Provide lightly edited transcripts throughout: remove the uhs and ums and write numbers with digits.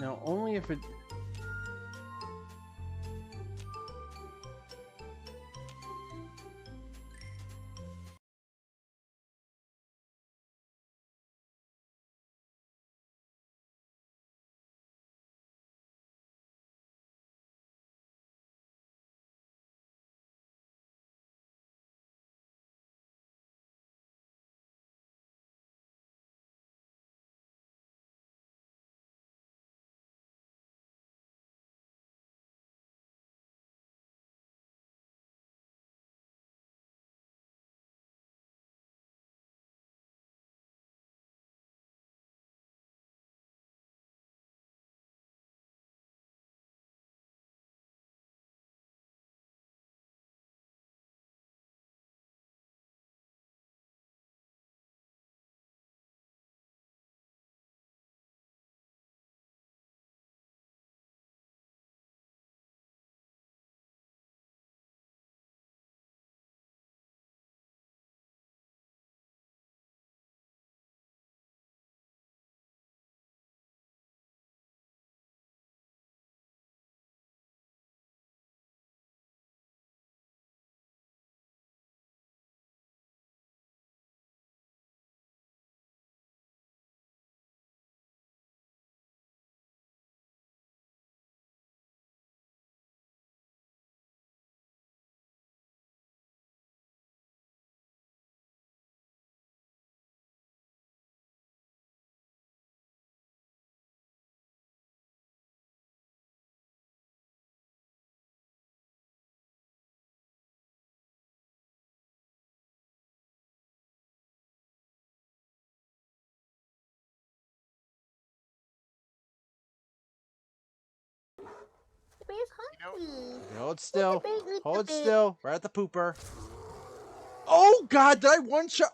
Now, only if it... The bear's You know, hungry. Hold Let still. the bear eat the Hold bear. still. We're at the pooper. Oh, God, did I one-shot?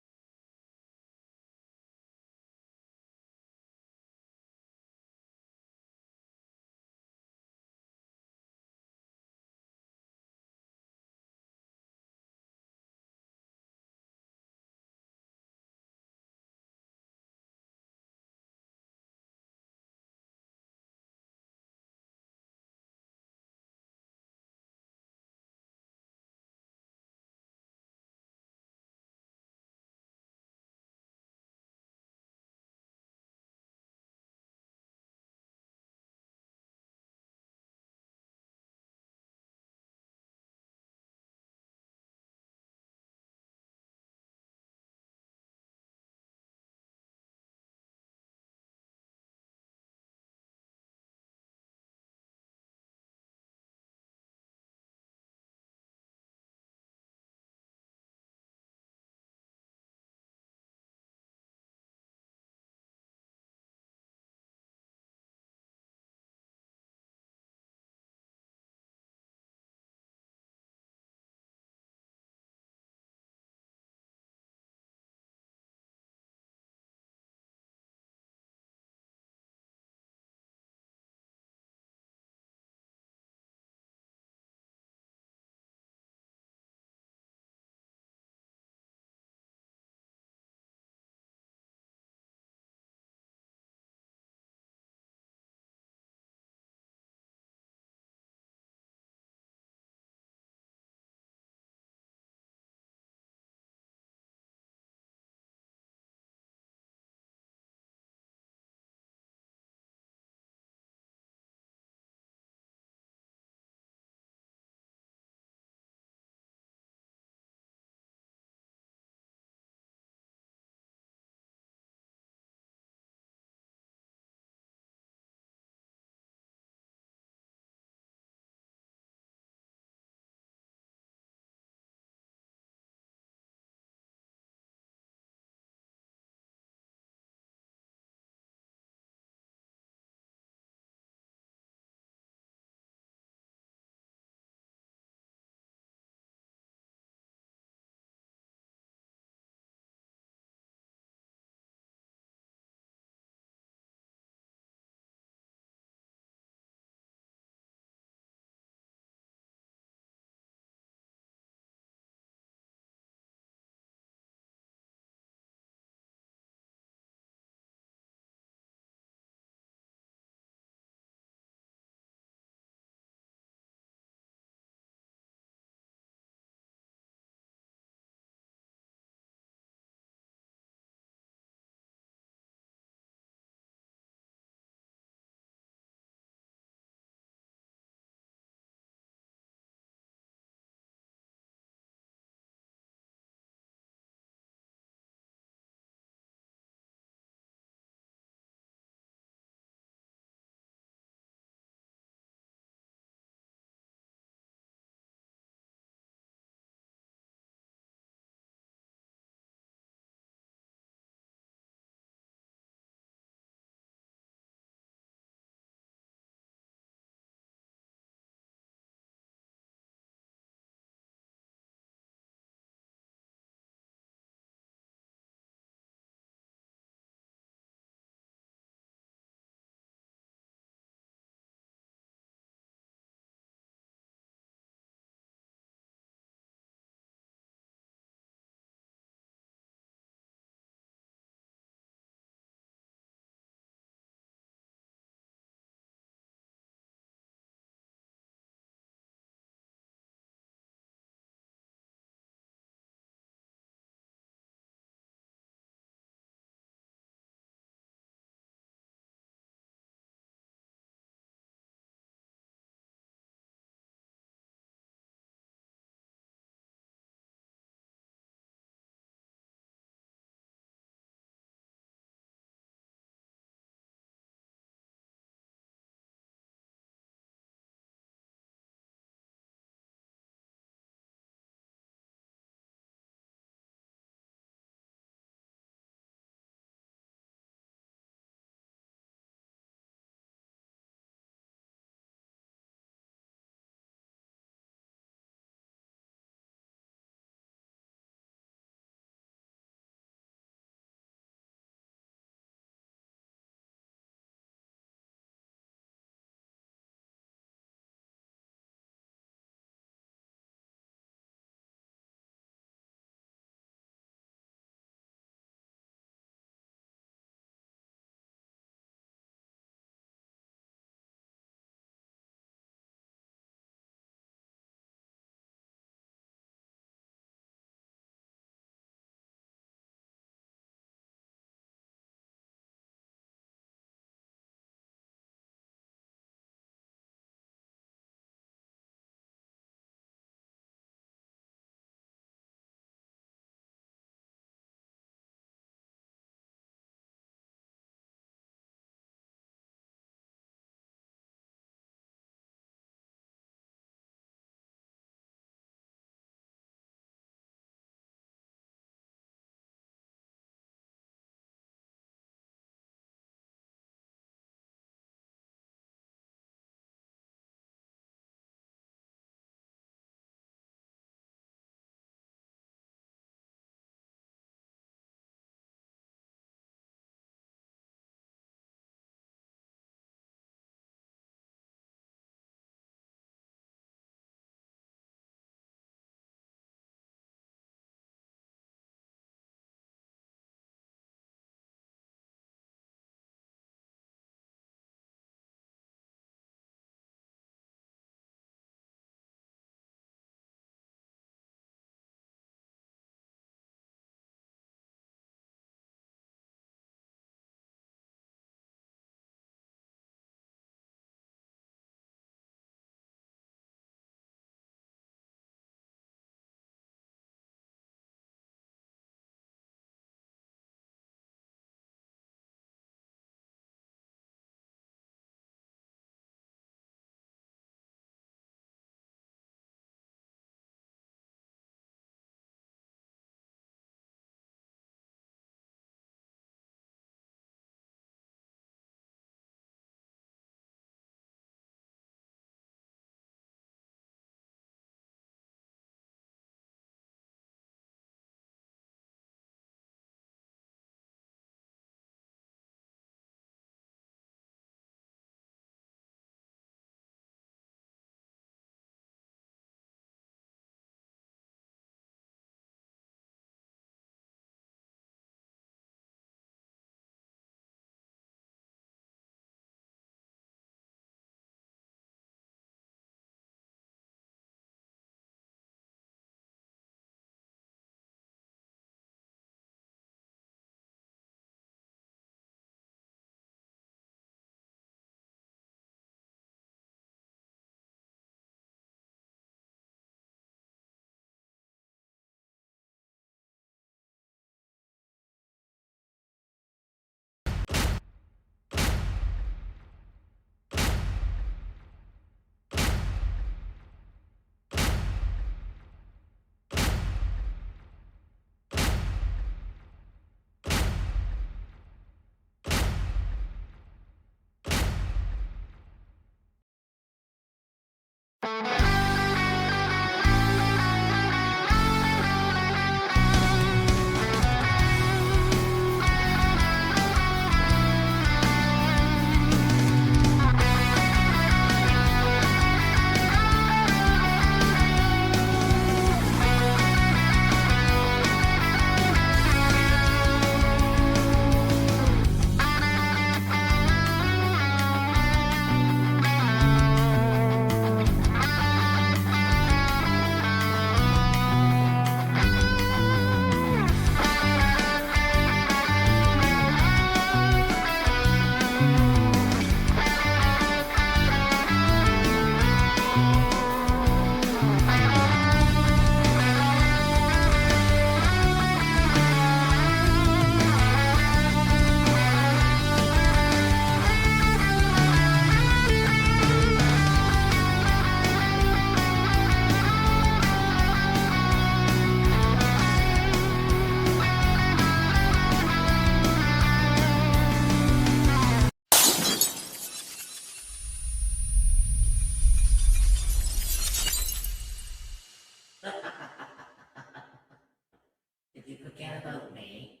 Did you forget about me?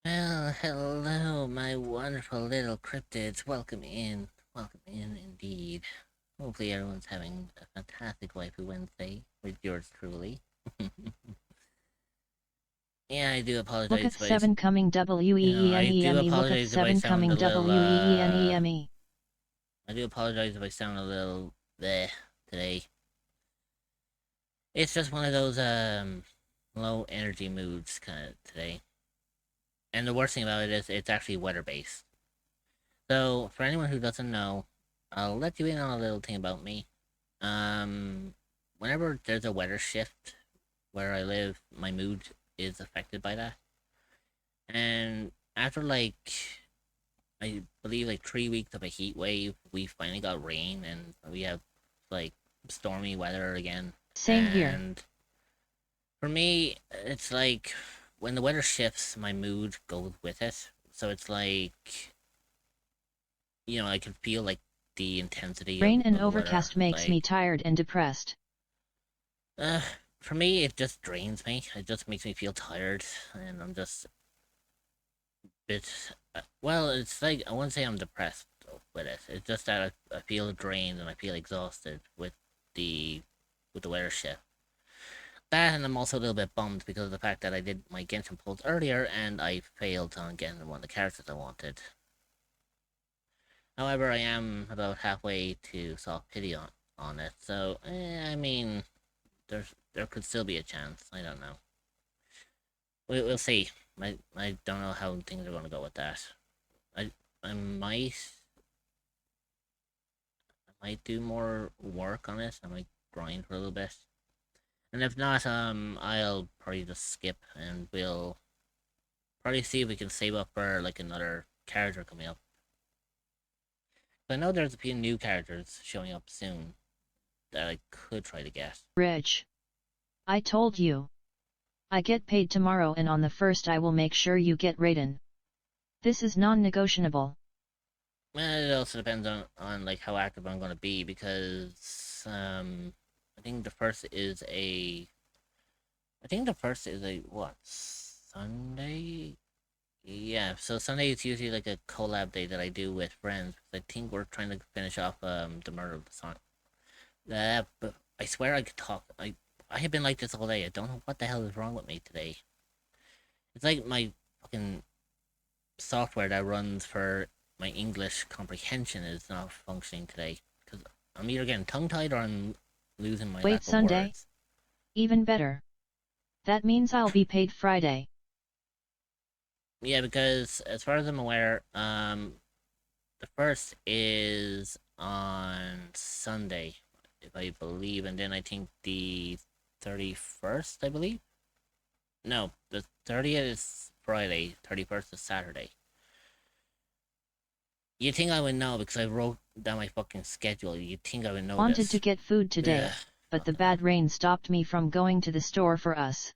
Well, hello, my wonderful little cryptids. Welcome in. Welcome in, indeed. Hopefully everyone's having a fantastic Waifu Wednesday with yours truly. Yeah, I do apologize. Look at 7 coming WEENEME. Look at 7 coming WEENEME. I do apologize if I sound a little bleh today. It's just one of those low energy moods kind of today. And the worst thing about it is it's actually weather based. So for anyone who doesn't know, I'll let you in on a little thing about me. Whenever there's a weather shift where I live, my mood is affected by that. And after I believe 3 weeks of a heat wave, we finally got rain and we have stormy weather again. Same here. And for me, it's like when the weather shifts, my mood goes with it. So it's I can feel the intensity. Rain and of overcast weather. makes me tired and depressed. For me, it just drains me. It just makes me feel tired, and I'm just a bit. Well, it's I wouldn't say I'm depressed with it. It's just that I feel drained and I feel exhausted with the weather shift. That, and I'm also a little bit bummed because of the fact that I did my Genshin Pulse earlier and I failed on getting one of the characters I wanted. However, I am about halfway to soft pity on it, so I mean, there could still be a chance. I don't know. We'll see. I don't know how things are going to go with that. I might do more work on it. I might grind for a little bit. And if not, I'll probably just skip and we'll probably see if we can save up for another character coming up. But I know there's a few new characters showing up soon that I could try to get. Reg, I told you. I get paid tomorrow and on the 1st I will make sure you get Raiden. This is non-negotiable. It also depends on how active I'm going to be because I think the first is a what, Sunday? Yeah, so Sunday is usually a collab day that I do with friends. I think we're trying to finish off the Murder of the Sun. But I swear I could talk. I have been like this all day. I don't know what the hell is wrong with me today. It's like my fucking software that runs for my English comprehension is not functioning today. Because I'm either getting tongue-tied or I'm losing my Wait, Sunday? words. Even better. That means I'll be paid Friday. Yeah, because as far as I'm aware, the first is on Sunday, if I believe, and then I think the 31st, I believe? No, the 30th is Friday, 31st is Saturday. You think I would know because I wrote down my fucking schedule. You think I would know Wanted this? to get food today, Ugh, but the fucking hell. bad rain stopped me from going to the store for us.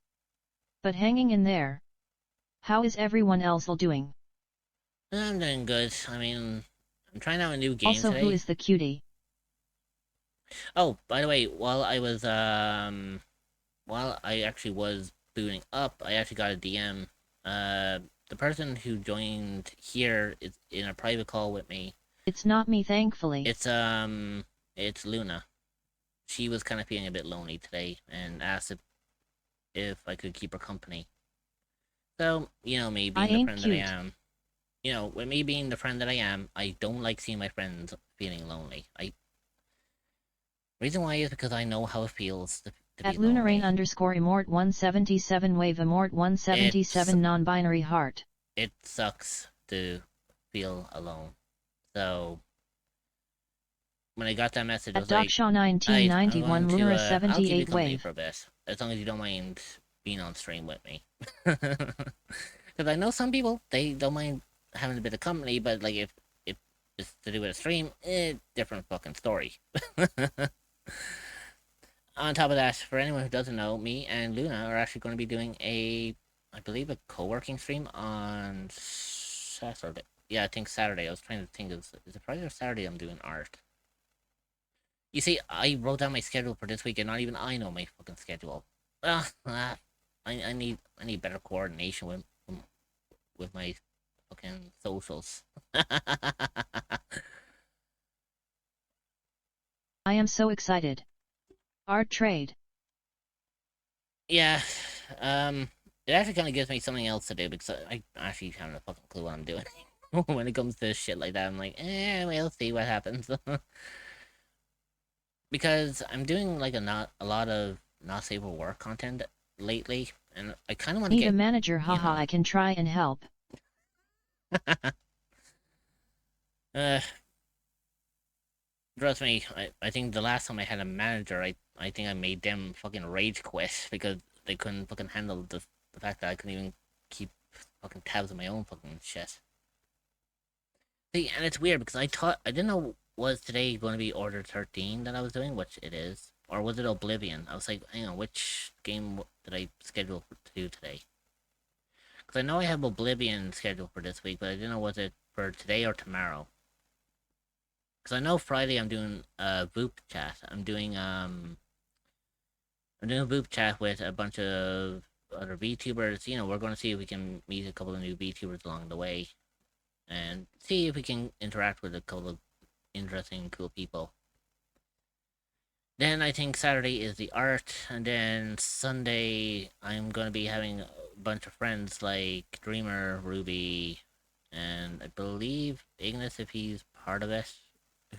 But hanging in there. How is everyone else all doing? I'm doing good. I mean, I'm trying out a new game Also, who today. is the cutie? Oh, by the way, while I actually was booting up, I actually got a DM. The person who joined here is in a private call with me. It's not me, thankfully. It's Luna. She was kind of feeling a bit lonely today and asked if I could keep her company. So, you know me, I being the ain't friend that I cute. am. You know, with me being the friend that I am, I don't like seeing my friends feeling lonely. Reason why is because I know how it feels to be At lunarain lonely. underscore immort 177 wave immort It's 177 non-binary heart. it sucks to feel alone. So when I got that message, I At was like, Docshaw "Alright, I'm going 1991 to lunara I'll keep you 78 company wave. for a bit, as long as you don't mind being on stream with me." Because I know some people they don't mind having a bit of company, but like if it's to do with a stream, different fucking story. On top of that, for anyone who doesn't know, me and Luna are actually going to be doing I believe, a co-working stream on Saturday. Yeah, I think Saturday. I was trying to think is it Friday or Saturday? I'm doing art. You see, I wrote down my schedule for this week, and not even I know my fucking schedule. I need better coordination with my fucking socials. I am so excited. Art trade. Yeah, um, it actually kind of gives me something else to do because I actually haven't a fucking clue what I'm doing when it comes to shit like that. I'm like, we'll see what happens. Because I'm doing like a lot of not safe for work content lately, and I kind of want to Need a get, manager, you haha, know, I can try and help. uh, trust me. I think the last time I had a manager, I think I made them fucking rage quit because they couldn't fucking handle the fact that I couldn't even keep fucking tabs on my own fucking shit. See, and it's weird because I didn't know was today going to be Order 13 that I was doing, which it is, or was it Oblivion? I was like, hang on, which game did I schedule to do today? Because I know I have Oblivion scheduled for this week, but I didn't know was it for today or tomorrow. Because I know Friday I'm doing Voop chat. I'm doing a Voop chat with a bunch of other VTubers. You know, we're going to see if we can meet a couple of new VTubers along the way, and see if we can interact with a couple of interesting, cool people. Then I think Saturday is the art, and then Sunday I'm gonna be having a bunch of friends like Dreamer, Ruby, and I believe Ignis if he's part of it,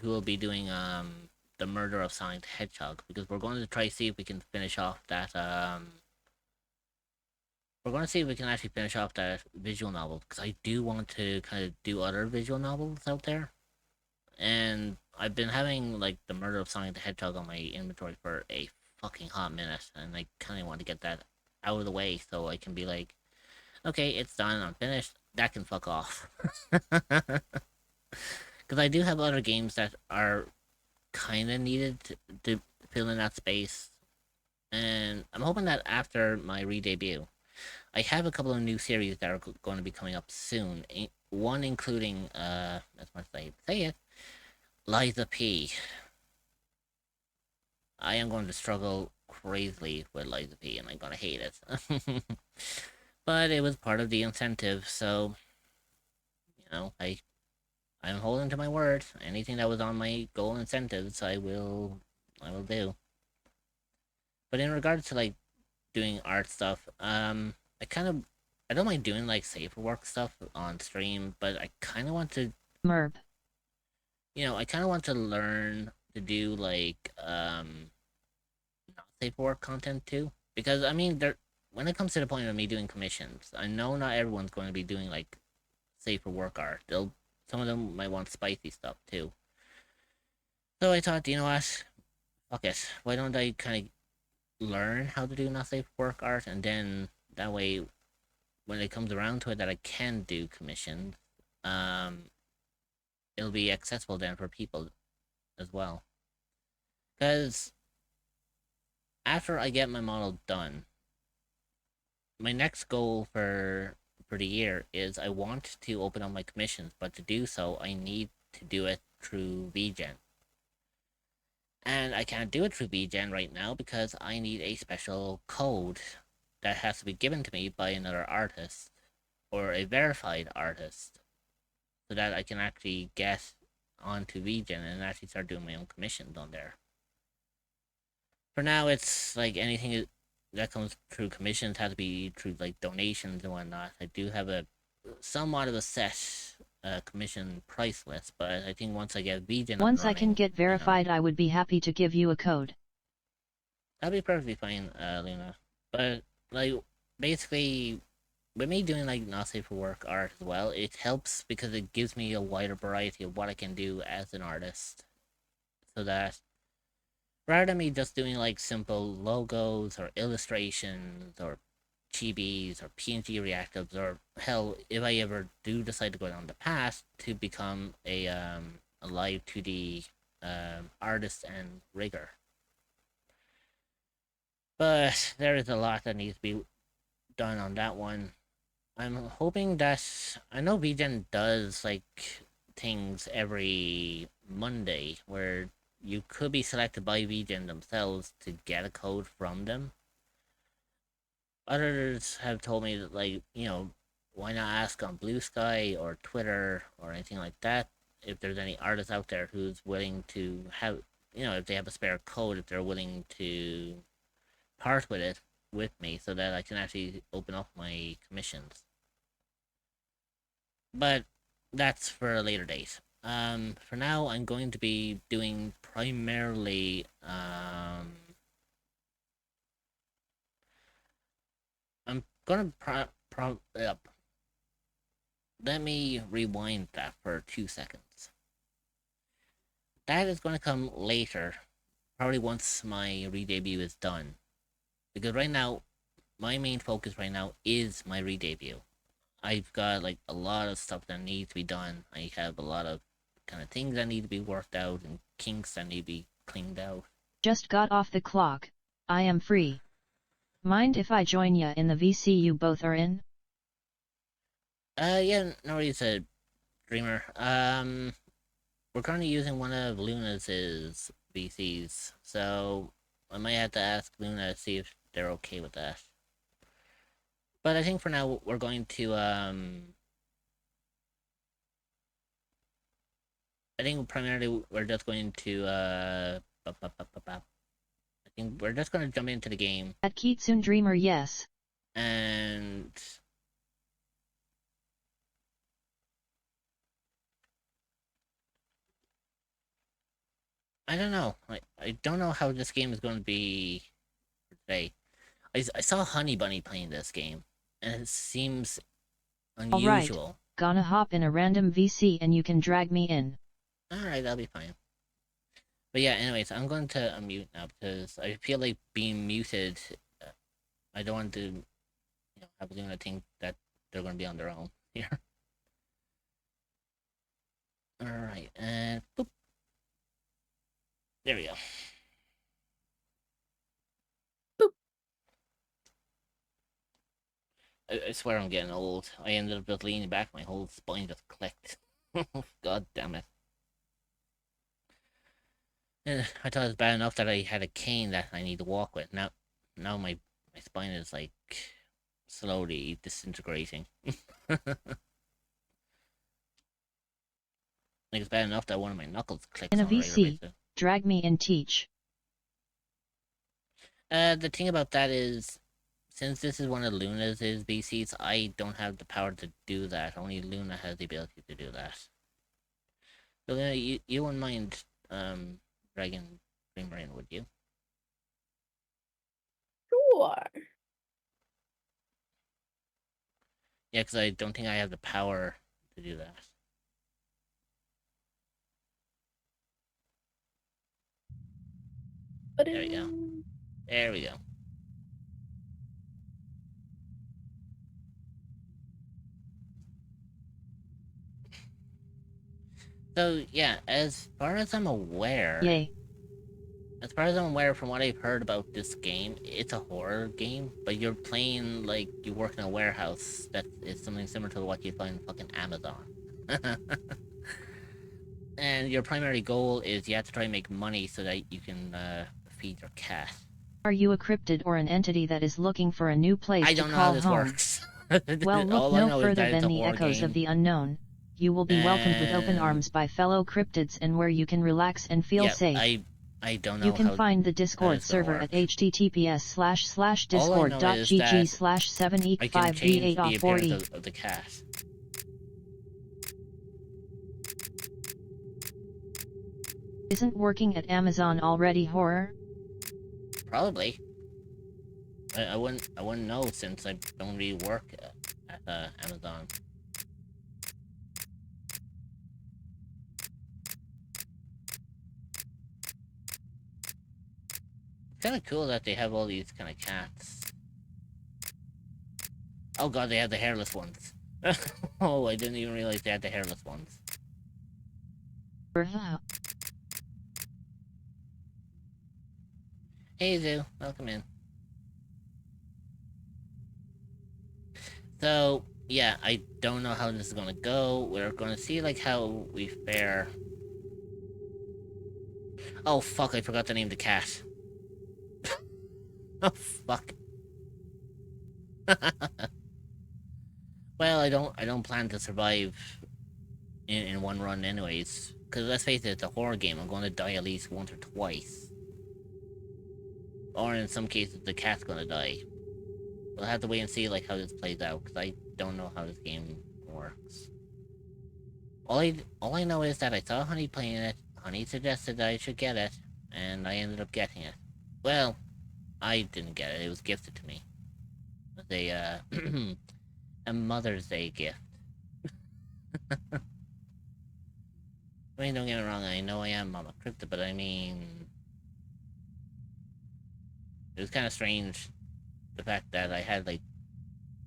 who will be doing the murder of Sonic the Hedgehog because we're going to try to see if we can finish off that we're going to see if we can actually finish off that visual novel because I do want to kind of do other visual novels out there, and I've been having like the murder of Sonic the Hedgehog on my inventory for a fucking hot minute, and I kind of want to get that out of the way so I can be like, okay, it's done, I'm finished. That can fuck off. Because I do have other games that are kind of needed to fill in that space, and I'm hoping that after my re-debut, I have a couple of new series that are going to be coming up soon. One including, as much as I say it, Liza P. I am going to struggle crazily with Liza P, and I'm going to hate it. But it was part of the incentive, so you know, I'm holding to my word. Anything that was on my goal incentives, I will do. But in regards to like doing art stuff, I don't mind doing like safer work stuff on stream, but I kind of want to, Merb. I kind of want to learn to do like not safe work content too, because I mean, there when it comes to the point of me doing commissions, I know not everyone's going to be doing like safer work art. Some of them might want spicy stuff too. So I thought, you know what, fuck it. Why don't I kind of learn how to do not safe work art, and then that way, when it comes around to it, that I can do commissions, um, it'll be accessible then for people as well. Because after I get my model done, my next goal for the year is I want to open up my commissions, but to do so, I need to do it through VGen. And I can't do it through VGen right now because I need a special code that has to be given to me by another artist or a verified artist so that I can actually get onto VGen and actually start doing my own commissions on there. For now, it's like anything that comes through commissions has to be through like donations and whatnot. I do have a somewhat of a set commission price list, but I think once I get VGen Once up I and can running, get verified, I would be happy to give you a code. that'll be perfectly fine, Luna. But like basically, with me doing like not safe for work art as well, it helps because it gives me a wider variety of what I can do as an artist, so that rather than me just doing like simple logos or illustrations or chibis or PNG reactives, or hell, if I ever do decide to go down the path to become a live 2D artist and rigger. But there is a lot that needs to be done on that one. I'm hoping that I know VGen does like things every Monday where you could be selected by VGen themselves to get a code from them. Others have told me that, like, why not ask on Blue Sky or Twitter or anything like that if there's any artists out there who's willing to have, if they have a spare code, if they're willing to part with it with me so that I can actually open up my commissions. But that's for a later date. For now, I'm going to be doing primarily, I'm gonna let me rewind that for 2 seconds. That is gonna come later, probably once my re-debut is done. Because right now, my main focus right now is my re-debut. I've got like a lot of stuff that needs to be done. I have a lot of kind of things that need to be worked out and kinks that need to be cleaned out. Just got off the clock, I am free. Mind if I join ya in the VC you both are in? Yeah, no worries, Dreamer. We're currently using one of Luna's VCs, so I might have to ask Luna to see if they're okay with that. But I think for now we're going to I think primarily we're just going to I think we're just going to jump into the game. At Kitsune Dreamer, yes. And I don't know. I don't know how this game is going to be today. I saw Honey Bunny playing this game, and it seems unusual. Alright, gonna hop in a random VC and you can drag me in. Alright, that'll be fine. But yeah, anyways, I'm going to unmute now because I feel like being muted. I don't want to have Luna think that they're going to be on their own here. Alright, and boop. There we go. Boop. I swear I'm getting old. I ended up just leaning back, my whole spine just clicked. God damn it. I thought it was bad enough that I had a cane that I need to walk with. Now my spine is like slowly disintegrating. Like it's bad enough that one of my knuckles clicks In a on a regular VC, basis. drag me in teach. The thing about that is, since this is one of Luna's VCs, I don't have the power to do that. Only Luna has the ability to do that. So Luna, you wouldn't mind dragging Dreamer in, would you? Sure. Yeah, because I don't think I have the power to do that. There we go. There we go. So yeah, as far as I'm aware, Yay. as far as I'm aware from what I've heard about this game, it's a horror game, but you're playing like you work in a warehouse that is something similar to what you find in fucking Amazon. And your primary goal is you have to try and make money so that you can feed your cat. Are you a cryptid or an entity that is looking for a new place I to don't know how call this home? works. Well, look All I no know is further that it's than a the horror echoes game. of the unknown. You will be welcomed with open And- arms by fellow cryptids and where you can relax and feel Yeah, safe. I don't know You can how find the how Discord it's gonna server work. at All I know is that I can change the appearance https://discord.gg/785v8r4e. of the cat. Isn't working at Amazon already horror? Probably. I wouldn't know since I don't really work at Amazon. It's kind of cool that they have all these kind of cats. Oh god, they have the hairless ones. Oh, I didn't even realize they had the hairless ones. Hey Zoo, welcome in. So, yeah, I don't know how this is gonna go. We're gonna see, like, how we fare. Oh, fuck, I forgot to name the cat. Oh, fuck. Well, I don't plan to survive in one run anyways. Because let's face it, it's a horror game. I'm going to die at least once or twice. Or in some cases, the cat's gonna die. We'll have to wait and see, like, how this plays out, because I don't know how this game works. All I know is that I saw Honey playing it, Honey suggested that I should get it, and I ended up getting it. Well, I didn't get it, it was gifted to me. It was a Mother's Day gift. I mean, don't get me wrong, I know I am Mama Crypta, but I mean... It was kind of strange, the fact that I had, like,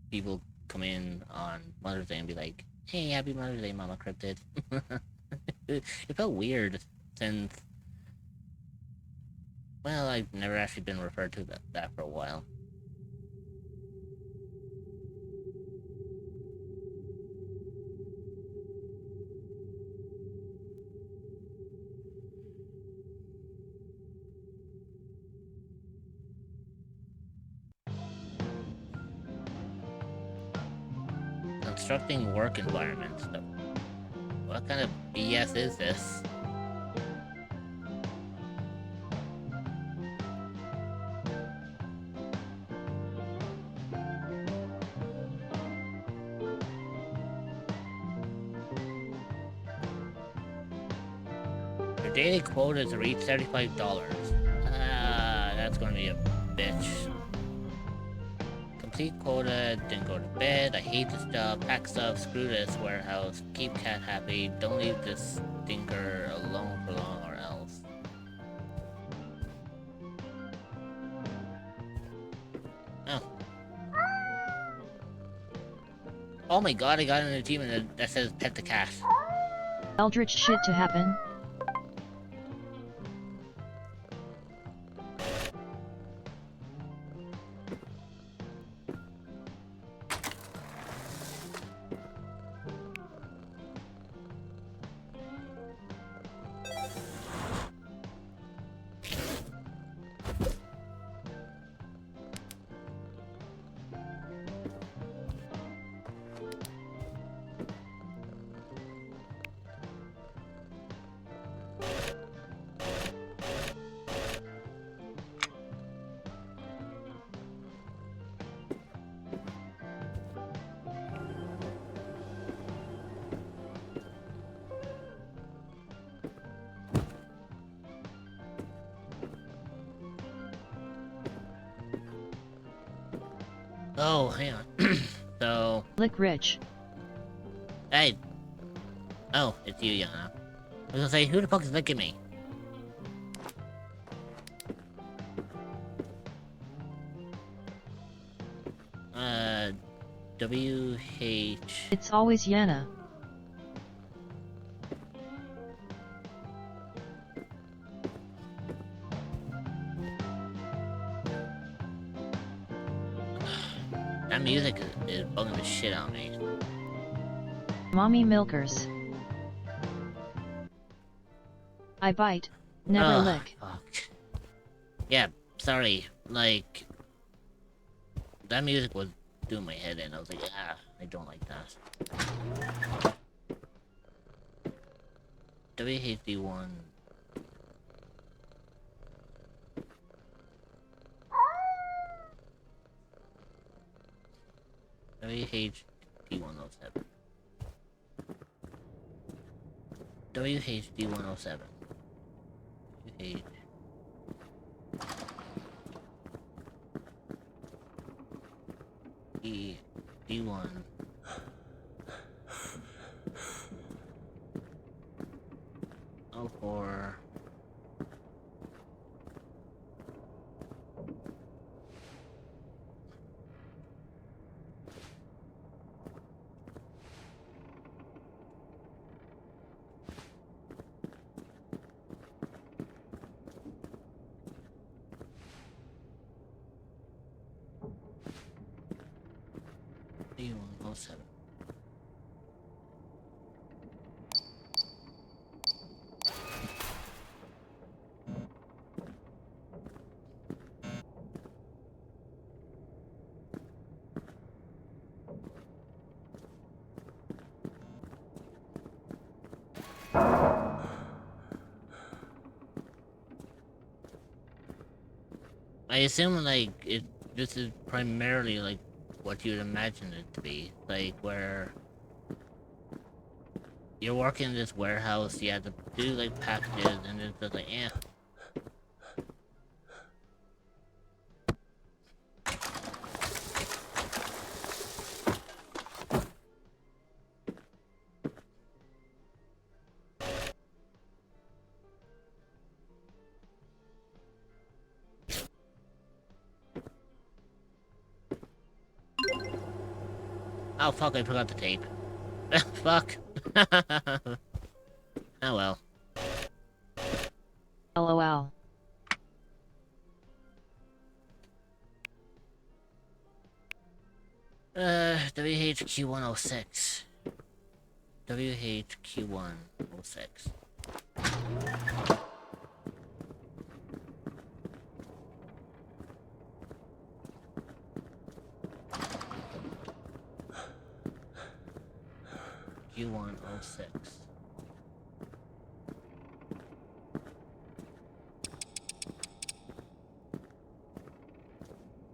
people come in on Mother's Day and be like, hey, happy Mother's Day, Mama Cryptid. It felt weird, since... Well, I've never actually been referred to that for a while. Constructing work environments. So what kind of BS is this? Your daily quota is to reach $35. That's gonna be a bitch. Complete quota, then go to bed. I hate this job. Pack stuff, screw this warehouse. Keep cat happy. Don't leave this stinker alone for long or else. Oh. Oh my god, I got an achievement that says pet the cat. Eldritch shit to happen. Oh, hang on. So, Lick Rich. hey. Oh, it's you, Yana. I was gonna say, who the fuck is licking me? WH... It's always Yana. That music is bugging the shit out of me. Mommy milkers. I bite, never Ugh, lick. fuck. Yeah, sorry. Like, that music was doing my head in. I was like, ah, I don't like that. WHD1. WHD107. WHD107. WH. D1. Oh, four. D107. I assume like this is primarily like what you'd imagine it to be, like where you're working in this warehouse, you have to do like packages, and it's just like, eh. Oh fuck, I forgot the tape. Fuck. Oh well. LOL. WHQ106. WHQ106. Q106.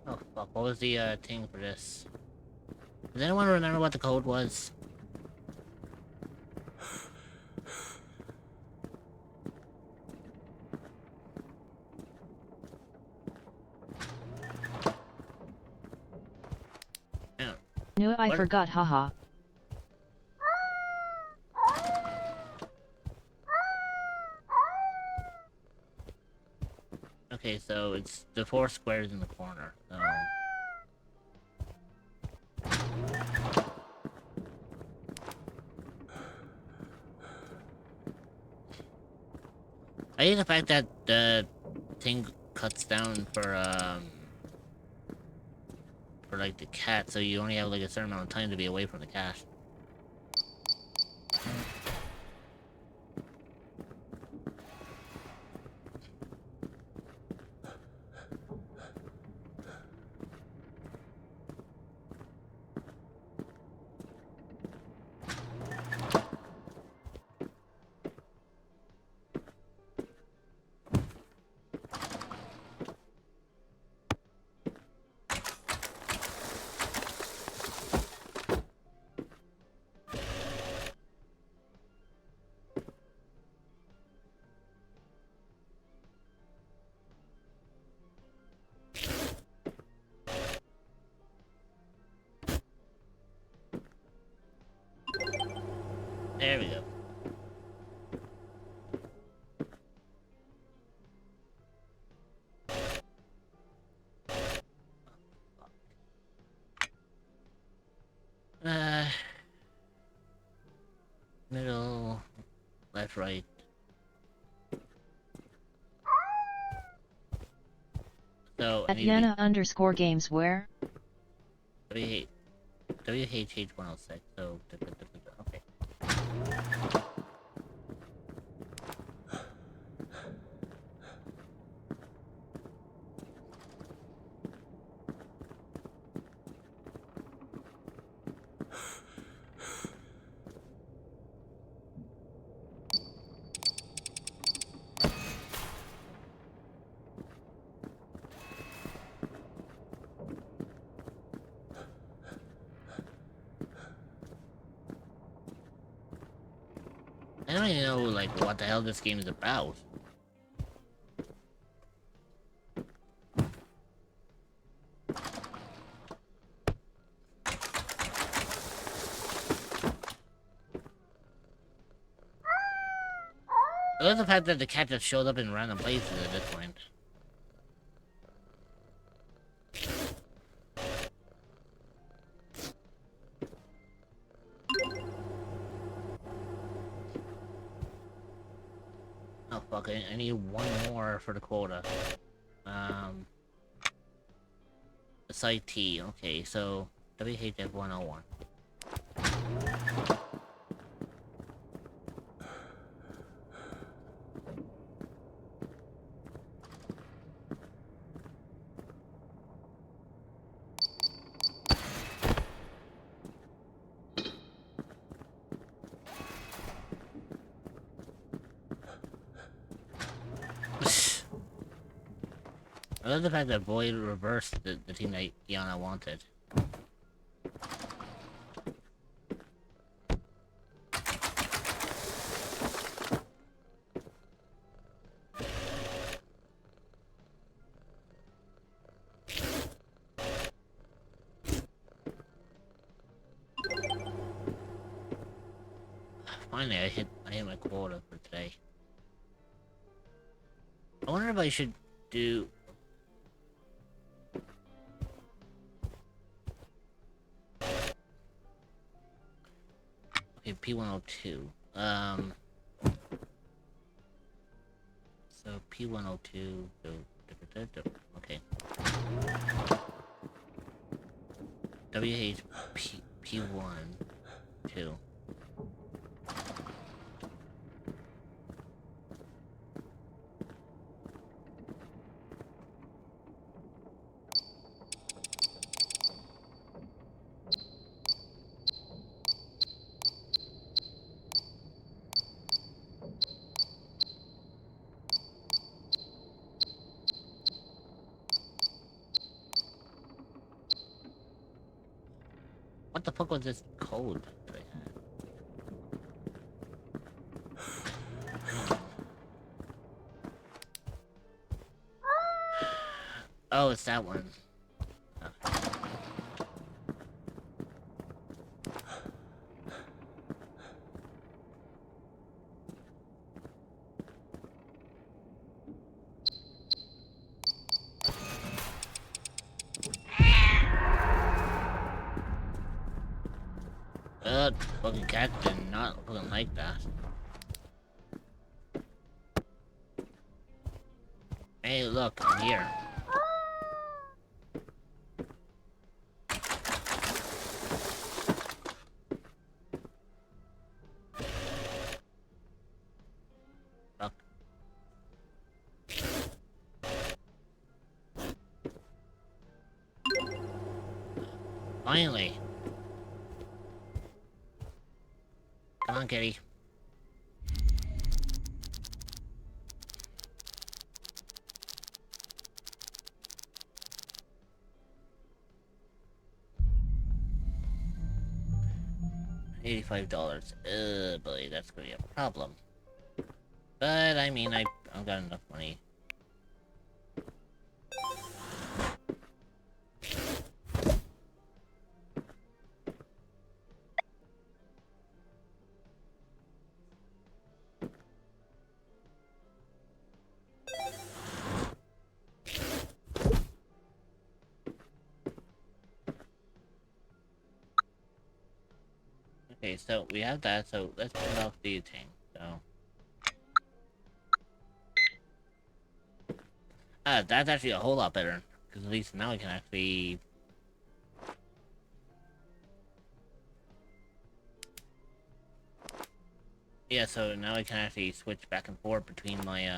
Oh fuck, what was the thing for this? Does anyone remember what the code was? Yeah. Knew I What? forgot, haha. Okay, so it's the 4 squares in the corner. So I hate the fact that the thing cuts down for like the cat, so you only have like a certain amount of time to be away from the cat. There we go. Middle, left, right. So I need to be Tatiana_games where? WH WHH 106. So okay. I don't even know like what the hell this game is about. I love the fact that the cat just showed up in random places at this point. Oh fuck, I need one more for the quota. Site T, okay, so WHF 101. I love the fact that Void reversed the team that Yana wanted. Finally, I hit my quota for today. I wonder if I should do. Okay, P102. So P102. Okay. WHP P1 2. What the fuck was this code that I had? Oh, it's that one. Oh. Fucking cat did not fucking like that. Hey, look, I'm here. Fuck. Finally. Come on, kitty. $85. Boy, that's gonna be a problem. But I mean, I've got enough money. Okay, so we have that, so let's turn off the thing, so. That's actually a whole lot better, because at least now I can actually Yeah, so now I can actually switch back and forth between my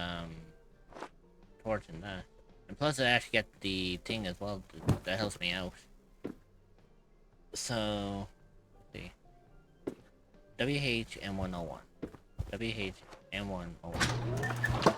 torch and that. And plus I actually get the thing as well that helps me out. So let's see. WHM101. WHM101.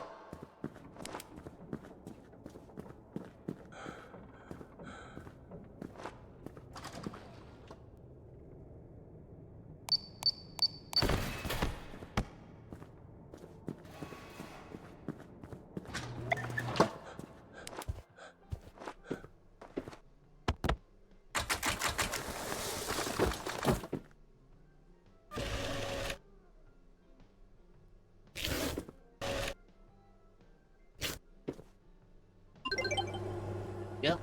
Yep.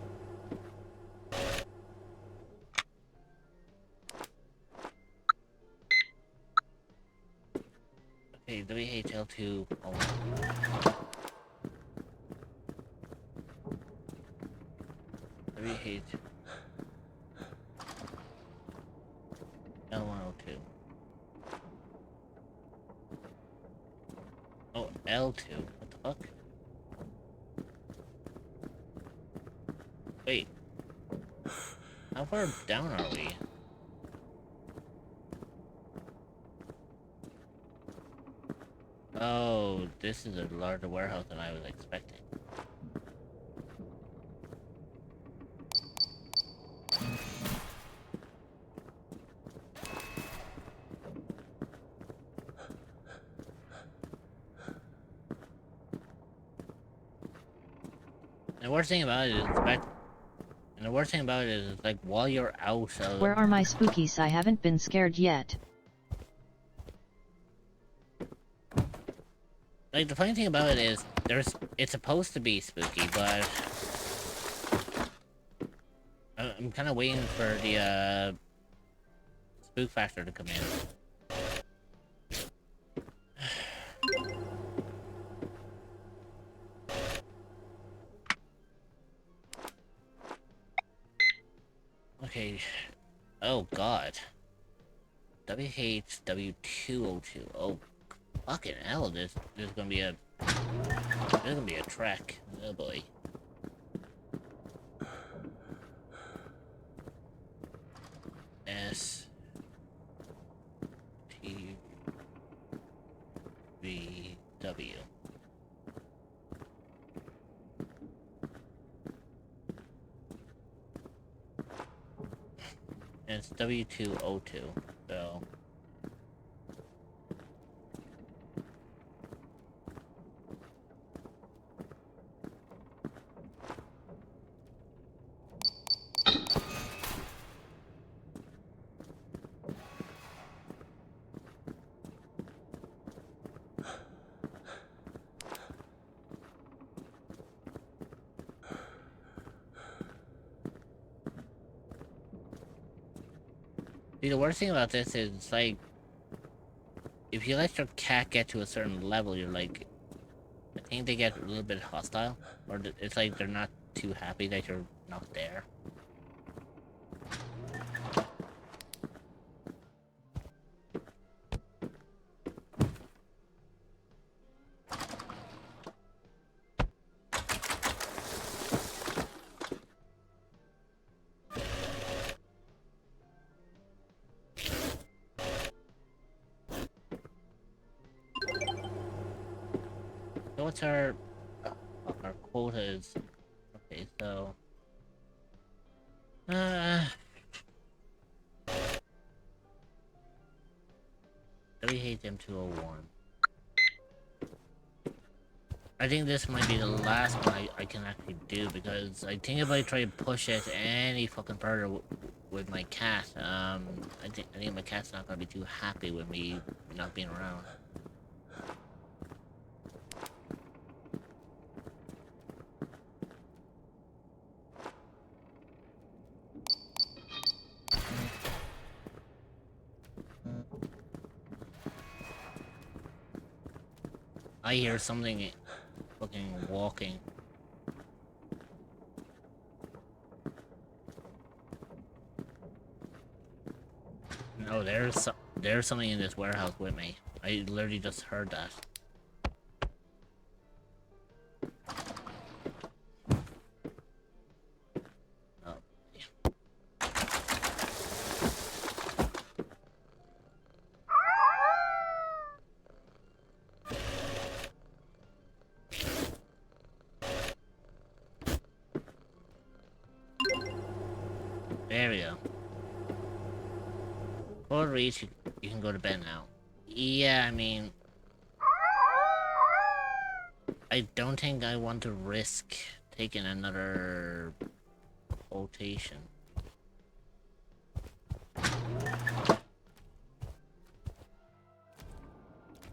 Okay, WHL2. WH L102. Oh, L2. What the fuck? Wait. How far down are we? Oh, this is a larger warehouse than I was expecting. And the worst thing about it is like while you're out of Where are my spookies? I haven't been scared yet. like the funny thing about it is it's supposed to be spooky, but I'm kind of waiting for the spook factor to come in. Okay. Oh god. WHW202. Oh fucking hell, there's gonna be a trek. Oh boy. S T V W. And it's W202, so see, the worst thing about this is, it's like, if you let your cat get to a certain level, you're like, I think they get a little bit hostile, or it's like they're not too happy that you're not there. So what's our quota is? Okay, so WHM201. I think this might be the last one I can actually do, because I think if I try to push it any fucking further with my cat, I think my cat's not gonna be too happy with me not being around. I hear something fucking walking. No, there's something in this warehouse with me. I literally just heard that. Oh, yeah. There we go. Code reach, you can go to bed now. Yeah, I mean... I don't think I want to risk taking another quotation.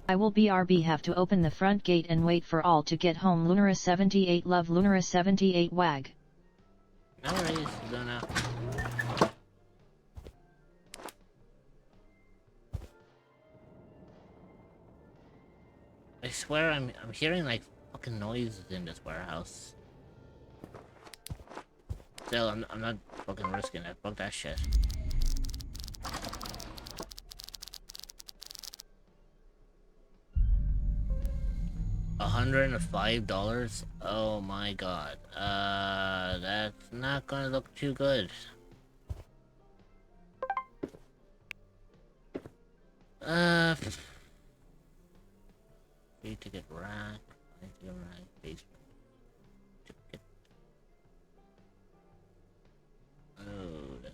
I will BRB have to open the front gate and wait for all to get home. Lunara 78 love Lunara 78 wag. No worries, Luna. I swear I'm hearing like fucking noises in this warehouse. Still, I'm not fucking risking it. Fuck that shit. $105? Oh my god. That's not gonna look too good. Free ticket rack, basement. Ticket. Load.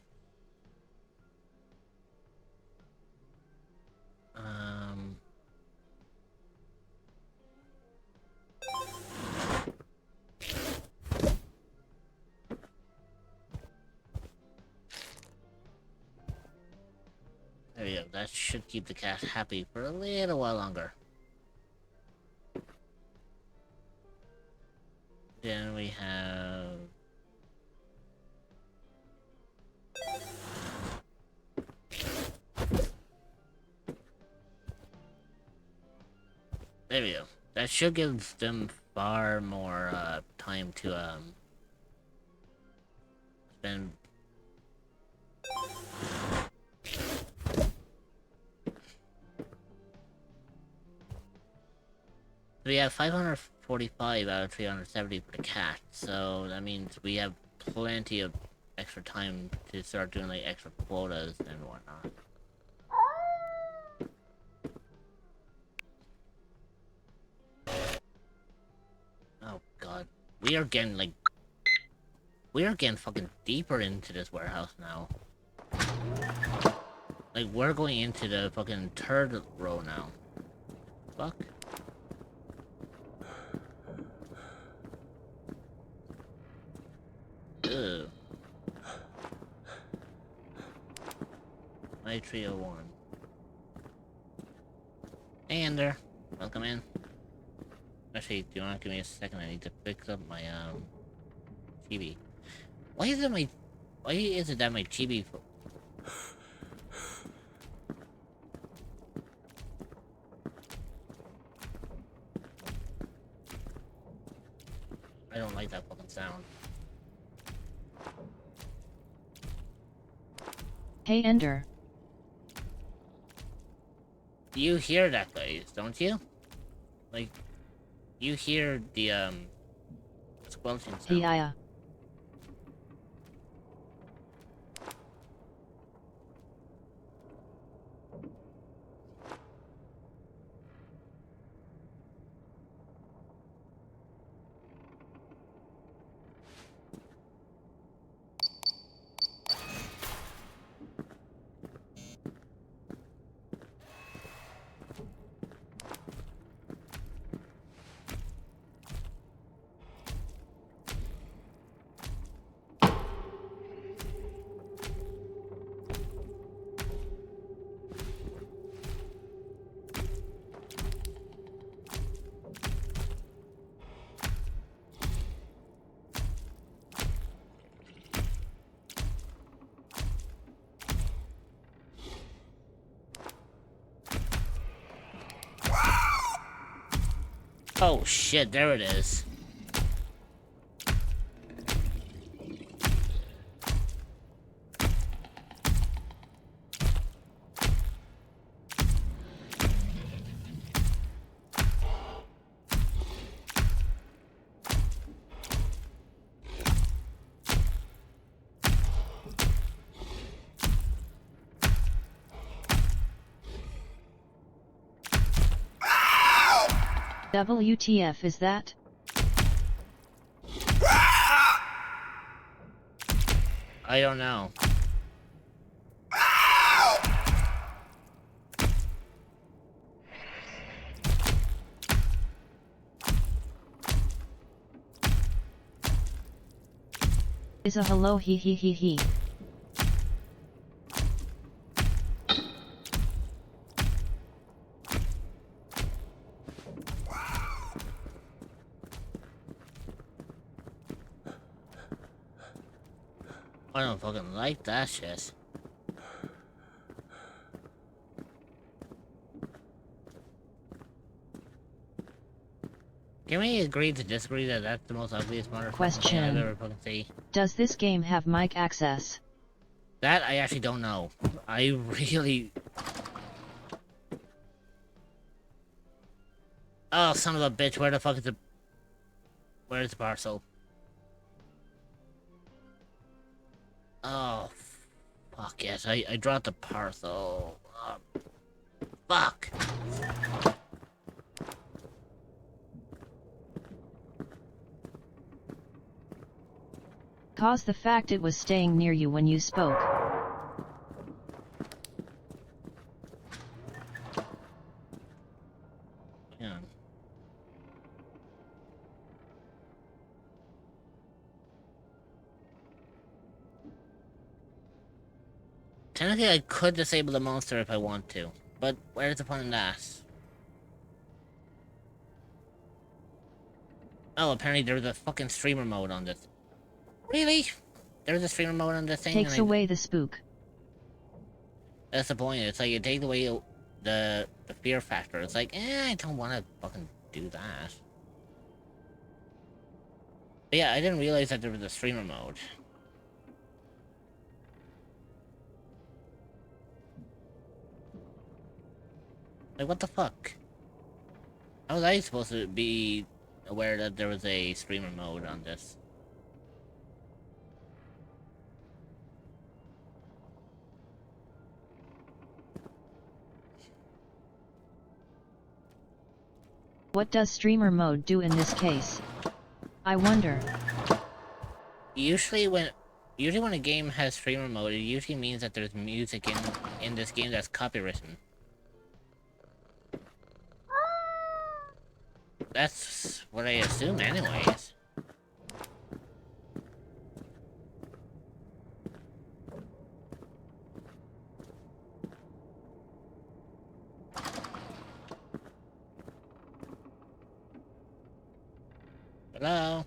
There we go. That should keep the cat happy for a little while longer. Then we have... There we go. That should give them far more time to spend. We have 545 out of 370 for the cat, so that means we have plenty of extra time to start doing like extra quotas and whatnot. Oh god. We are getting fucking deeper into this warehouse now. Like, we're going into the fucking third row now. Fuck. Ugh. My 301. Hey, Ender. Welcome in. Actually, do you want to give me a second? I need to fix up my, chibi. Why is it that my chibi... I don't like that fucking sound. Hey Ender. You hear that, guys, don't you? Like, you hear the, squelching sound. Yeah. Oh shit, there it is. WTF is that? I don't know. Is a hello he he he he. I don't fucking like that shit. Can we agree to disagree that that's the most ugliest motherfucking thing I've ever fucking seen? Does this game have mic access? That I actually don't know. I really... Oh, son of a bitch, where the fuck is the... Where's the parcel? Oh, fuck yes, I dropped the parcel. Fuck! Cause the fact it was staying near you when you spoke. Yeah. Technically, I could disable the monster if I want to, but where's the point in that? Oh, apparently there's a fucking streamer mode on this. Really? There's a streamer mode on this thing? Takes away the spook. That's the point. It's like, it takes away the fear factor. It's like, I don't want to fucking do that. But yeah, I didn't realize that there was a streamer mode. Like, what the fuck? How was I supposed to be aware that there was a streamer mode on this? What does streamer mode do in this case? I wonder. Usually when a game has streamer mode, it usually means that there's music in this game that's copywritten. That's what I assume anyways. Hello?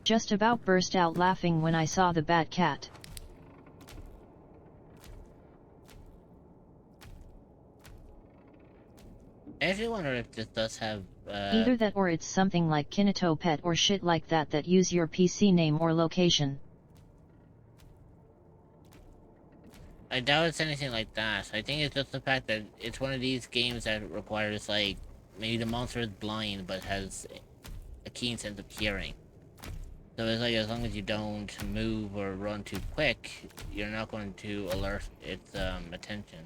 Just about burst out laughing when I saw the bat cat. I actually wonder if this does have, Either that or it's something like Kinito Pet or shit like that use your PC name or location. I doubt it's anything like that. I think it's just the fact that it's one of these games that requires, like, maybe the monster is blind but has a keen sense of hearing. So it's like, as long as you don't move or run too quick, you're not going to alert its attention.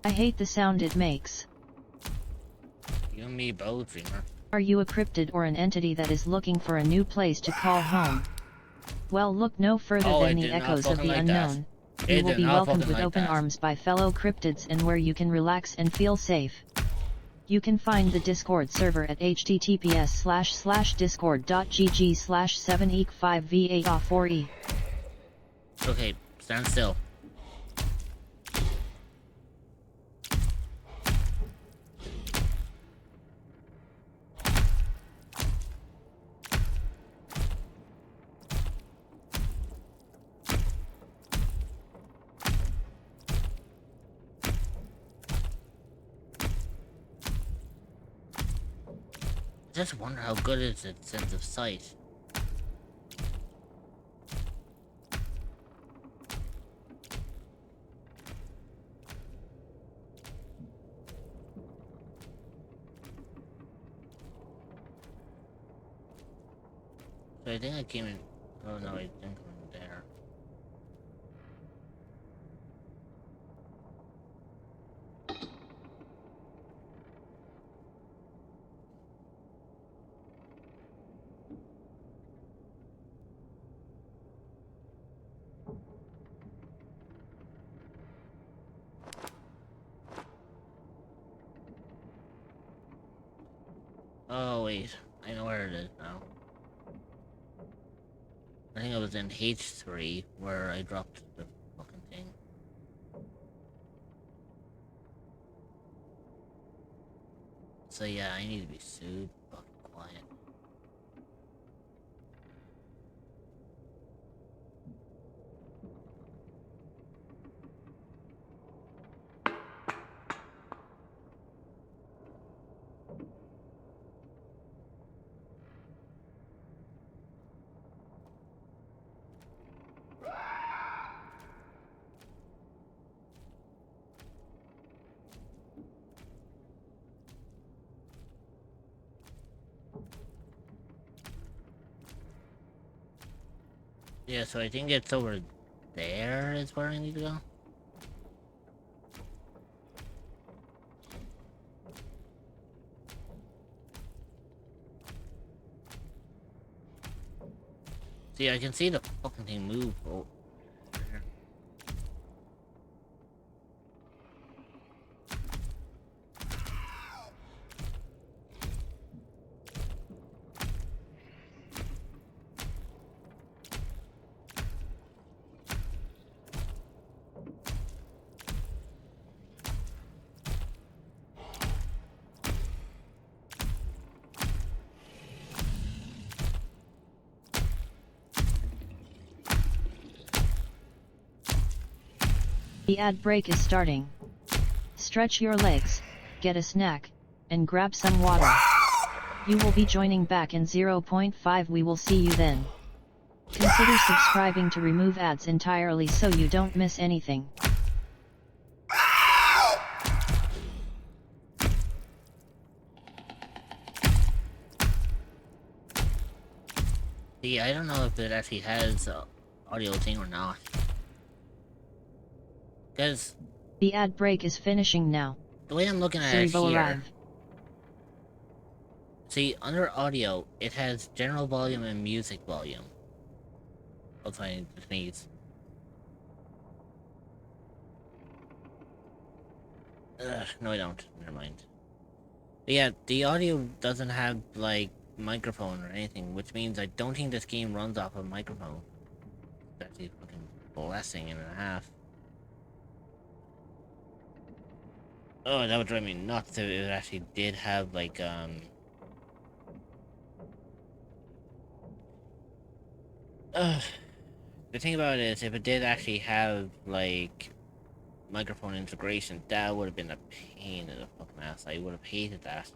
I hate the sound it makes. You and me both, Dreamer. Are you a cryptid or an entity that is looking for a new place to call home? Well, look no further Oh, than I the did not echoes of fucking the like that. unknown. You will Agent, be I'll welcomed fucking with like open that. arms by fellow cryptids and where you can relax and feel safe. You can find the Discord server at https://discord.gg/7eek5v8a4e. Okay, stand still. I just wonder how good is its sense of sight. So I think I came in. Oh no, I didn't come in there. Oh wait, I know where it is now. I think I was in H3 where I dropped the fucking thing. So yeah, I need to be super fucking quiet. Yeah, so I think it's over there is where I need to go. See, I can see the fucking thing move. Oh. The ad break is starting. Stretch your legs, get a snack, and grab some water. You will be joining back in 0.5. We will see you then. Consider subscribing to remove ads entirely so you don't miss anything. See, I don't know if it actually has audio thing or not. Because The ad break is finishing now. the way I'm looking at Siri it will here, arrive. see, under audio, it has general volume and music volume. That's what I sneeze. Ugh, no I don't. Never mind. But yeah, the audio doesn't have, like, microphone or anything, which means I don't think this game runs off a microphone. It's actually a fucking blessing and a half. Oh, that would drive me nuts if it actually did have, like, the thing about it is, if it did actually have, like, microphone integration, that would have been a pain in the fucking ass. I would have hated that.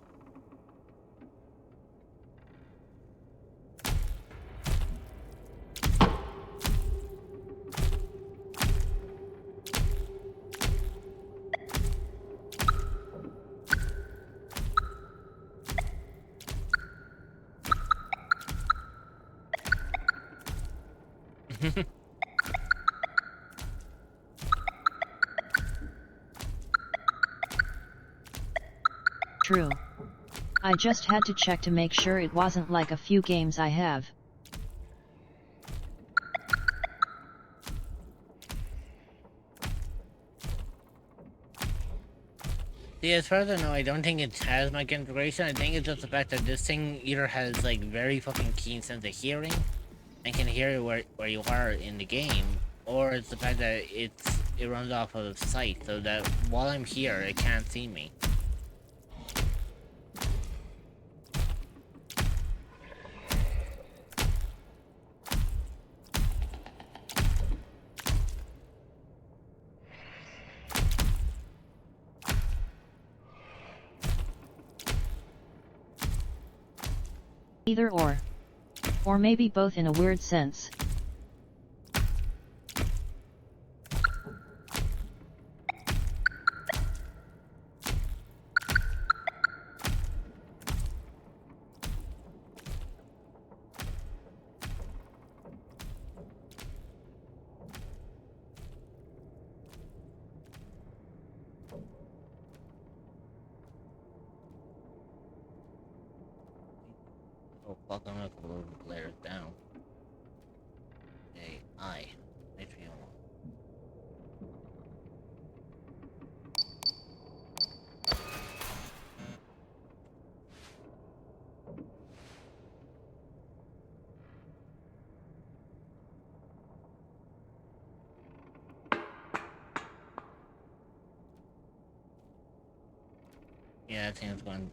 True. I just had to check to make sure it wasn't like a few games I have. See, as far as I know, I don't think it has mic integration. I think it's just the fact that this thing either has like very fucking keen sense of hearing and can hear where you are in the game, or it's the fact that it runs off of sight, so that while I'm here, it can't see me. Either or. Or maybe both in a weird sense. Oh fuck, I'm gonna go layers down. AI. Patreon. Yeah, I think it's going.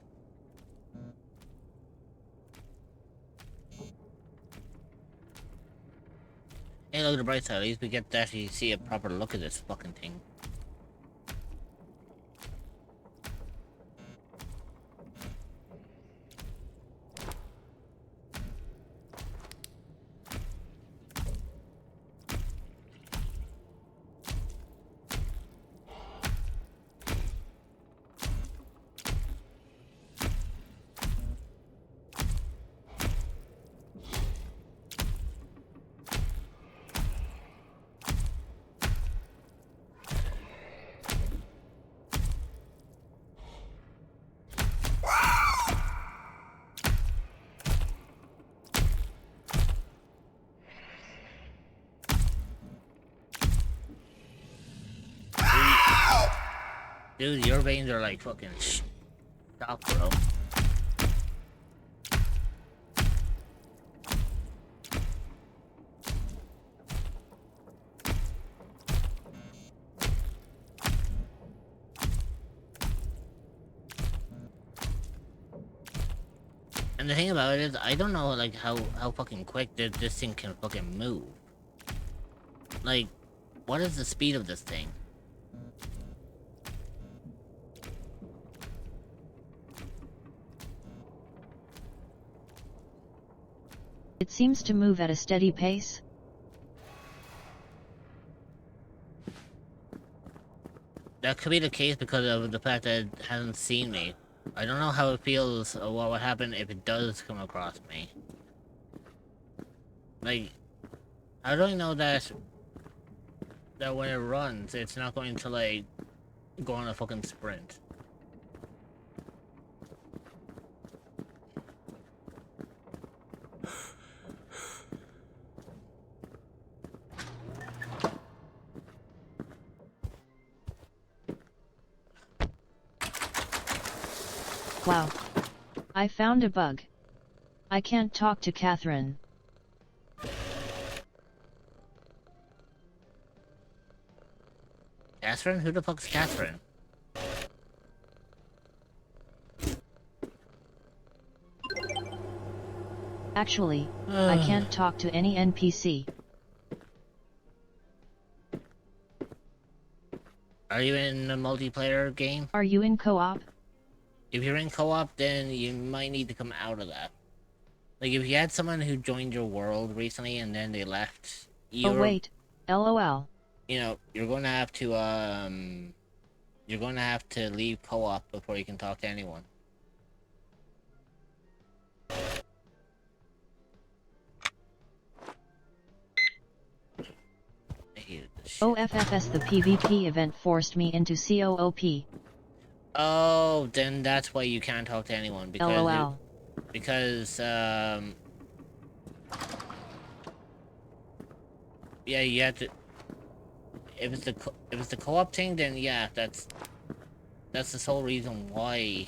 Hey, look at the bright side. At least we get to actually see a proper look at this fucking thing. Dude, your veins are like fucking stop, bro. And the thing about it is, I don't know like how fucking quick this thing can fucking move. Like, what is the speed of this thing? It seems to move at a steady pace. That could be the case because of the fact that it hasn't seen me. I don't know how it feels or what would happen if it does come across me. Like, how do I know that when it runs, it's not going to, like, go on a fucking sprint? Wow. I found a bug. I can't talk to Catherine. Catherine? Who the fuck's Catherine? Actually, I can't talk to any NPC. Are you in a multiplayer game? Are you in co-op? If you're in co-op, then you might need to come out of that. Like, if you had someone who joined your world recently and then they left, Oh wait, LOL. You know, you're going to have to leave co-op before you can talk to anyone. I hated this shit. OFFS, the PvP event forced me into COOP. Oh, then that's why you can't talk to anyone, because LOL. Yeah, you have to. If it's the co-op thing, then yeah, that's That's the sole reason why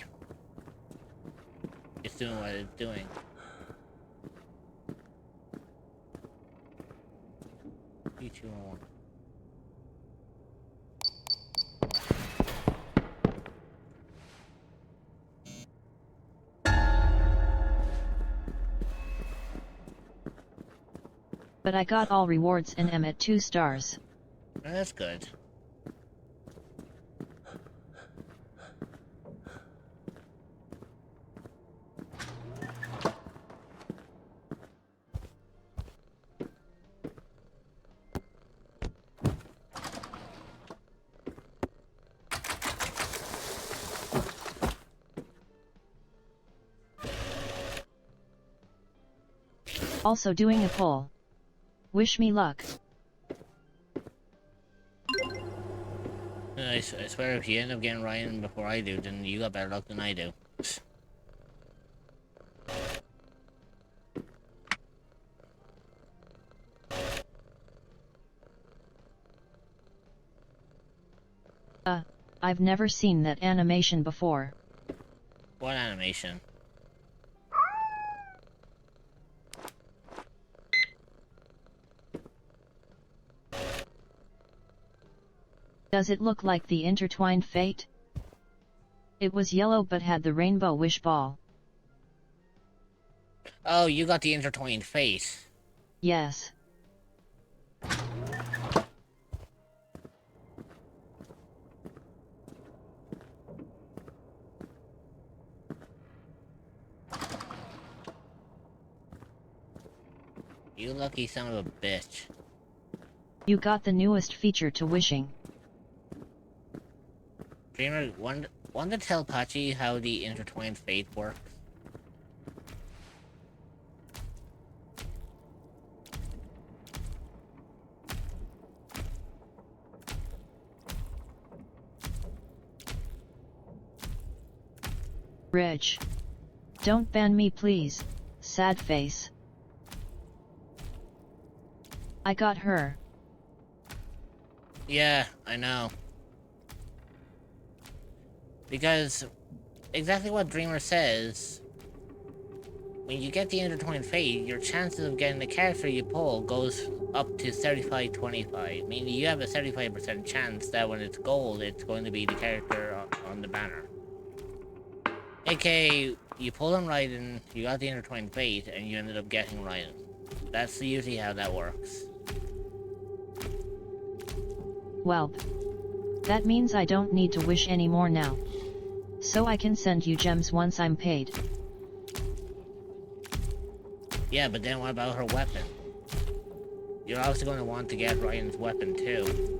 it's doing what it's doing. P201. But I got all rewards and am at 2 stars. That's good. Also doing a poll. Wish me luck. I swear if you end up getting Ryan before I do, then you got better luck than I do. I've never seen that animation before. What animation? Does it look like the intertwined fate? It was yellow but had the rainbow wish ball. Oh, you got the intertwined face. Yes. You lucky son of a bitch. You got the newest feature to wishing. Dreamer, want to tell Pachi how the intertwined fate works? Rich. Don't ban me please, sad face. I got her. Yeah, I know. Because, exactly what Dreamer says, when you get the intertwined fate, your chances of getting the character you pull goes up to 35-25, meaning you have a 75% chance that when it's gold, it's going to be the character on the banner. AKA, you pull him Raiden, you got the intertwined fate, and you ended up getting Raiden. That's usually how that works. Well, that means I don't need to wish anymore now. So I can send you gems once I'm paid. Yeah, but then what about her weapon? You're also going to want to get Ryan's weapon too.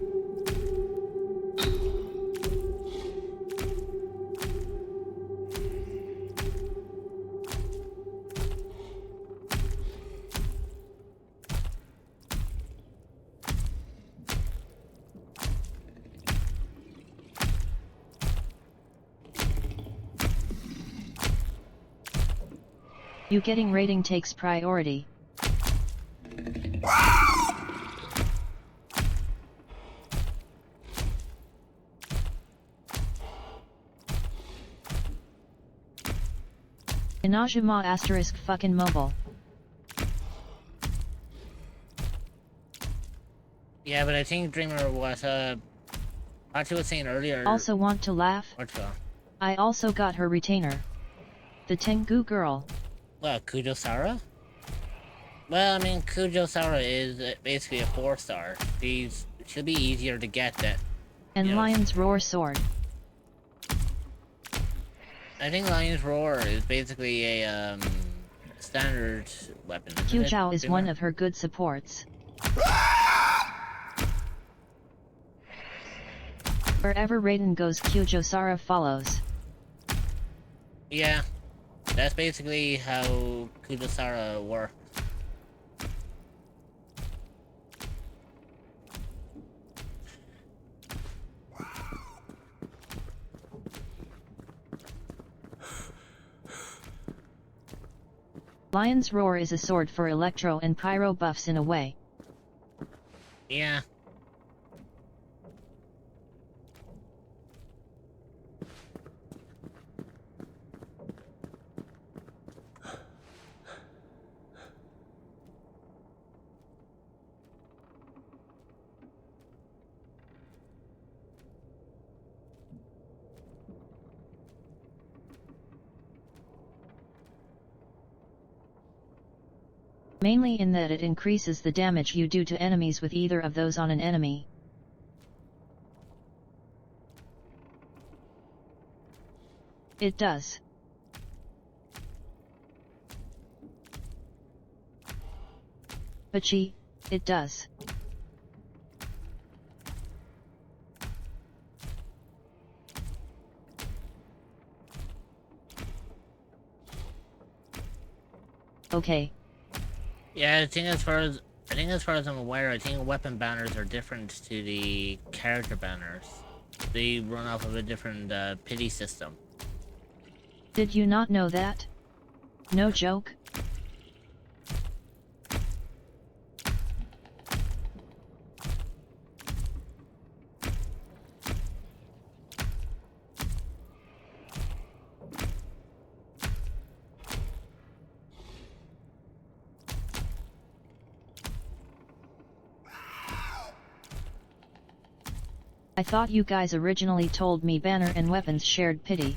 You getting rating takes priority. Inajima asterisk fucking mobile. Yeah, but I think Dreamer was, Pachi was saying earlier... Also want to laugh? What's wrong? I also got her retainer. The Tengu girl. What, Kujo-Sara? Well, I mean, Kujo-Sara is basically a 4-star. She'll be easier to get that. And Lion's Roar sword. I think Lion's Roar is basically a, standard weapon. Kyujou is one of her good supports. Wherever Raiden goes, Kyujo-Sara follows. Yeah. That's basically how Kujo-Sara works. Lion's Roar is a sword for electro and pyro buffs in a way. Yeah. Mainly in that it increases the damage you do to enemies with either of those on an enemy. It does. Pachi, it does. Okay. Yeah, I think as far as I'm aware, I think weapon banners are different to the character banners. They run off of a different pity system. Did you not know that? No joke? I thought you guys originally told me banner and weapons shared pity.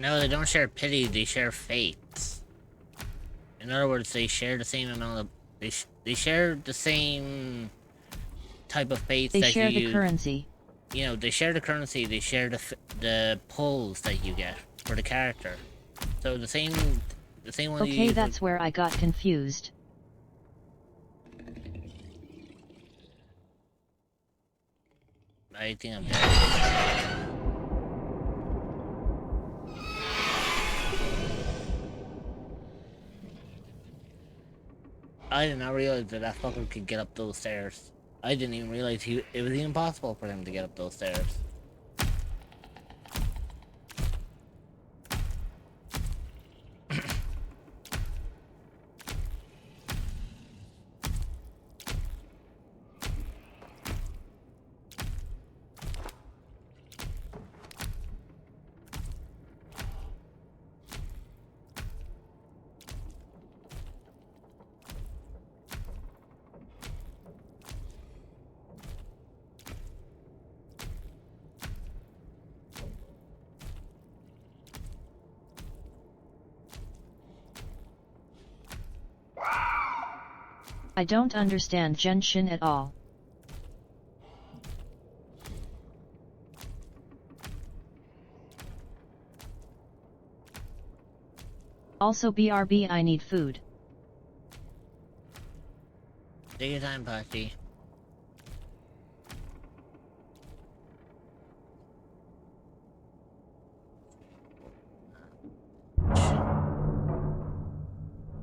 No, they don't share pity, they share fates. In other words, they share the same amount of... They share the same type of fates They that share you the use. currency. You know, they share the currency, they share the pulls that you get for the character. So the same one you Okay, use that's where I got confused. I think I'm dead. I did not realize that fucker could get up those stairs. I didn't even realize it was even possible for him to get up those stairs. I don't understand Genshin at all. Also BRB, I need food. Take your time, Pachi.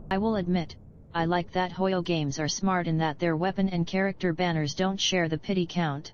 I will admit, I like that Hoyo games are smart in that their weapon and character banners don't share the pity count.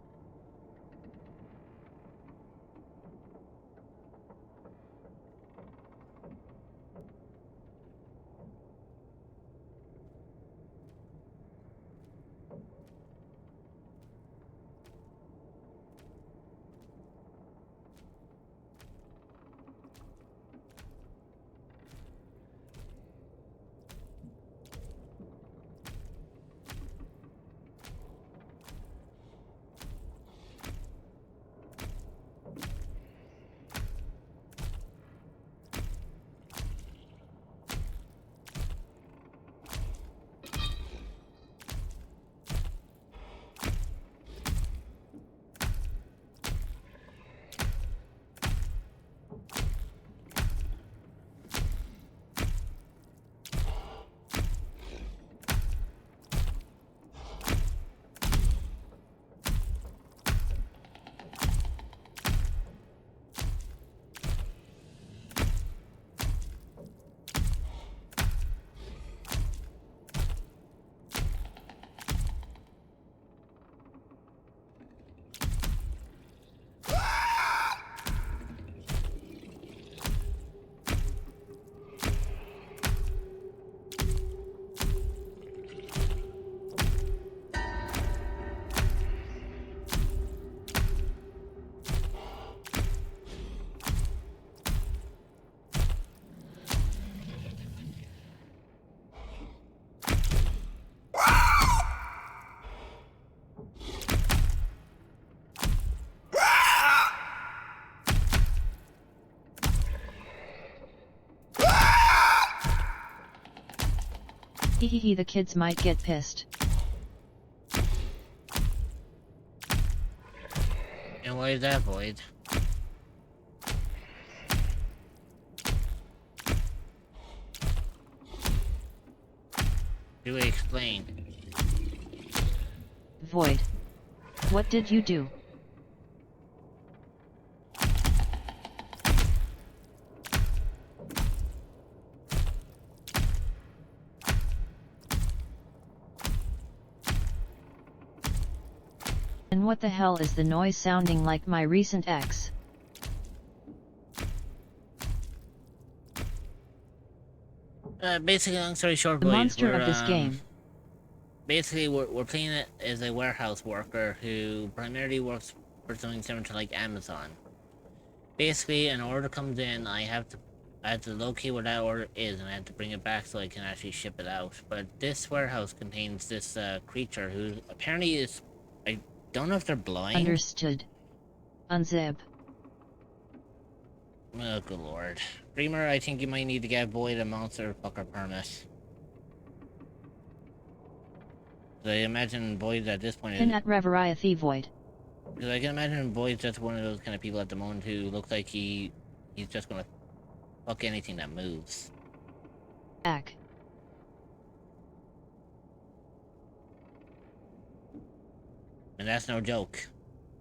Hehehe, the kids might get pissed. And why is that, Void? Do explain. Void. What did you do? And what the hell is the noise sounding like my recent ex? Basically, long story short, The boys, monster of this game. Basically, we're playing it as a warehouse worker who primarily works for something similar to like Amazon. Basically, an order comes in, I have to locate where that order is, and I have to bring it back so I can actually ship it out. But this warehouse contains this creature who apparently is, I don't know if they're blind. Understood. Unzip. Oh, good lord. Dreamer, I think you might need to get Void a monster fucker permit. So I imagine Void at this point is... Pin at Reveriathi Void. Because I can imagine Void's just one of those kind of people at the moment who looks like he's just gonna fuck anything that moves. Ack. And that's no joke.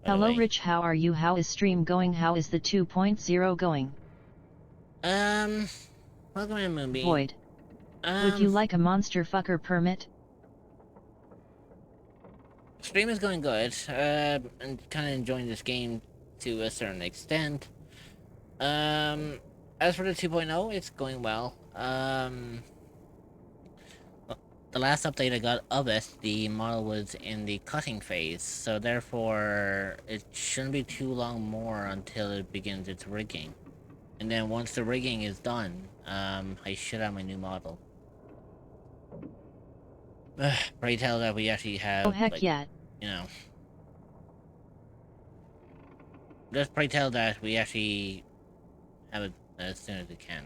by the Hello way. Rich, how are you? How is stream going? How is the 2.0 going? Welcome in, Moonbeam. Void. Would you like a monster fucker permit? Stream is going good. I'm kind of enjoying this game to a certain extent. As for the 2.0, it's going well. The last update I got of it, the model was in the cutting phase, so therefore it shouldn't be too long more until it begins its rigging. And then once the rigging is done, I should have my new model. Pray tell that we actually have, Oh heck like, yeah. you know, just pray tell that we actually have it as soon as we can.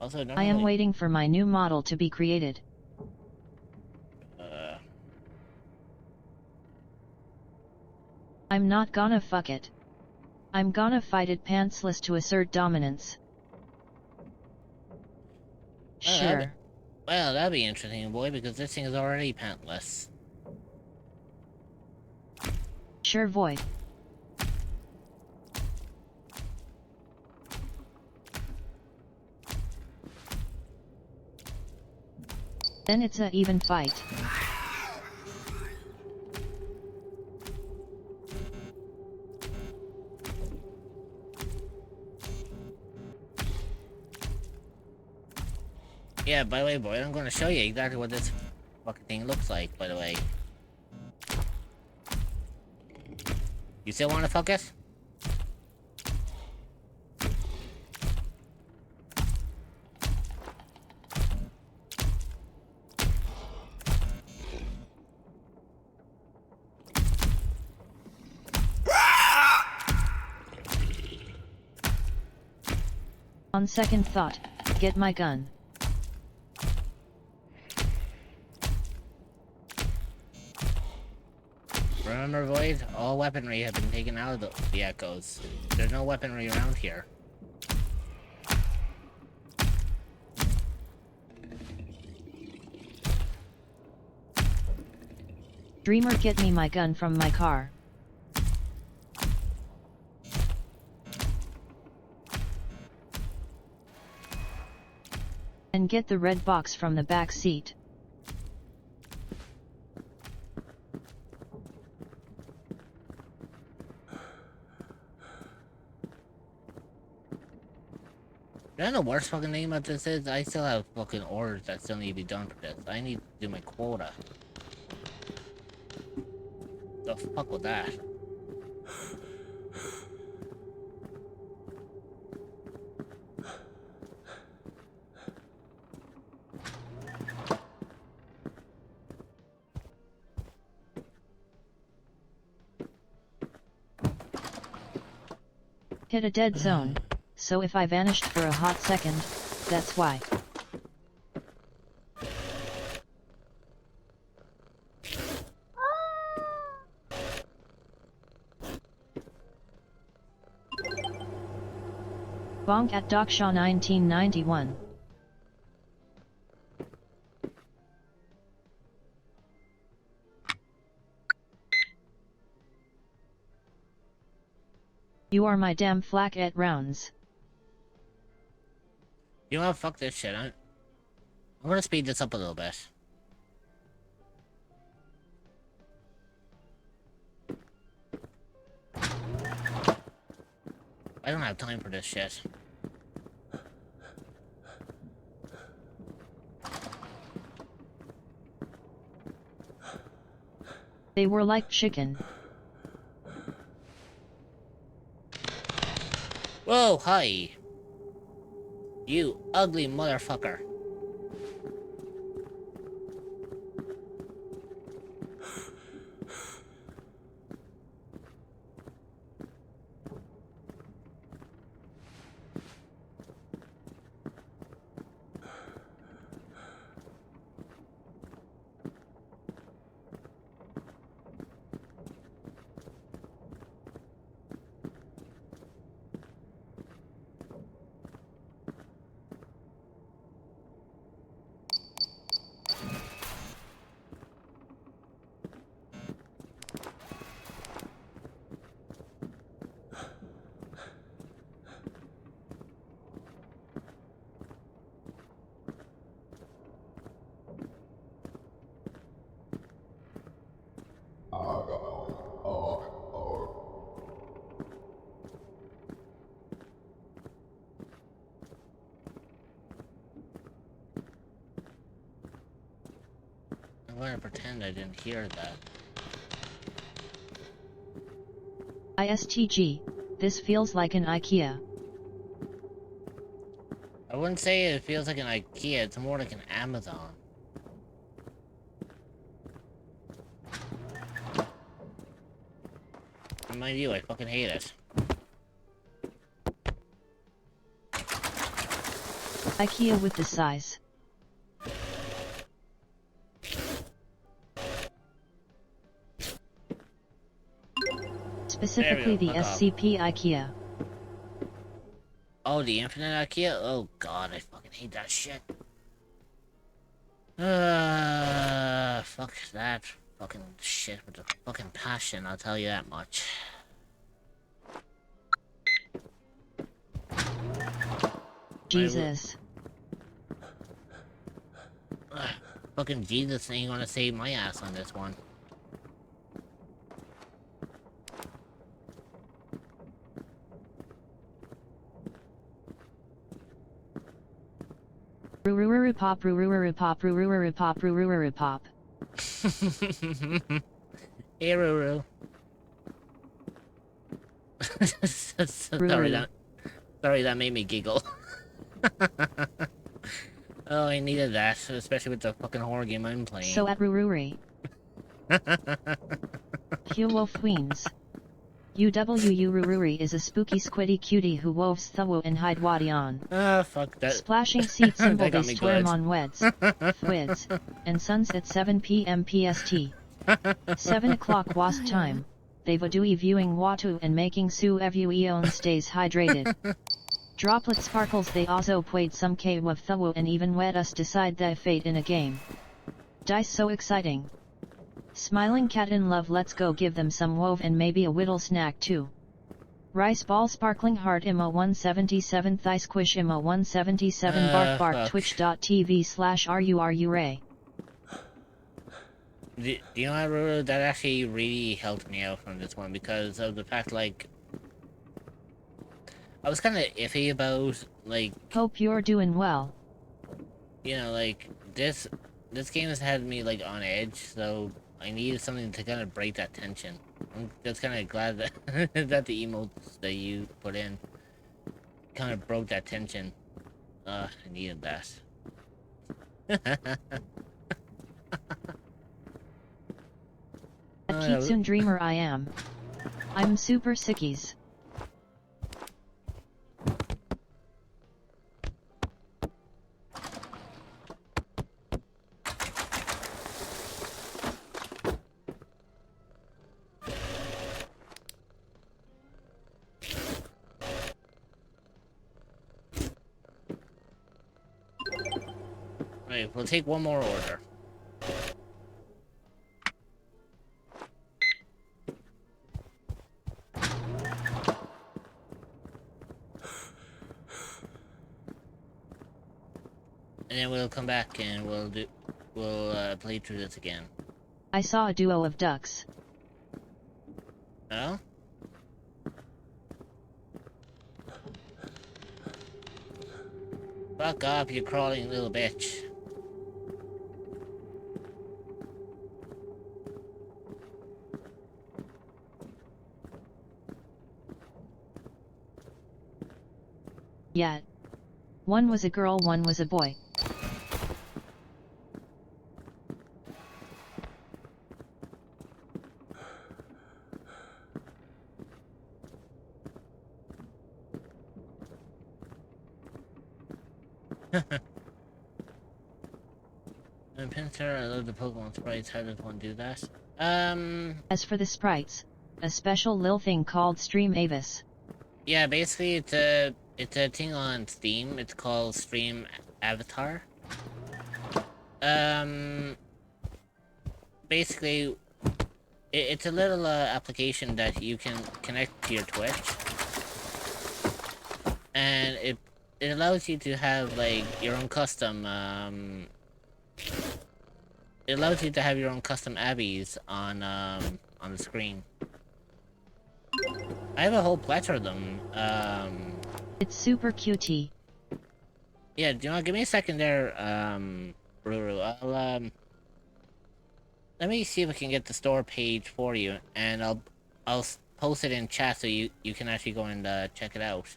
Also, I am waiting for my new model to be created. I'm not gonna fuck it. I'm gonna fight it pantsless to assert dominance. Sure. Well, that'd be interesting, boy, because this thing is already pantless. Sure, Void. Then it's a even fight. Yeah, by the way, boy, I'm gonna show you exactly what this fucking thing looks like, by the way. You still wanna fuck it? On second thought, get my gun. Remember, Void? All weaponry has been taken out of the Echoes. There's no weaponry around here. Dreamer, get me my gun from my car. And get the red box from the back seat. You know the worst fucking thing about this is? I still have fucking orders that still need to be done for this. I need to do my quota. The fuck with that? Hit a dead zone, so if I vanished for a hot second, that's why. Bonk at Dockshaw 1991. You are my damn flak at rounds. You know what? Fuck this shit. I'm gonna speed this up a little bit. I don't have time for this shit. They were like chicken. Whoa, hi. You ugly motherfucker. I'm gonna pretend I didn't hear that. ISTG, this feels like an IKEA. I wouldn't say it feels like an IKEA, it's more like an Amazon. And mind you, I fucking hate it. IKEA with the size. Specifically the fuck off. SCP IKEA. Oh, the Infinite IKEA? Oh god, I fucking hate that shit. Fuck that fucking shit with a fucking passion, I'll tell you that much. Jesus. Fucking Jesus ain't gonna save my ass on this one. Rururu pop rururu pop rururu pop rururu pop. Hey, Ruru. Sorry, that made me giggle. Oh, I needed that, especially with the fucking horror game I'm playing. So at Rururi. Hugh Wolf Queens. UWU Rururi is a spooky squiddy cutie who woves thawo and hide wadi on. Ah, fuck that. Splashing seat symbol That got they me swear good. on weds, thwids, and suns at 7 p.m. PST. 7 o'clock wasp time. They vadui viewing watu and making su evu eon stays hydrated. Droplet sparkles they also played some k of thawo and even wed us decide their fate in a game. Dice so exciting. Smiling cat in love, let's go give them some wove and maybe a whittle snack too. Rice ball sparkling heart Imma 177 thigh squish Imma 177 bark bark fuck. twitch.tv/rururay. Do you know what, Ruru? That actually really helped me out from this one because of the fact, like, I was kind of iffy about, like, Hope you're doing well. you know, like, this game has had me, like, on edge, so I needed something to kind of break that tension. I'm just kind of glad that, that the emotes that you put in kind of broke that tension. I needed that. A Kitsune dreamer I am. I'm super sickies. Alright, we'll take one more order. And then we'll come back and we'll play through this again. I saw a duo of ducks. Oh? Fuck off, you crawling little bitch. Yeah. One was a girl, one was a boy. And Pinsir, I love the Pokemon sprites. How does one do that? As for the sprites, a special lil thing called Stream Avis. Yeah, basically it's a thing on Steam. It's called Stream Avatar. Basically, it's a little application that you can connect to your Twitch, and it allows you to have like your own custom it allows you to have your own custom abbeys on the screen. I have a whole plethora of them. It's super cutie. Yeah, do you want to give me a second there, Ruru? Let me see if I can get the store page for you, and I'll post it in chat so you can actually go and check it out.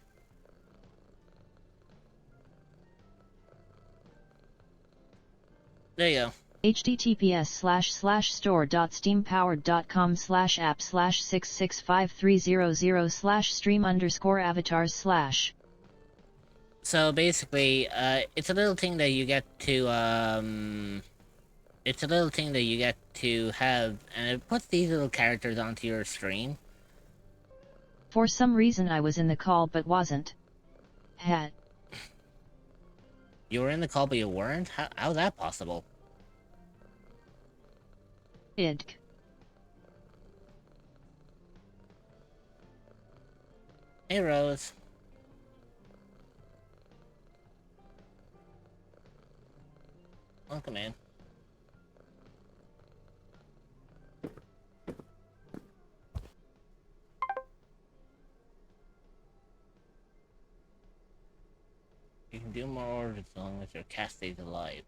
There you go. https://store.steampowered.com/app/665300/stream_avatars/. So basically, it's a little thing that you get to it's a little thing that you get to have, and it puts these little characters onto your screen. For some reason I was in the call but wasn't. Hat. You were in the call but you weren't? How's that possible? Idk. Hey, Rose. Welcome in. You can do more orders as long as your cat stays alive.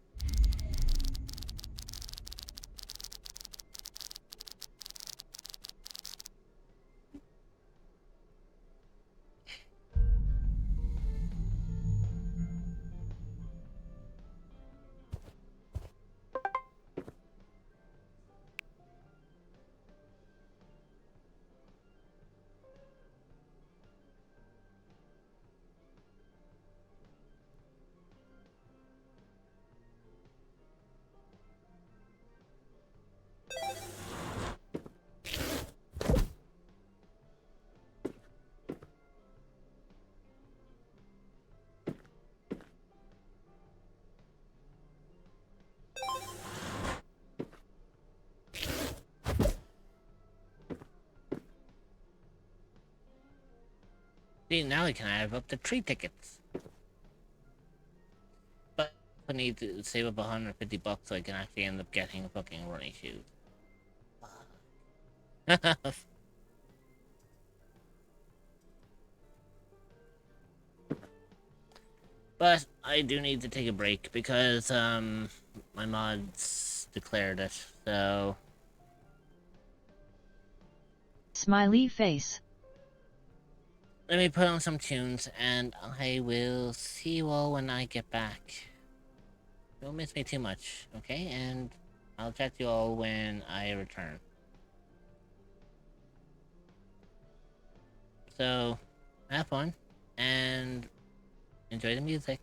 See, now we can have up to 3 tickets. But I need to save up $150 so I can actually end up getting fucking running shoes. But I do need to take a break because my mods declared it, so Smiley face. let me put on some tunes and I will see you all when I get back. Don't miss me too much, okay? And I'll chat to you all when I return. So, have fun and enjoy the music.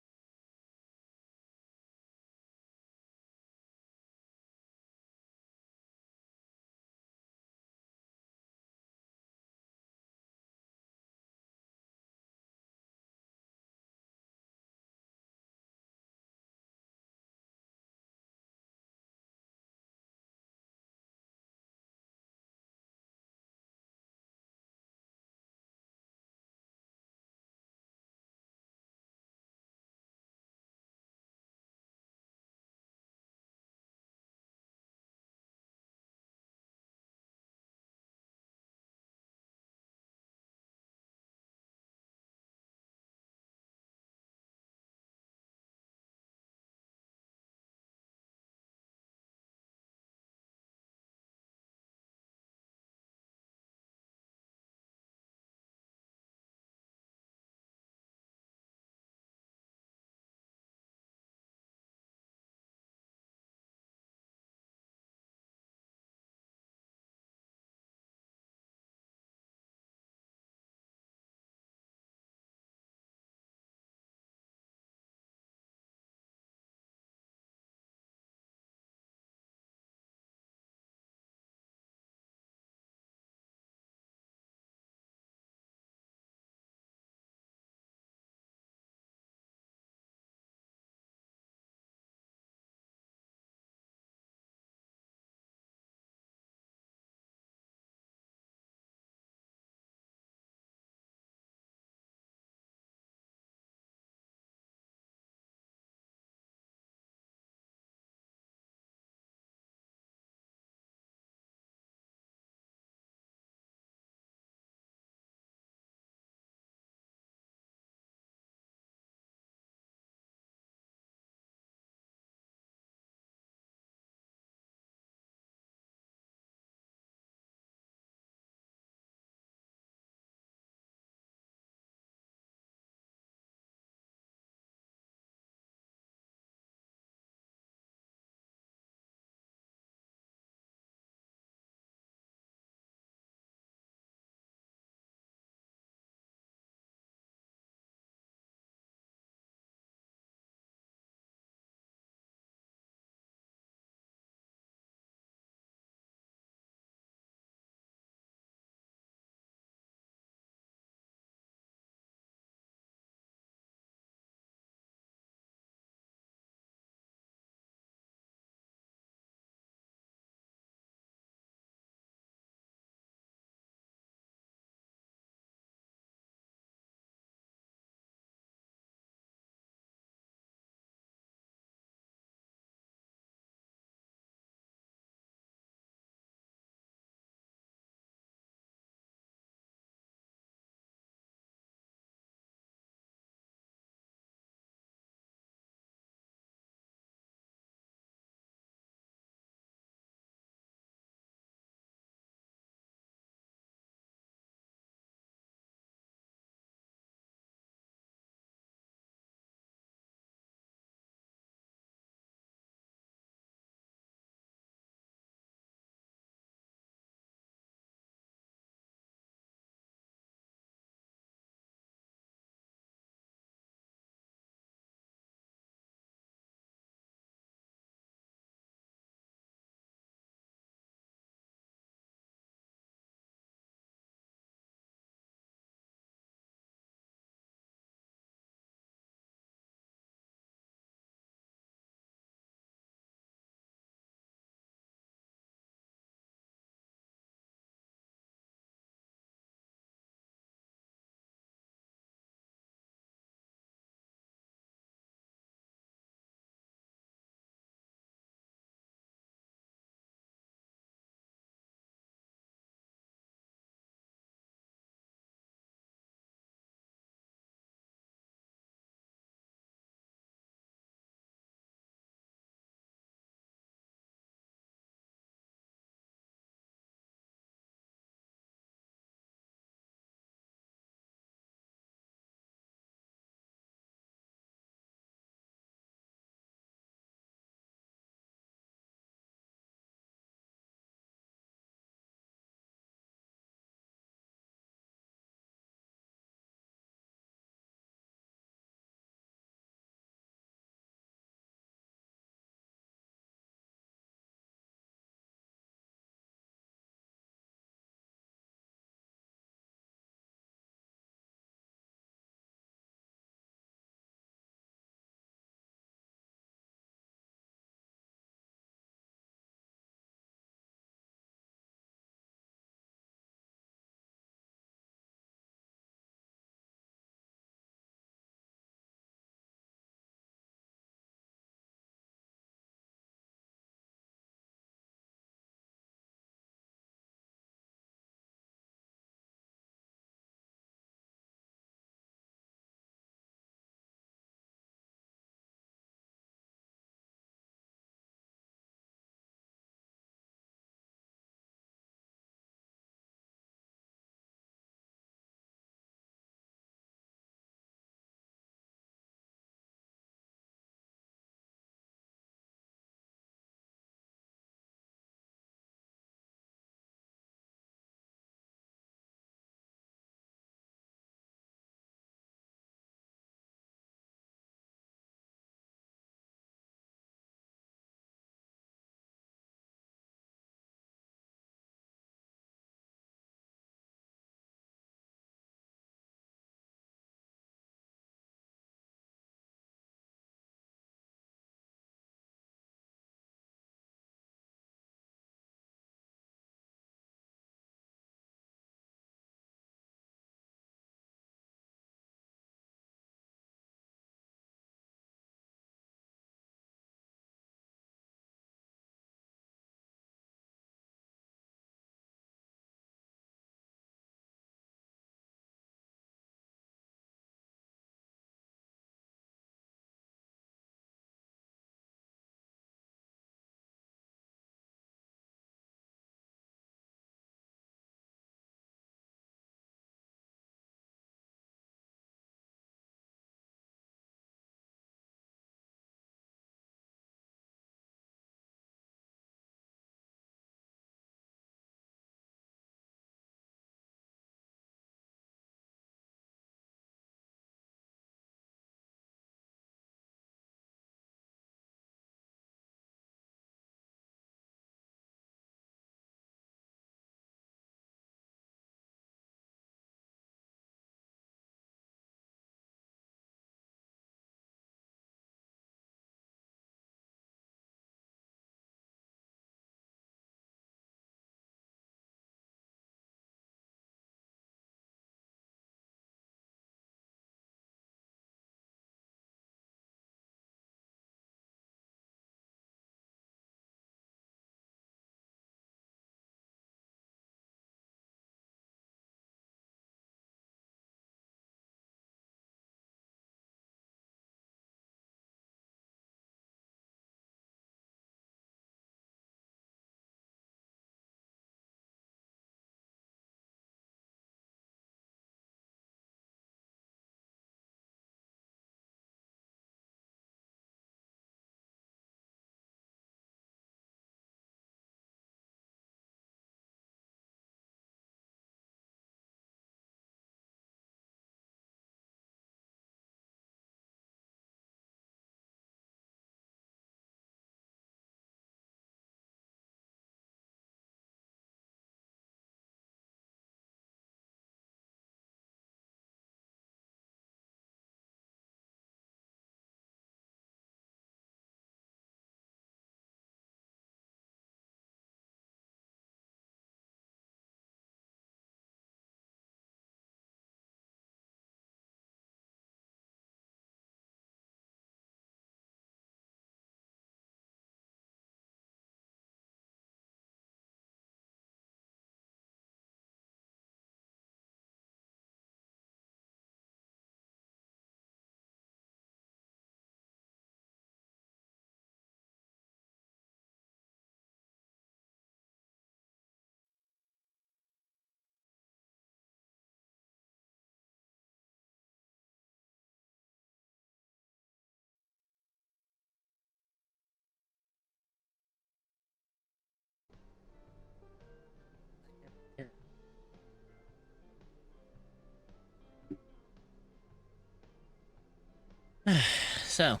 So,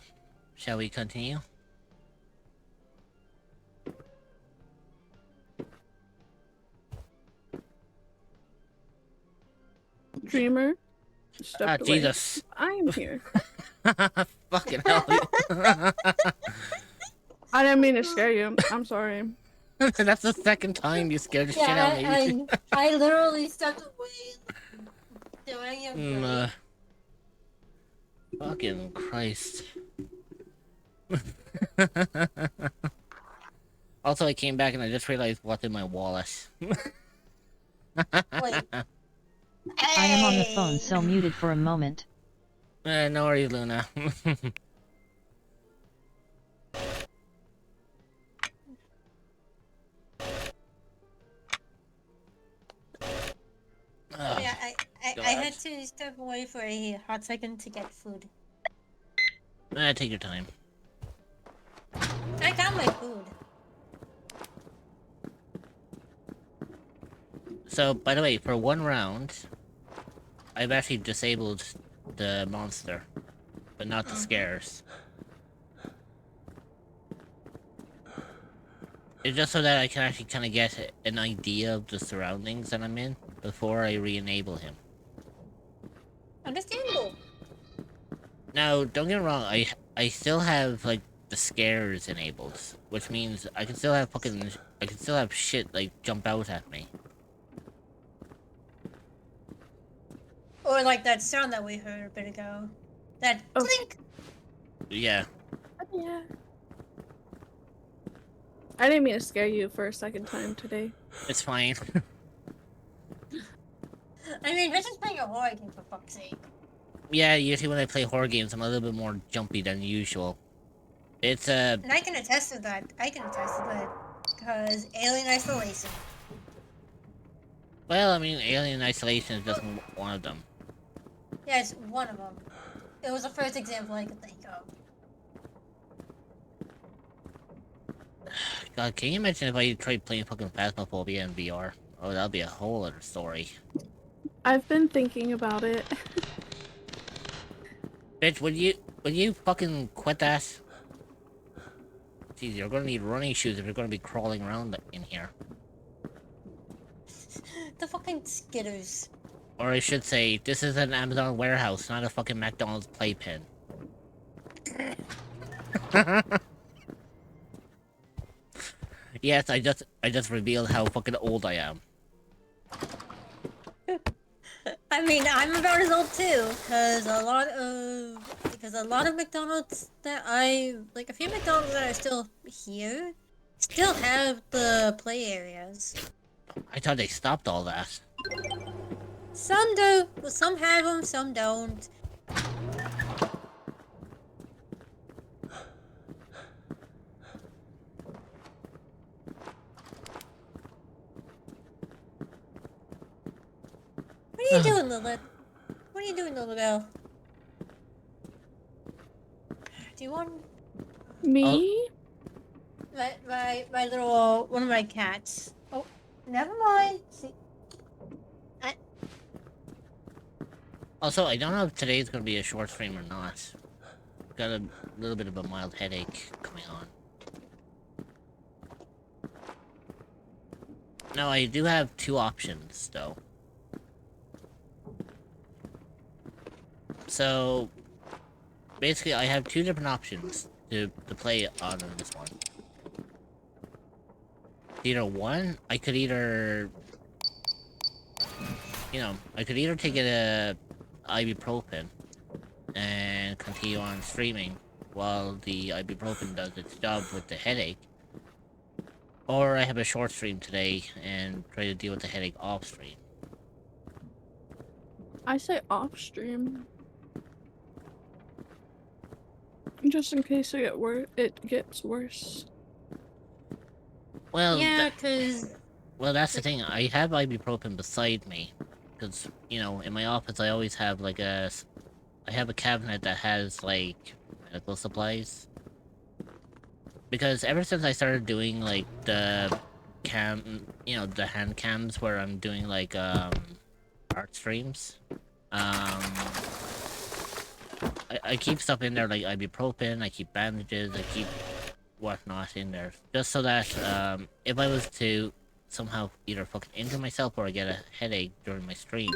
shall we continue? Dreamer stepped away. Jesus. I am here. Fucking hell. I didn't mean to scare you. I'm sorry. That's the second time you scared the shit out of me. I literally stepped away. Doing it. Fucking Christ. Also, I came back and I just realized what's in my wallet. Wait. I am on the phone, so muted for a moment. No worries, Luna. Yeah, I had to step away for a hot second to get food. Take your time. I got my food. So, by the way, for one round, I've actually disabled the monster, but not the scares. It's just so that I can actually kind of get an idea of the surroundings that I'm in before I re-enable him. Understandable. Now, don't get me wrong, I still have, like, the scares enabled, which means I can still have shit, like, jump out at me. Or like that sound that we heard a bit ago. That clink. Yeah. Yeah. I didn't mean to scare you for a second time today. It's fine. I mean, we're just playing a horror game for fuck's sake. Yeah, usually when I play horror games, I'm a little bit more jumpy than usual. It's And I can attest to that. Because Alien Isolation. well, I mean, Alien Isolation is just one of them. Yeah, it's one of them. It was the first example I could think of. God, can you imagine if I tried playing fucking Phasmophobia in VR? Oh, that'd be a whole other story. I've been thinking about it. Bitch, would you fucking quit that? Jeez, you're gonna need running shoes if you're gonna be crawling around in here. The fucking skitters. Or I should say, this is an Amazon warehouse, not a fucking McDonald's playpen. Yes, I just revealed how fucking old I am. I mean, I'm about as old too, because a lot of McDonald's that a few McDonald's that are still here, still have the play areas. I thought they stopped all that. Some do, some have them, some don't. What are you doing, Lilith? What are you doing, Lilibelle? Do you want Me? my little one of my cats? Oh, never mind. See, Also, I don't know if today's gonna be a short stream or not. Got a little bit of a mild headache coming on. Now, I do have two options, though. So, basically, I have two different options to play on this one. Either one, I could either... You know, I could either take a ibuprofen and continue on streaming while the ibuprofen does its job with the headache, or I have a short stream today and try to deal with the headache off stream. I say off stream. Just in case it gets worse. Well, yeah, because well, that's the thing. I have ibuprofen beside me, because you know, in my office I always have like I have a cabinet that has like medical supplies. Because ever since I started doing like the the hand cams where I'm doing like art streams, I keep stuff in there like ibuprofen, I keep bandages, I keep whatnot in there. Just so that, if I was to somehow either fucking injure myself or I get a headache during my streams,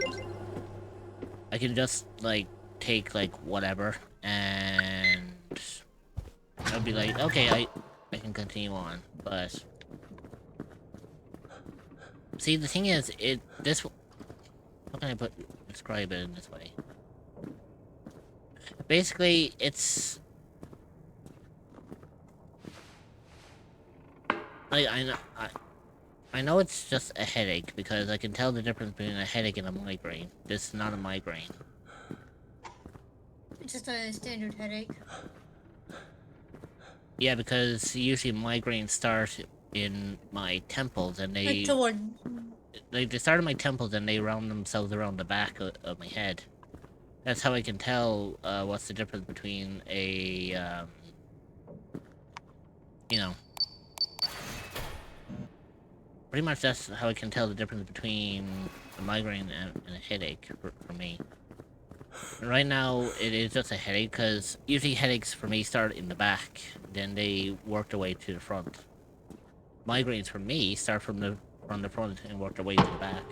I can just, like, take, like, whatever, and I'll be like, okay, I can continue on, but... See, the thing is, how can I describe it in this way? Basically, it's... I know it's just a headache, because I can tell the difference between a headache and a migraine. This is not a migraine. It's just a standard headache. Yeah, because usually migraines start in my temples, and Like they start in my temples and they round themselves around the back of my head. That's how I can tell what's the difference between a you know, pretty much that's how I can tell the difference between a migraine and a headache for me. And right now it is just a headache, because usually headaches for me start in the back, then they work their way to the front. Migraines for me start from the front and work their way to the back.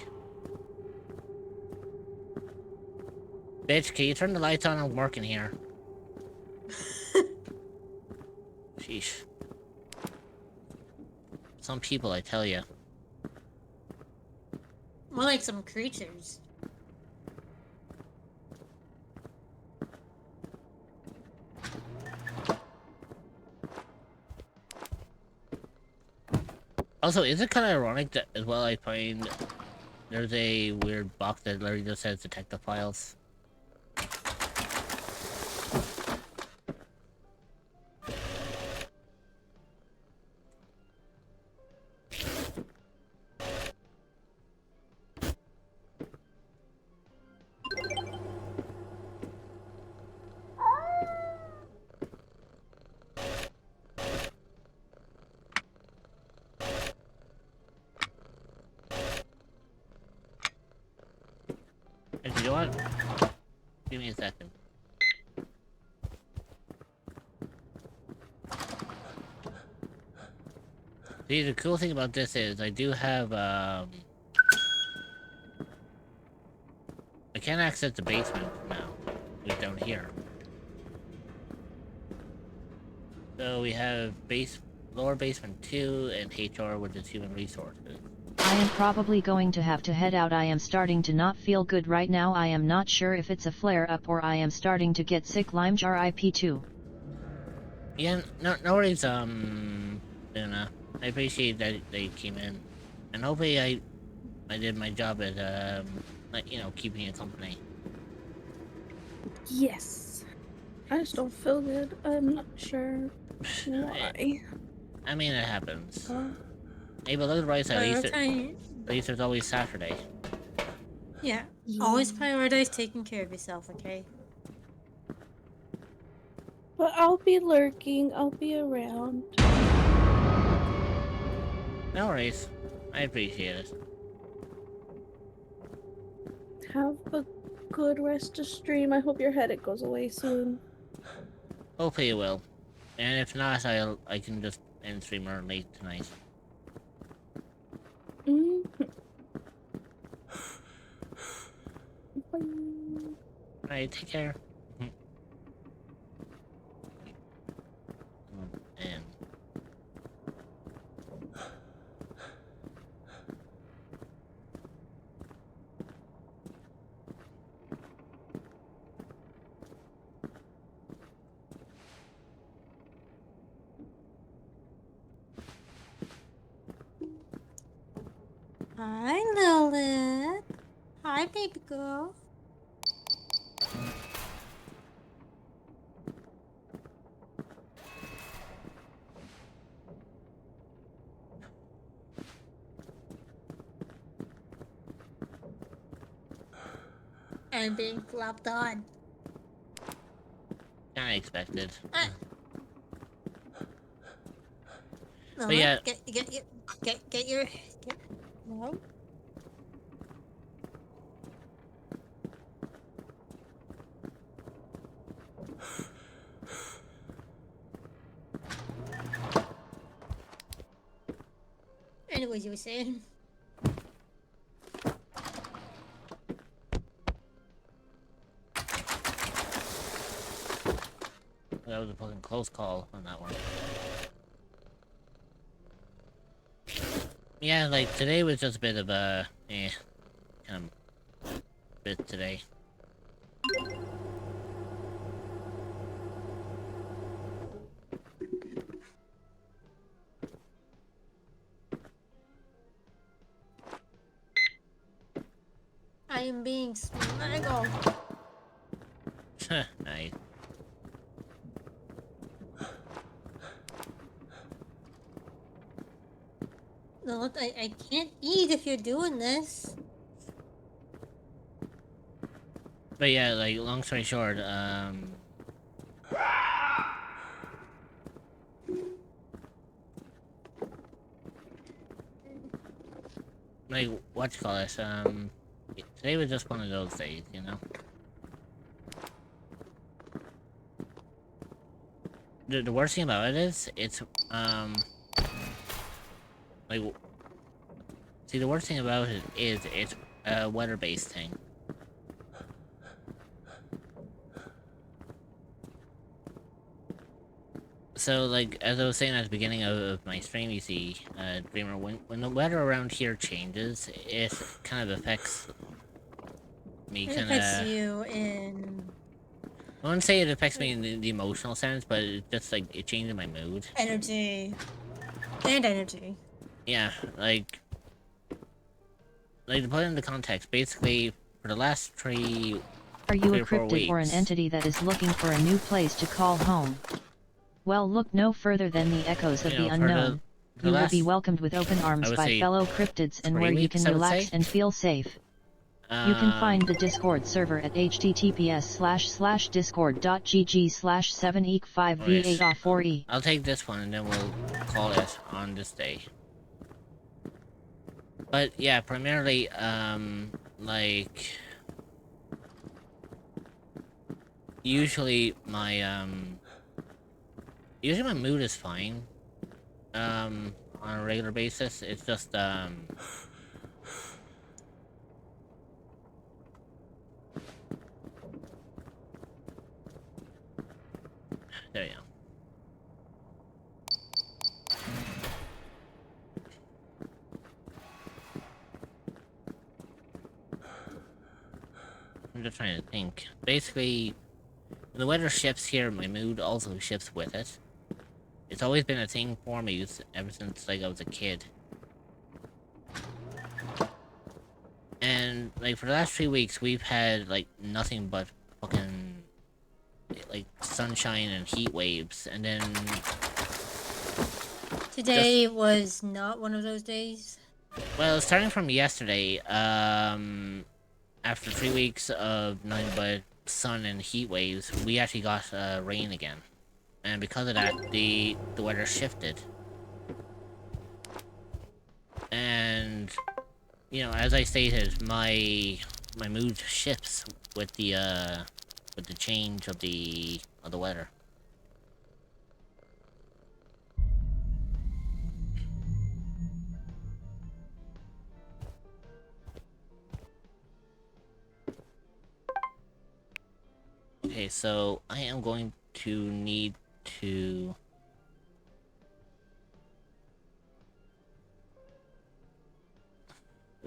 Bitch, can you turn the lights on? I'm working here. Sheesh. Some people, I tell you. More like some creatures. Also, is it kind of ironic that as well I find there's a weird box that literally just says detective files? Hey, you know what? Give me a second. See, the cool thing about this is I do have, I can't access the basement now. It's down here. So we have lower basement 2 and HR, which is human resources. I am probably going to have to head out. I am starting to not feel good right now. I am not sure if it's a flare-up or I am starting to get sick. Limejar IP2. Yeah, no worries, Luna. I appreciate that they came in. And hopefully I did my job at, like, you know, keeping you company. Yes. I just don't feel good. I'm not sure why. I mean, it happens. Hey, but look at the right side. At least there's always Saturday. Yeah. Always prioritize taking care of yourself, okay? But I'll be lurking. I'll be around. No worries. I appreciate it. Have a good rest of stream. I hope your headache goes away soon. Hopefully it will. And if not, I can just end stream early tonight. Alright, take care. And Hi, Lilith. Hi, baby girl. I'm being flopped on. kinda expected. Lilith, yeah. get your. No. what you were saying. That was a fucking close call on that one. Yeah, like today was just a bit of a kind of bit today. I am being smuggled. Nice. No, I can't eat if you're doing this. But yeah, like long story short, like what you call this, today was just one of those days, you know? The worst thing about it is, it's, like, see, the worst thing about it is, it's a weather-based thing. So, like, as I was saying at the beginning of my stream, you see, Dreamer, when the weather around here changes, it kind of affects me, It kind affects of... you in I wouldn't say it affects me in the emotional sense, but it just, like, it changes my mood. energy. And energy. Yeah, like, to put it into context, basically, for the last Are you 3 a or 4 cryptid or an weeks... entity that is looking for a new place to call home? Well, look no further than the echoes of You the know, for unknown. the You will last, be welcomed with open I arms would by say, fellow cryptids and 3 where you weeks, can I would relax say. and feel safe. You can find the Discord server at https://discord.gg/7eek5v8off4e. I'll take this one and then we'll call it on this day. But yeah, primarily, like, usually my mood is fine, on a regular basis. It's just, there we go. I'm just trying to think. Basically, when the weather shifts here, my mood also shifts with it. It's always been a thing for me ever since, like, I was a kid. And, like, for the last 3 weeks, we've had, like, nothing but fucking, like, sunshine and heat waves, and then... Today was not one of those days. Well, starting from yesterday, after 3 weeks of nothing but sun and heat waves, we actually got, rain again. And because of that, the weather shifted. And, you know, as I stated, my mood shifts with the change of the weather. Okay, so I am going to need to...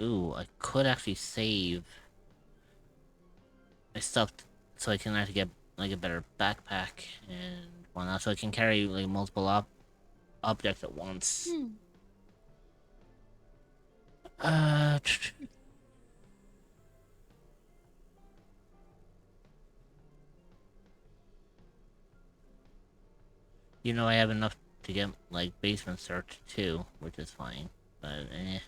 Ooh, I could actually save my stuff so I can actually get, like, a better backpack and whatnot, so I can carry, like, multiple objects at once. You know, I have enough to get, like, basement search too, which is fine, but eh.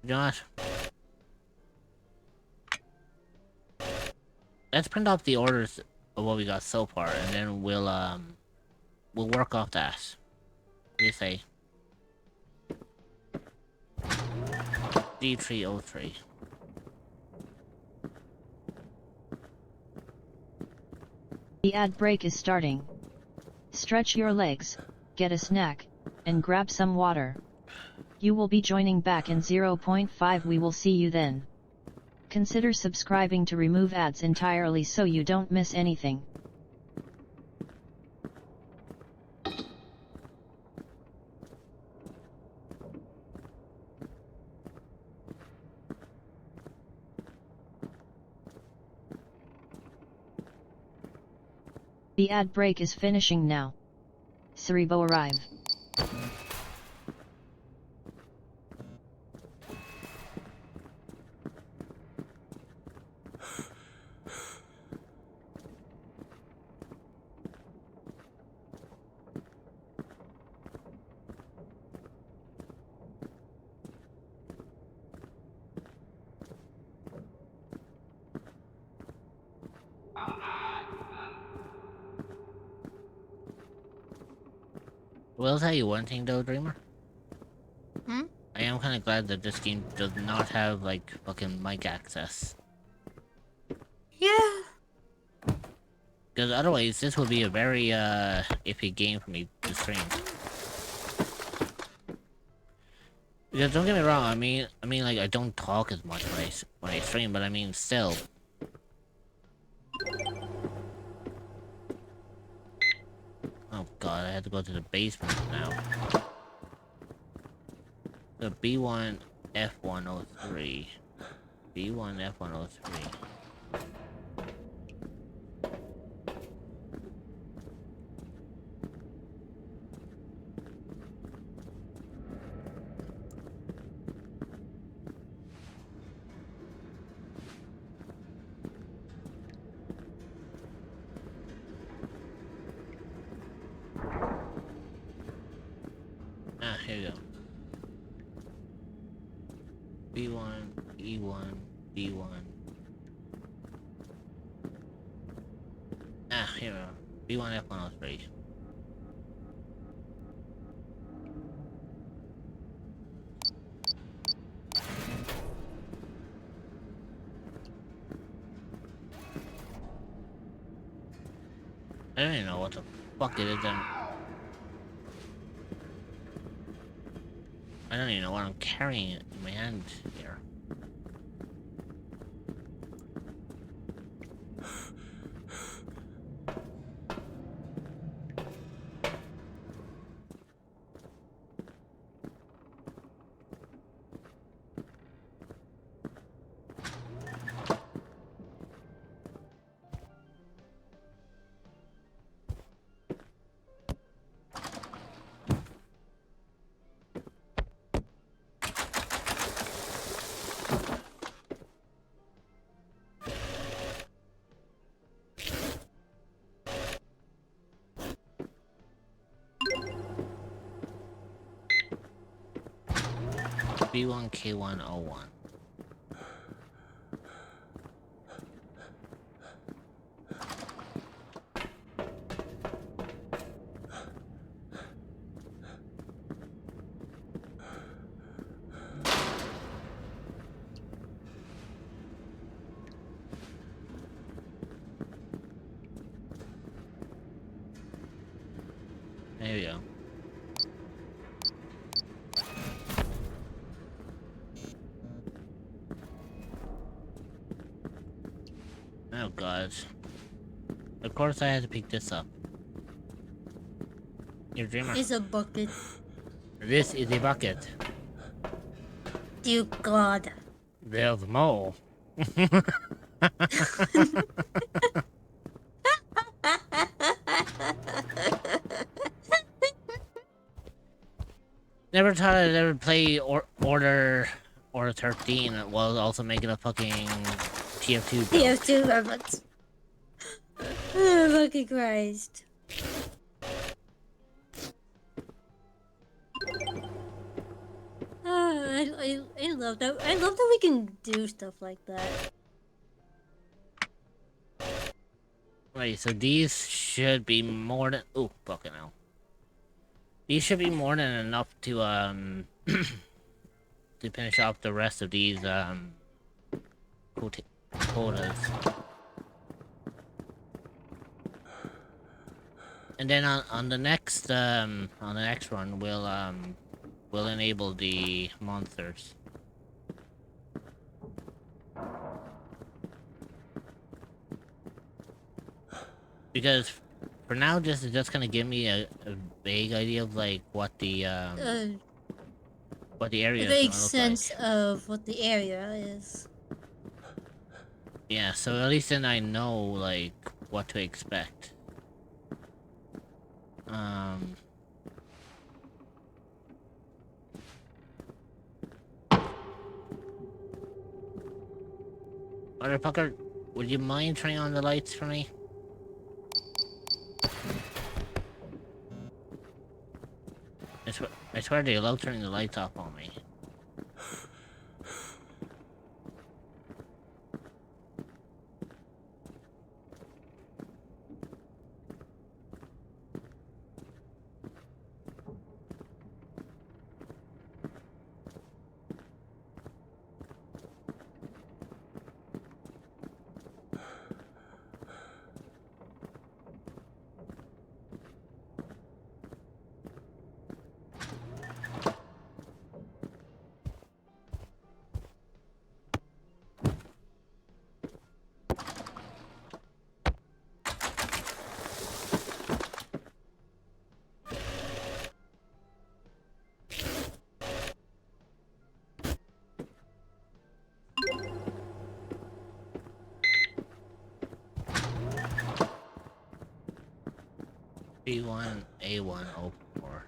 You know what? Let's print off the orders of what we got so far, and then we'll work off that. What do you say? D303. The ad break is starting. Stretch your legs, get a snack, and grab some water. You will be joining back in 0.5. We will see you then. Consider subscribing to remove ads entirely so you don't miss anything. The ad break is finishing now. Cerebro arrive. Will tell you one thing though, Dreamer. Hmm? I am kind of glad that this game does not have like fucking mic access. Yeah. Because otherwise, this would be a very iffy game for me to stream. Because don't get me wrong, I mean like I don't talk as much when I stream, but I mean still. Oh god, I had to go to the basement now. The B1 F103. B1 F103. Ah, here we go. B1, E1, B1. Ah, here we go. B1 F103. I don't even know what the fuck it is then. I don't even know what I'm carrying in my hand here. B1K101. There we go. Oh god. Of course I had to pick this up. Your Dreamer. It's a bucket. This is a bucket. Dear God. There's more. Never thought I'd ever play Order 13 while also making a fucking TF2 build. TF2 robots. Oh, fucking Christ. I love that. I love that we can do stuff like that. Right, so these should be more than... Oh, fucking hell. These should be more than enough to, to finish off the rest of these, quotas. And then on the next run, we'll enable the monsters. Because for now, this is just gonna give me a vague idea of like what the area A is vague gonna look sense like. of what the area is. Yeah, so at least then I know like what to expect. Motherfucker, would you mind turning on the lights for me? I swear they love turning the lights off on me. B1 A104.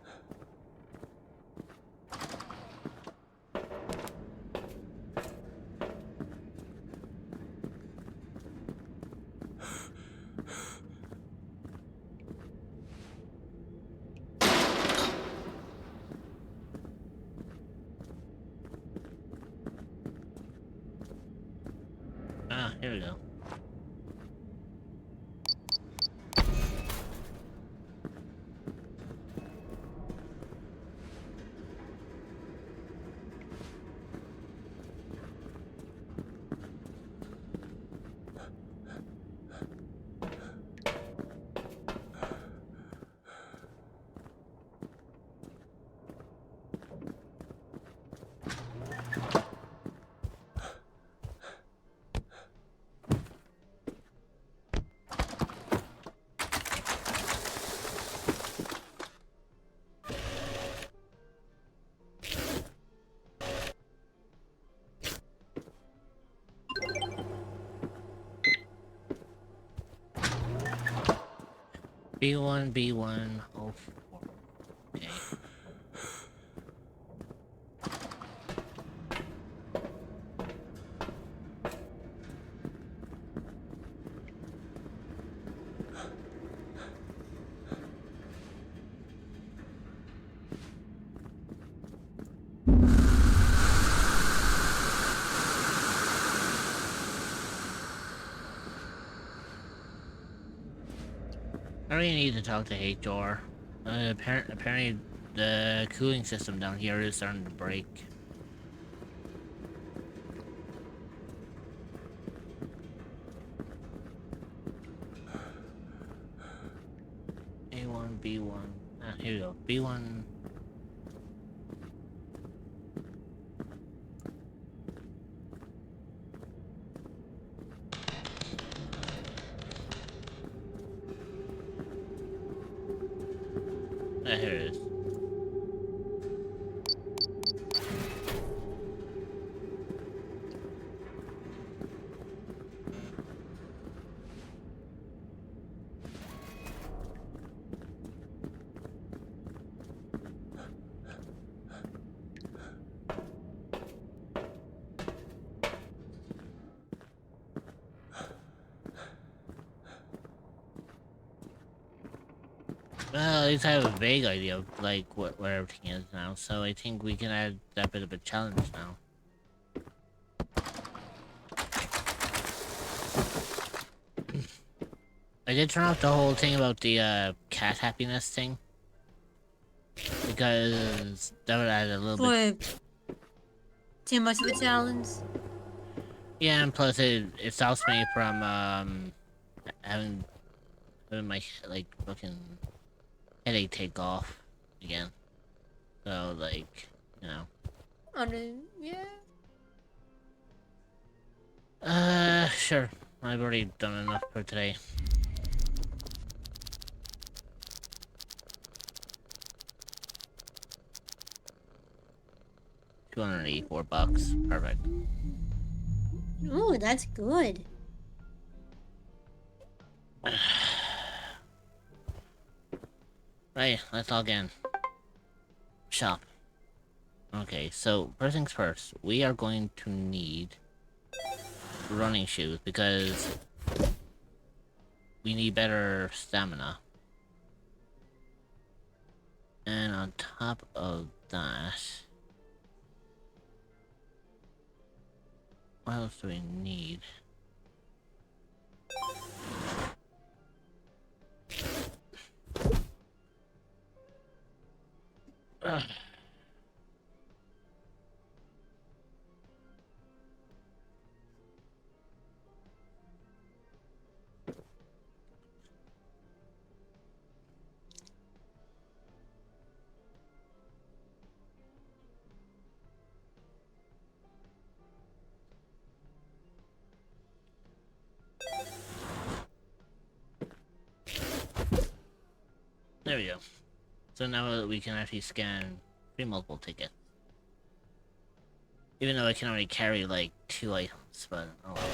Ah, here we go. B1 B104. Okay. I really need to talk to HR. Apparently the cooling system down here is starting to break. A1, B1. Ah, here we go. B1. Ah, here it is. Well, at least I have a vague idea of like where everything is now, so I think we can add that bit of a challenge now. I did turn off the whole thing about the cat happiness thing because that would add a little bit. For too much of a challenge. Yeah, and plus it stops me from having my like fucking headache take off again. So like, you know. Yeah. Sure. I've already done enough for today. $284. Perfect. Ooh, that's good. Right, let's log in. Shop. Okay, so first things first, we are going to need running shoes because we need better stamina. And on top of that, what else do we need? Ugh. There we go. So now we can actually scan free multiple tickets. Even though I can only carry like 2 items, but oh well.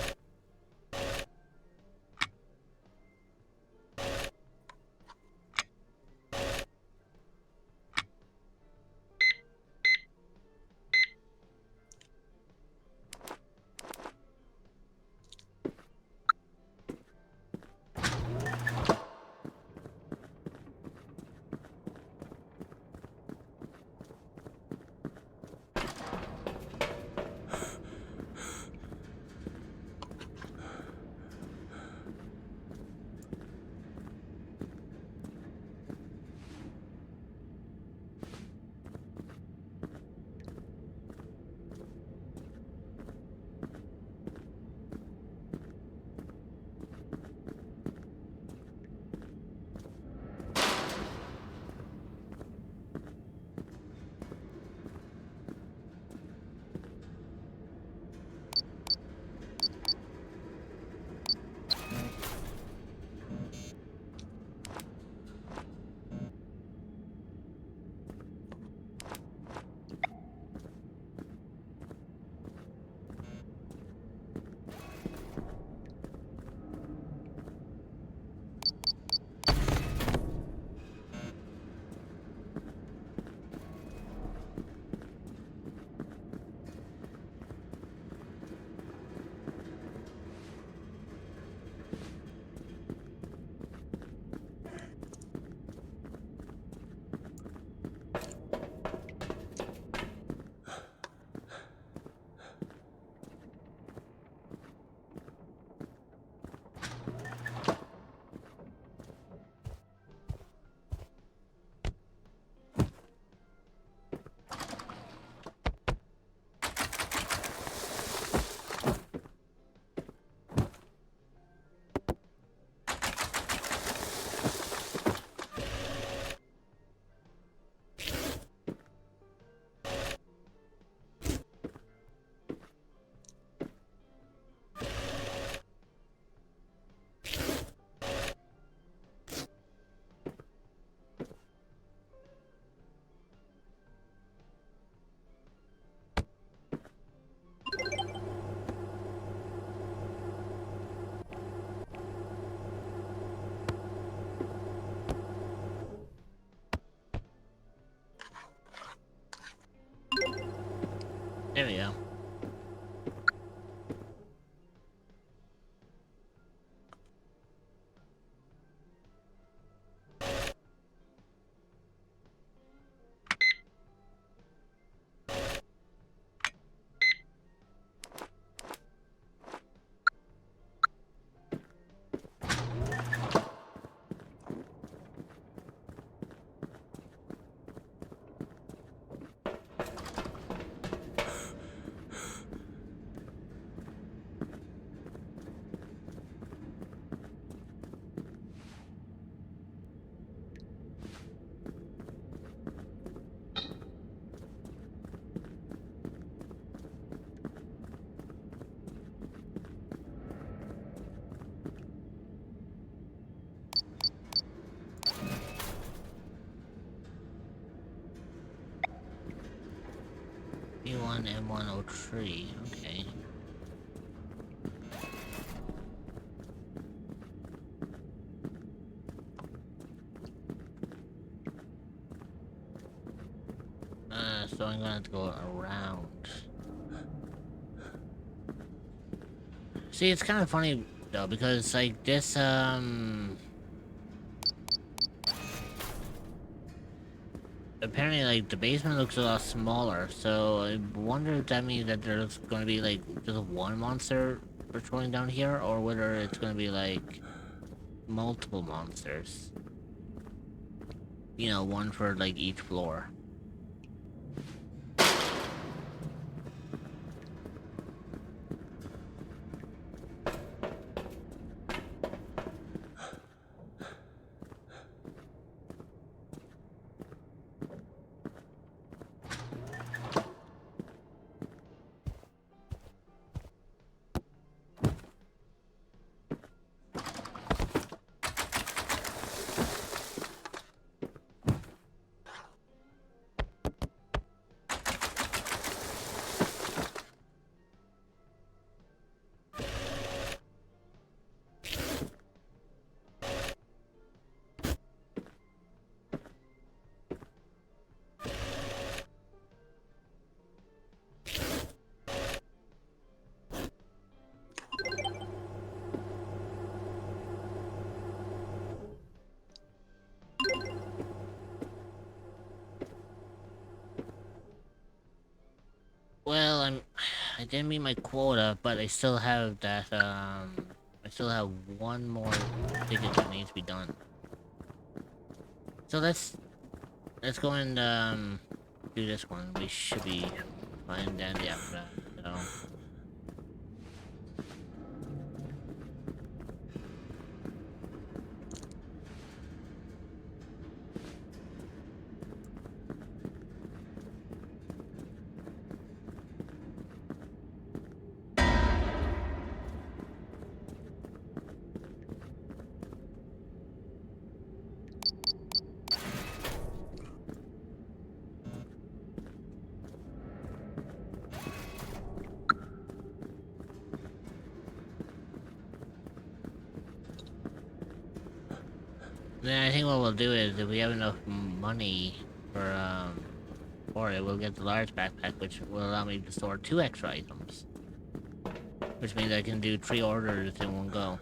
There we go. M1, M103. Okay. So I'm gonna have to go around. See, it's kind of funny though, because like this, apparently like the basement looks a lot smaller, so I wonder if that means that there's gonna be like just one monster patrolling down here, or whether it's gonna be like multiple monsters. You know, one for like each floor. Well, I didn't meet my quota, but I still have that, I still have one more ticket that needs to be done. So let's go and, do this one. We should be fine and dandy after that, so. Then I think what we'll do is, if we have enough money for it, we'll get the large backpack, which will allow me to store 2 extra items. Which means I can do 3 orders in one go.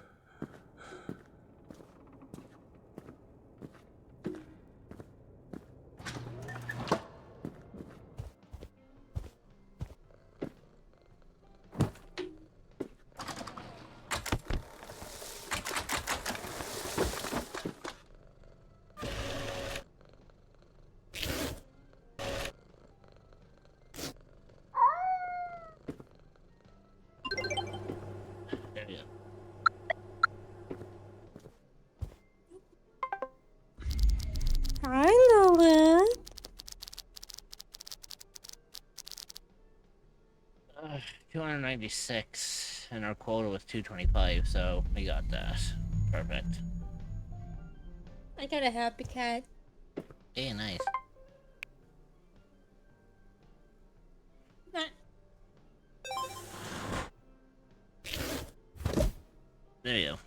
There we go. Hi, Lola. 296, and our quota was 225, so we got that. Perfect. I got a happy cat. Hey, nice. Ah, There you go.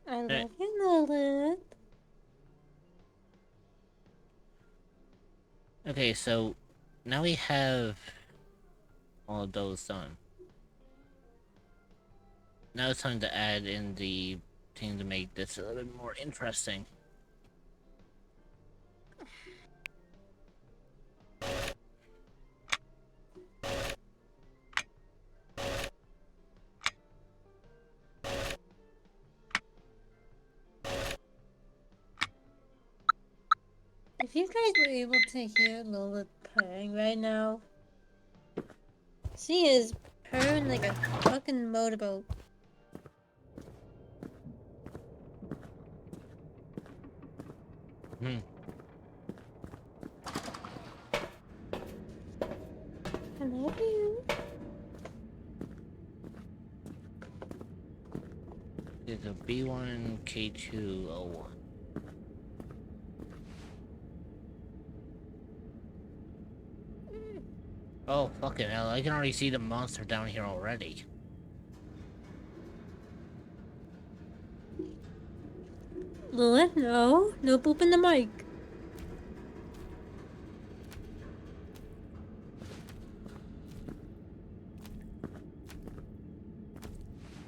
I love you, Lola. Okay, so now we have all of those done. Now it's time to add in the thing to make this a little bit more interesting. If you guys were able to hear Lola purring right now, she is purring like a fucking motorboat. Hmm. I love you. Yeah. Okay, so B1 K201. Oh, fucking hell, I can already see the monster down here already. Lilith, no. No poop in the mic.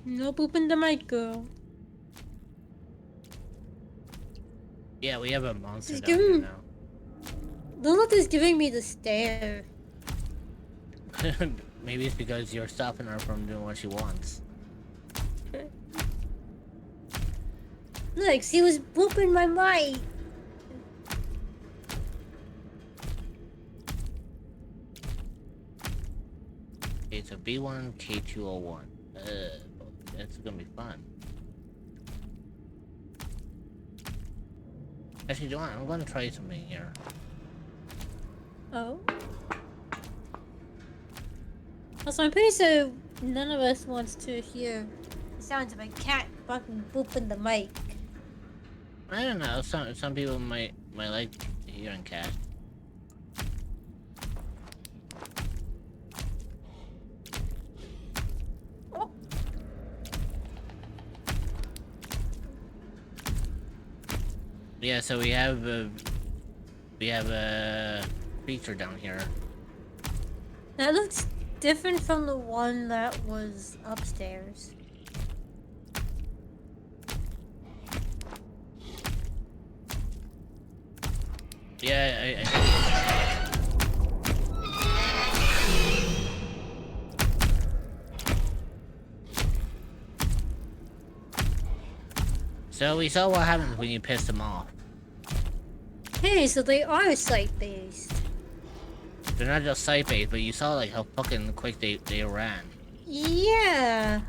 No poop in the mic, girl. Yeah, we have a monster Just down here give now. Lilith is giving me the stare. Maybe it's because you're stopping her from doing what she wants. Look, she was pooping my mic. Okay, so B1 K201. That's gonna be fun. Actually, do I'm gonna try something here. Oh. Also, I'm pretty sure none of us wants to hear the sounds of a cat fucking pooping the mic. I don't know. Some people might like hearing cats. Yeah, so we have a creature down here. That looks different from the one that was upstairs. Yeah, So we saw what happens when you piss them off. Hey, so they are site-based. They're not just sight-based, but you saw like how fucking quick they ran. Yeah.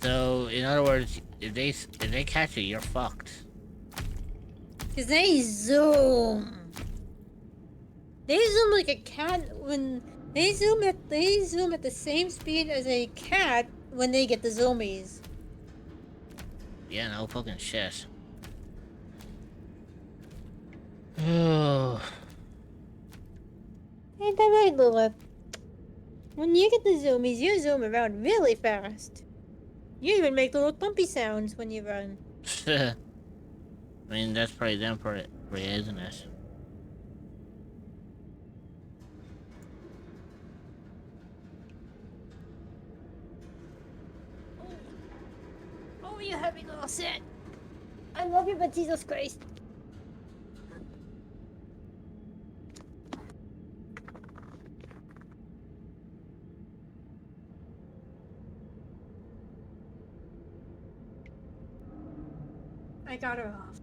So in other words, if they catch you, you're fucked. Cause they zoom. They zoom like a cat when they zoom at the same speed as a cat when they get the zoomies. Yeah, no fucking shit. Oh. Ain't that right, Lilith? When you get the zoomies, you zoom around really fast. You even make little bumpy sounds when you run. I mean, that's probably them for it, isn't it? Oh, you have me all set. I love you, but Jesus Christ. I got her off.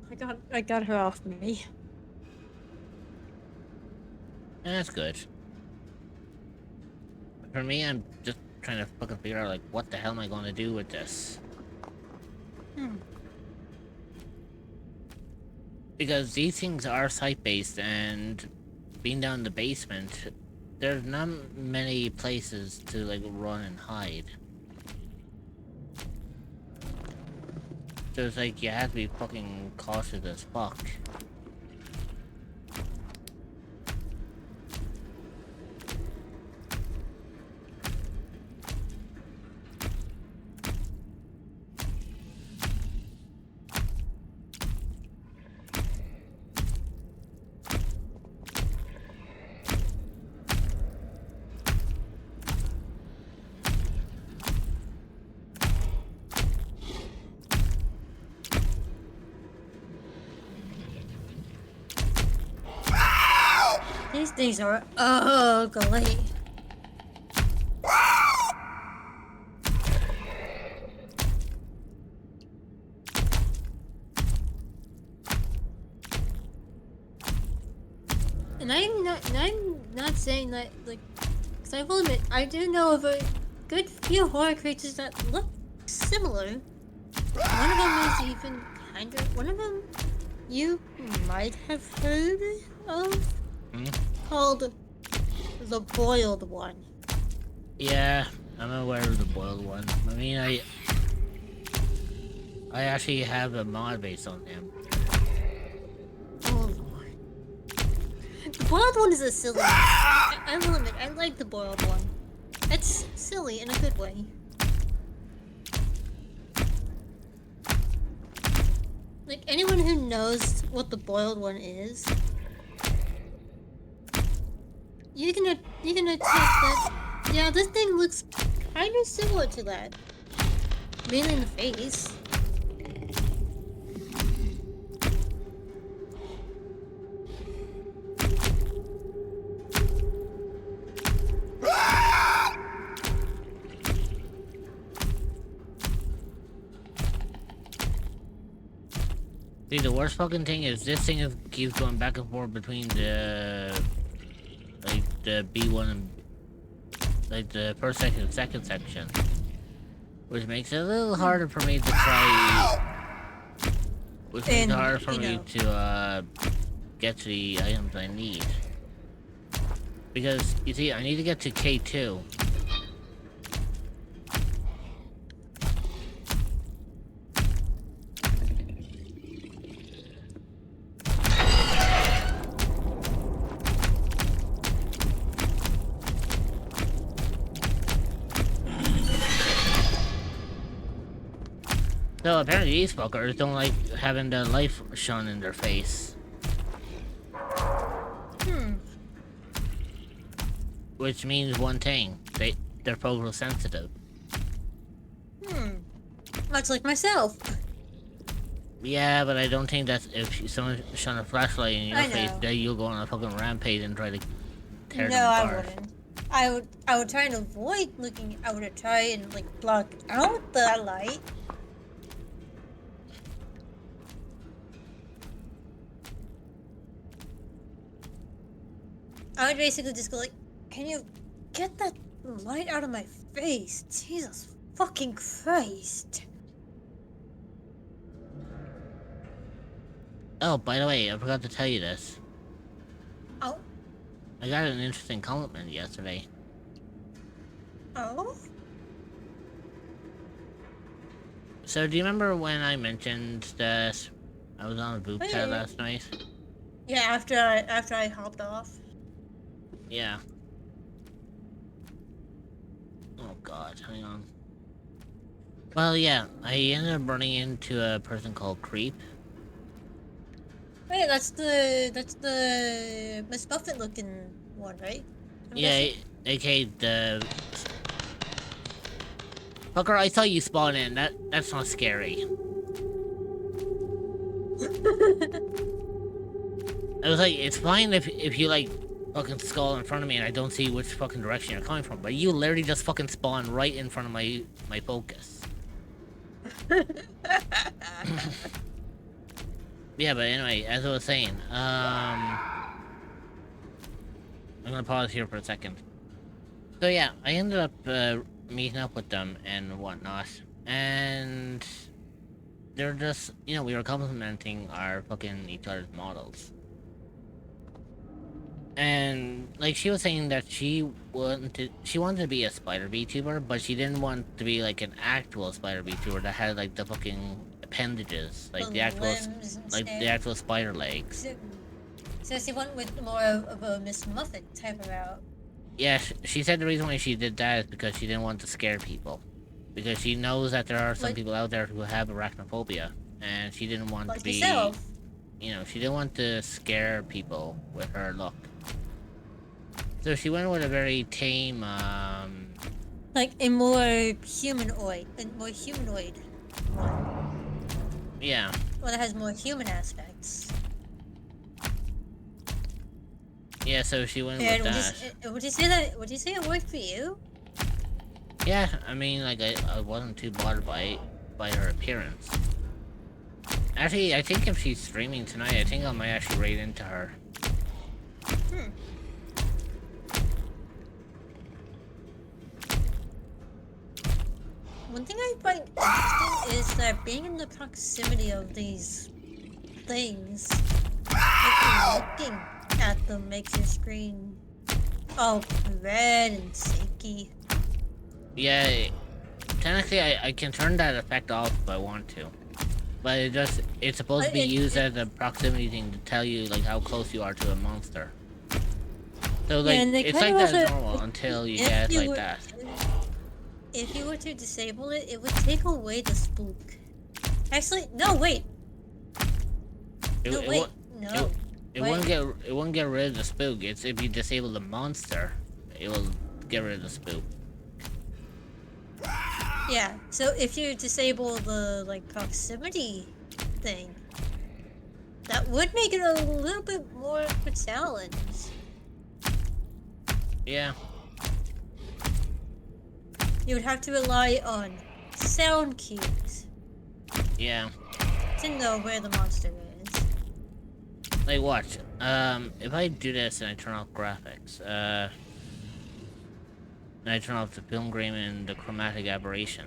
I got her off me. Yeah, that's good. For me, I'm just trying to fucking figure out, like, what the hell am I going to do with this? Because these things are site-based, and being down in the basement, there's not many places to, like, run and hide. So it's like, you have to be fucking cautious as fuck. These things are ugly. And I'm not saying that, like, because I will admit, I do know of a good few horror creatures that look similar. One of them is even one of them you might have heard of. Called the Boiled One. Yeah, I'm aware of the boiled one. I mean, I actually have a mod based on him. Oh lord. The boiled one is a silly one. I will admit, I like the boiled one. It's silly in a good way. Like, anyone who knows what the boiled one is, you can attest that, yeah, this thing looks kind of similar to that. Mainly in the face. See, the worst fucking thing is this thing keeps going back and forth between the B1 and like the first section and second section, which makes it a little harder for me to try. Which makes it harder for me to get to the items I need. Because you see, I need to get to K2. So apparently these fuckers don't like having the life shone in their face. Which means one thing, they're photosensitive. Much like myself. Yeah, but I don't think that's if someone shone a flashlight in your I face, know. then you'll go on a fucking rampage and try to tear No, them I apart. wouldn't. I would try and avoid looking. I would try and like block out the light. I would basically just go like, can you get that light out of my face? Jesus fucking Christ. Oh, by the way, I forgot to tell you this. Oh. I got an interesting compliment yesterday. Oh? So do you remember when I mentioned that I was on a boob chat Yeah. last night? Yeah, after I hopped off. Yeah. Oh god, hang on. Well, yeah, I ended up running into a person called Creep. Wait, that's the Miss Buffett looking one, right? I'm Yeah, guessing? aka the... Fucker, I saw you spawn in. That's not scary. I was like, it's fine if you like fucking skull in front of me and I don't see which fucking direction you're coming from, but you literally just fucking spawn right in front of my focus. Yeah, but anyway, as I was saying, I'm gonna pause here for a second. So yeah, I ended up meeting up with them and whatnot, and they're just, you know, we were complimenting our fucking each other's models. And like she was saying that she wanted to be a spider VTuber, but she didn't want to be like an actual spider VTuber that had like the fucking appendages, like the actual limbs and like stuff. the actual spider legs. So she went with more of a Miss Muffet type of route. Yeah, she said the reason why she did that is because she didn't want to scare people, because she knows that there are some Like- people out there who have arachnophobia, and she didn't want Like to be, yourself. you know, she didn't want to scare people with her look. So she went with a very tame, Like a more humanoid one. yeah. One that has more human aspects. Yeah, so she went And with that. would you say it worked for you? Yeah, I mean, like, I wasn't too bothered by her appearance. Actually, I think if she's streaming tonight, I think I might actually raid into her. One thing I find interesting is that being in the proximity of these things, like looking at them makes your screen all red and shaky. Yeah, technically, I can turn that effect off if I want to. But it's supposed to be It- used it- as a proximity thing to tell you like how close you are to a monster. So Yeah, like and they it's kind like of that also, normal until you if get you like were, that. if you were to disable it, it would take away the spook. Actually, no, wait. It, No, it, wait. won't- No. it Wait. won't get rid of the spook. It's if you disable the monster, it will get rid of the spook. Yeah, so if you disable the, like, proximity thing, that would make it a little bit more of a challenge. Yeah. You would have to rely on sound cues Yeah. to know where the monster is. Like watch. If I do this and I turn off graphics, and I turn off the film grain and the chromatic aberration,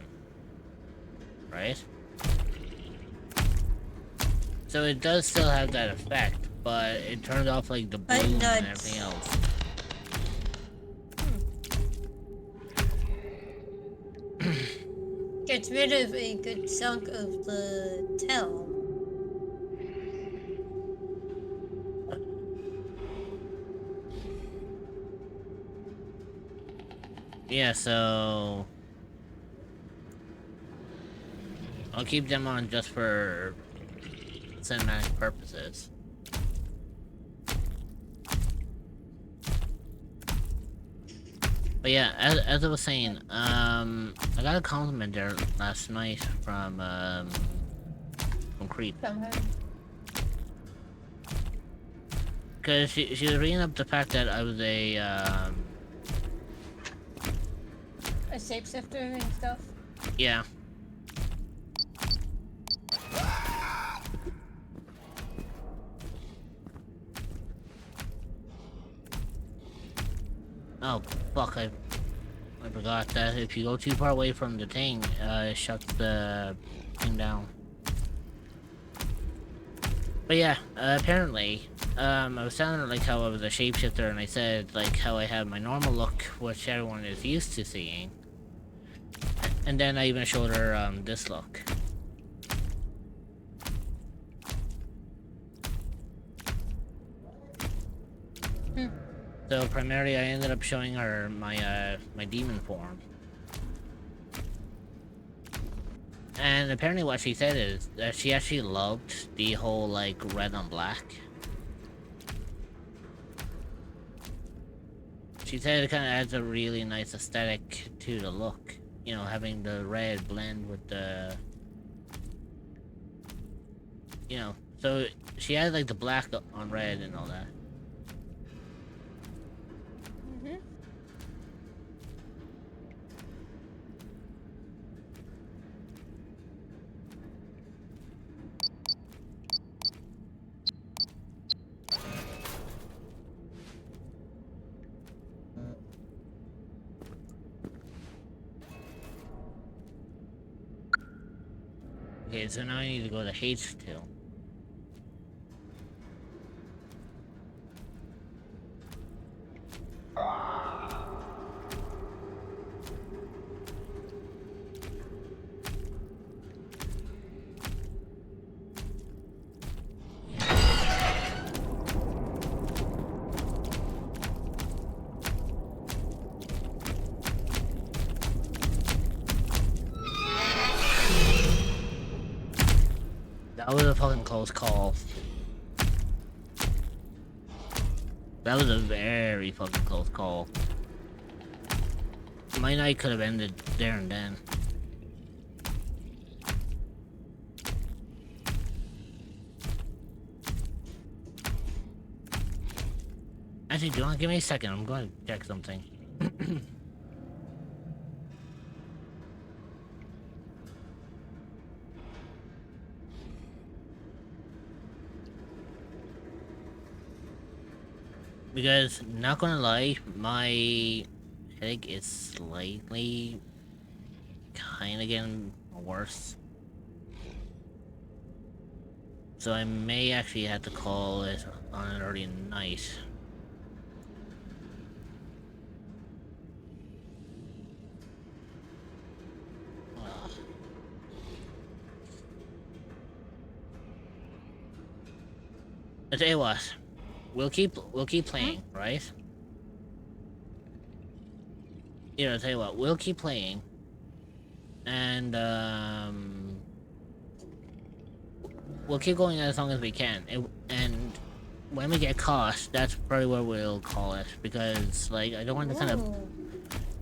right? So it does still have that effect, but it turned off like the But bloom and nudge. everything else. Gets rid of a good chunk of the tell. Yeah, so I'll keep them on just for cinematic purposes. But yeah, as I was saying, I got a compliment there last night from Creep. From her. Because she was bringing up the fact that I was a A shapeshifter and stuff. yeah. Oh fuck! I forgot that if you go too far away from the thing, it shuts the thing down. But yeah, apparently, I was telling her like how I was a shapeshifter, and I said like how I have my normal look, which everyone is used to seeing. And then I even showed her this look. So primarily, I ended up showing her my my demon form. And apparently what she said is that she actually loved the whole like red on black. She said it kind of adds a really nice aesthetic to the look. You know, having the red blend with the... You know, so she had like the black on red and all that. Mm-hmm. Okay, so now I need to go to H2. That was a fucking close call. That was a very fucking close call. My night could have ended there and then. Actually, do you want to give me a second? I'm going to check something. Because, not gonna lie, my headache is slightly kinda getting worse. So I may actually have to call it on an early night. Ugh. I'll tell you what. We'll keep playing, right? You know, I'll tell you what, we'll keep playing. And we'll keep going as long as we can. And when we get caught, that's probably where we'll call it, because like I don't want to kind of Ooh.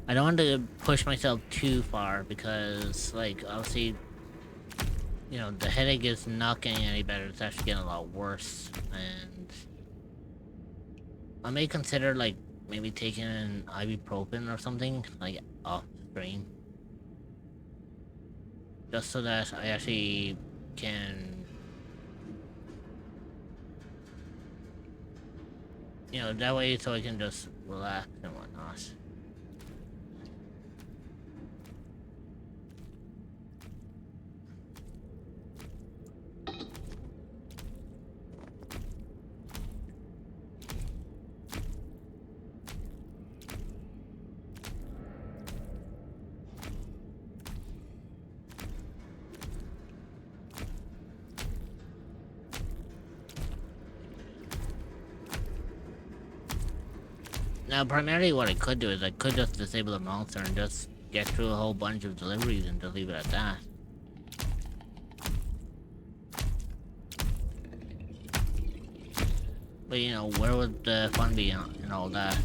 I don't want to push myself too far, because like obviously, you know, the headache is not getting any better, it's actually getting a lot worse. And I may consider like maybe taking an ibuprofen or something like off stream, just so that I actually can, you know, that way so I can just relax and whatnot. Now, primarily what I could do is I could just disable the monster and just get through a whole bunch of deliveries and just leave it at that. But you know, where would the fun be in all that?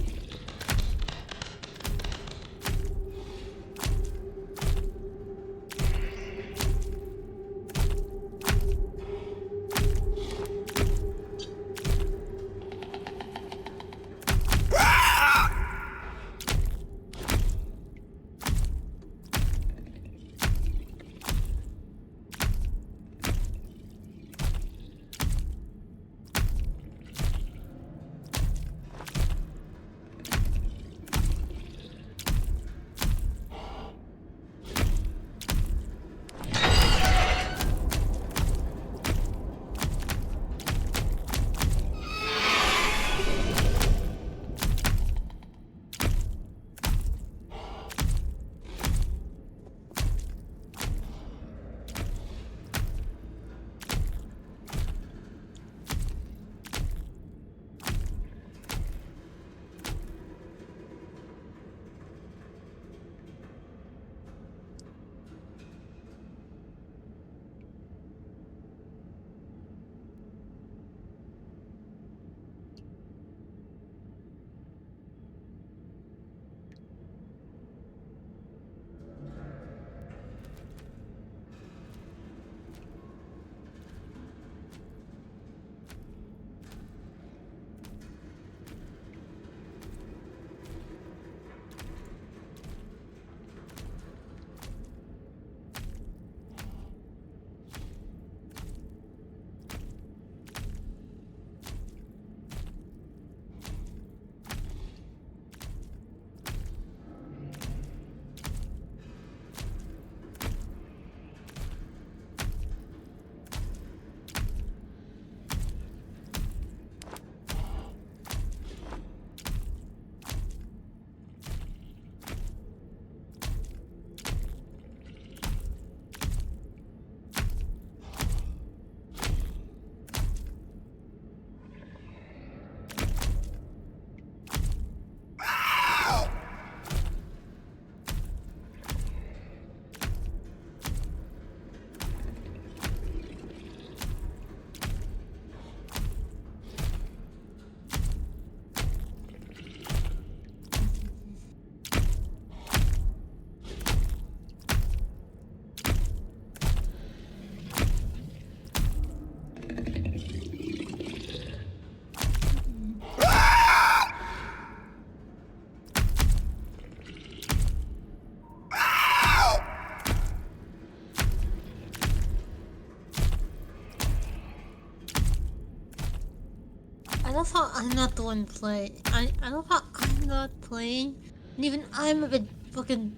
I love how I'm not the one playing. I love how I'm not playing. And even I'm a bit fucking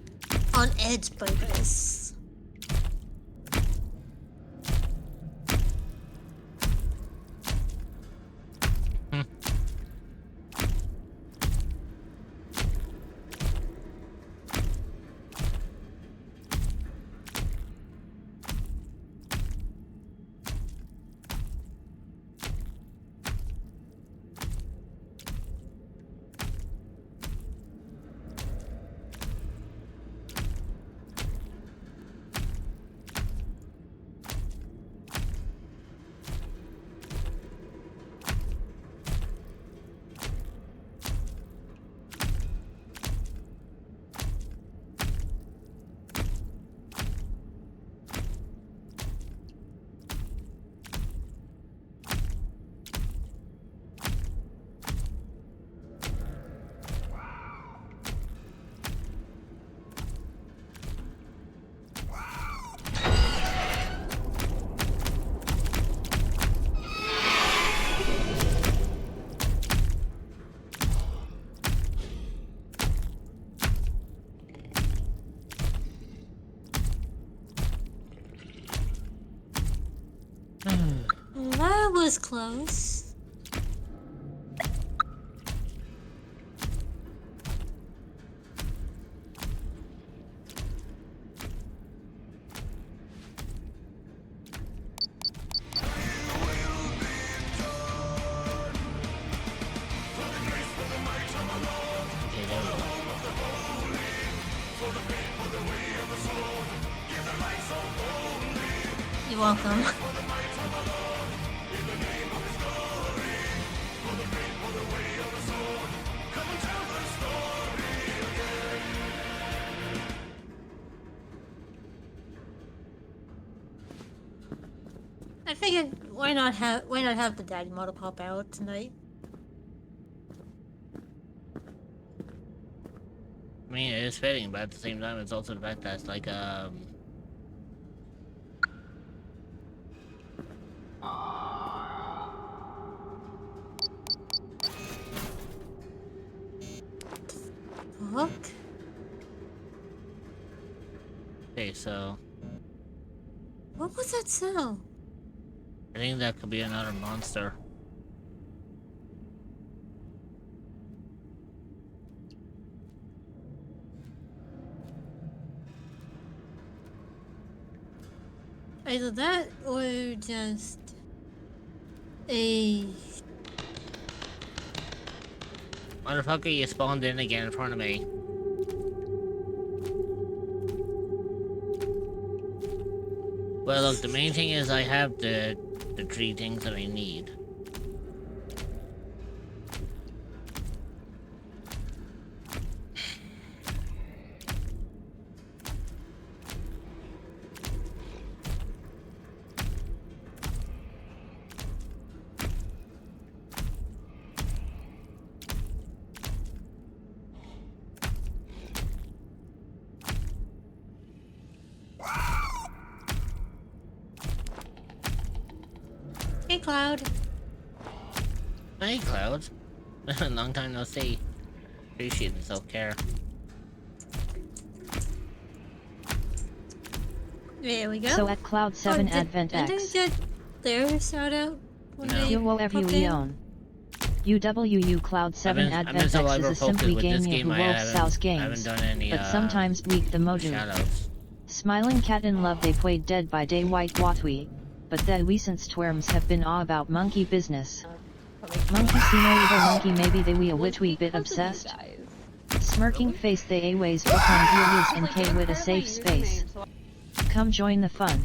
on edge by this. Well, that was close. Okay, there we go. You're welcome. I figured why not have the daddy model pop out tonight? I mean, it is fitting, but at the same time, it's also the fact that it's like, Fuck. okay, so What was that sound? I think that could be another monster. Either that or just a Motherfucker, you spawned in again in front of me. Well, look, the main thing is I have the 3 things that I need. Hey, Cloud. Hey, Cloud. Long time no see. Appreciate the self-care. There we go. So at Cloud 7 did- Advent didn't X. they get their shout out? When No. they UWO popped in? Eon. UWU Cloud 7 I've been Advent so X is a overfocused simply with this game game, of I the Wolf haven't- South I haven't games, done any, but sometimes weak the modu. shoutouts. Smiling Cat in Love they played Dead by Day White Watwi, but the recent twerms have been all about monkey business. Monkey see no evil monkey maybe they we a witwy bit obsessed. Smirking face they a ways upon Julius and K with a safe space. Come join the fun.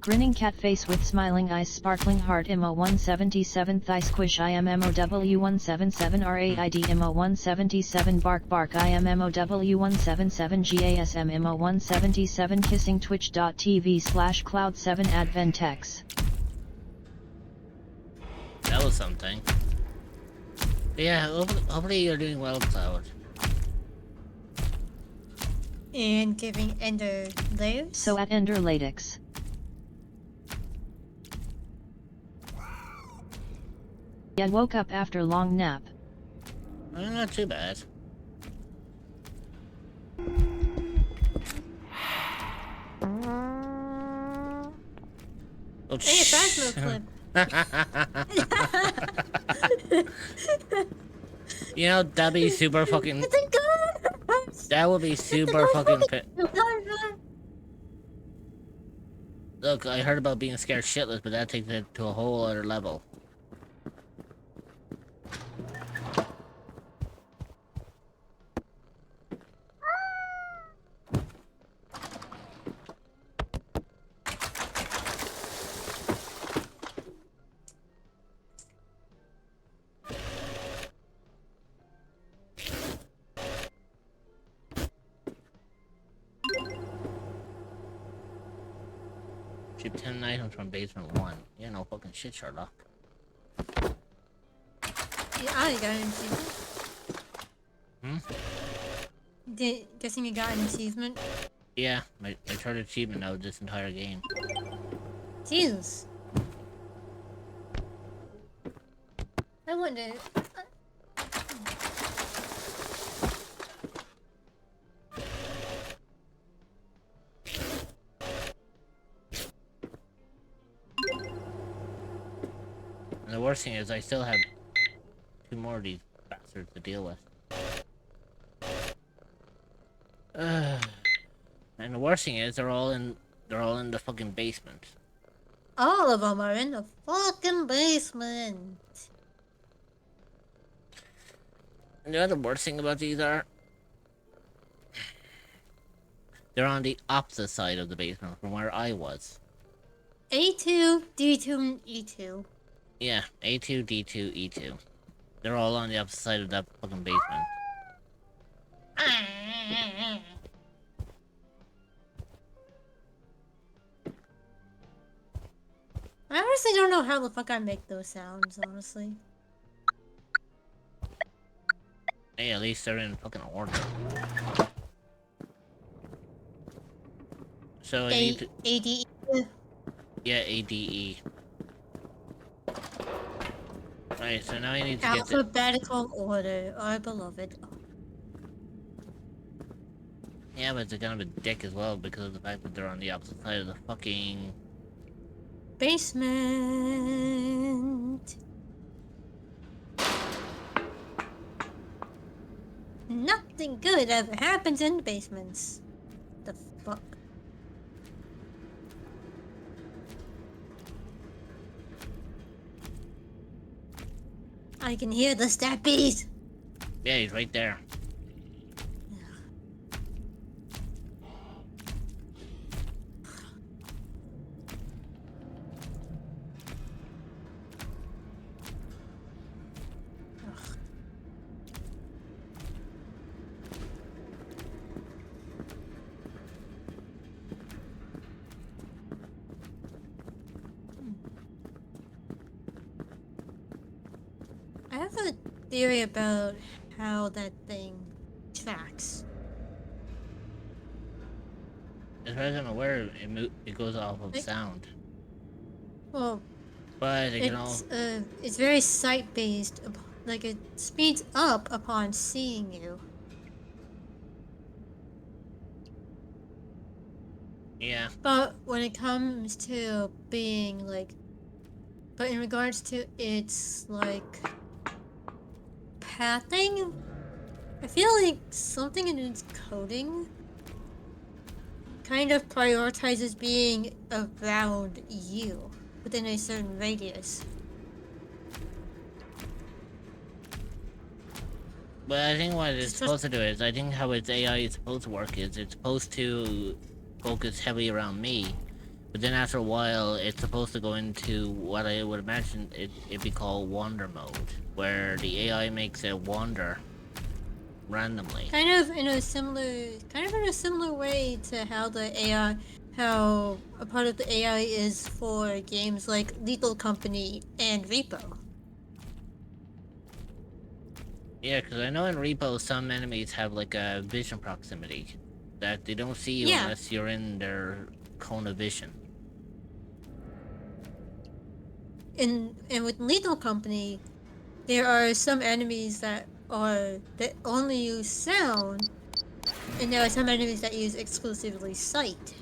Grinning cat face with smiling eyes sparkling heart MO 177 thigh squish IMMOW 177 RAID MO 177 bark bark IMMOW 177 GASM MO 177 kissing twitch.tv/cloud7 adventex. That was something. But yeah, hopefully you're doing well, Cloud. And giving Ender theirs. So at Ender Ladix. Yeah, woke up after long nap. Not too bad. Oh, Hey, a Phasmo clip. You know, that'd be super fucking. It's a gun! That would be super fucking. Look, I heard about being scared shitless, but that takes it to a whole other level. Ship 10 items from basement 1. Yeah, no fucking shit, Sherlock. Yeah, you got an achievement. Guessing you got an achievement. Yeah, my third achievement out of this entire game. Jesus. I wonder. And the worst thing is I still have 2 more of these bastards to deal with. And the worst thing is they're all in the fucking basement. All of them are in the fucking basement. And the other worst thing about these are they're on the opposite side of the basement from where I was. A2, D2, and E2. Yeah, A2, D2, E2. They're all on the opposite side of that fucking basement. I honestly don't know how the fuck I make those sounds, honestly. Hey, at least they're in fucking order. So I need to... ADE. Yeah, ADE. Right, so now I need to get the... Alphabetical order, our beloved. Yeah, but they're kind of a dick as well because of the fact that they're on the opposite side of the fucking... Basement. Nothing good ever happens in the basements. The fuck? I can hear the steppies. Yeah, he's right there. I have a theory about how that thing tracks. As far as I'm aware, it goes off of Like- sound. Well, But it can all... it's very sight-based. Like, it speeds up upon seeing you. Yeah. But when it comes to being like, but in regards to its like pathing, I feel like something in its coding kind of prioritizes being around you within a certain radius. But I think what it's It's supposed to do is, I think how its AI is supposed to work is, it's supposed to focus heavily around me, but then after a while, it's supposed to go into what I would imagine it'd be called wander mode, where the AI makes it wander randomly. Kind of in a similar way to how how a part of the AI is for games like Lethal Company and Repo. Yeah, because I know in Repo, some enemies have like a vision proximity, that they don't see you Yeah. unless you're in their cone of vision. And with Lethal Company, there are some enemies that only use sound, and there are some enemies that use exclusively sight.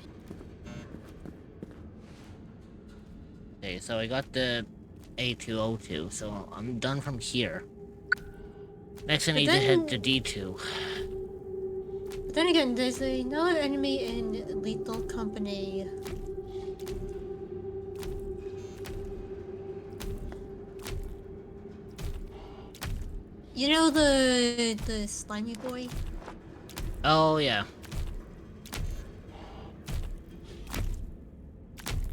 Okay, so I got the A202, so I'm done from here. Next I need to head to D2. But then again, there's another enemy in Lethal Company. You know the slimy boy? Oh yeah.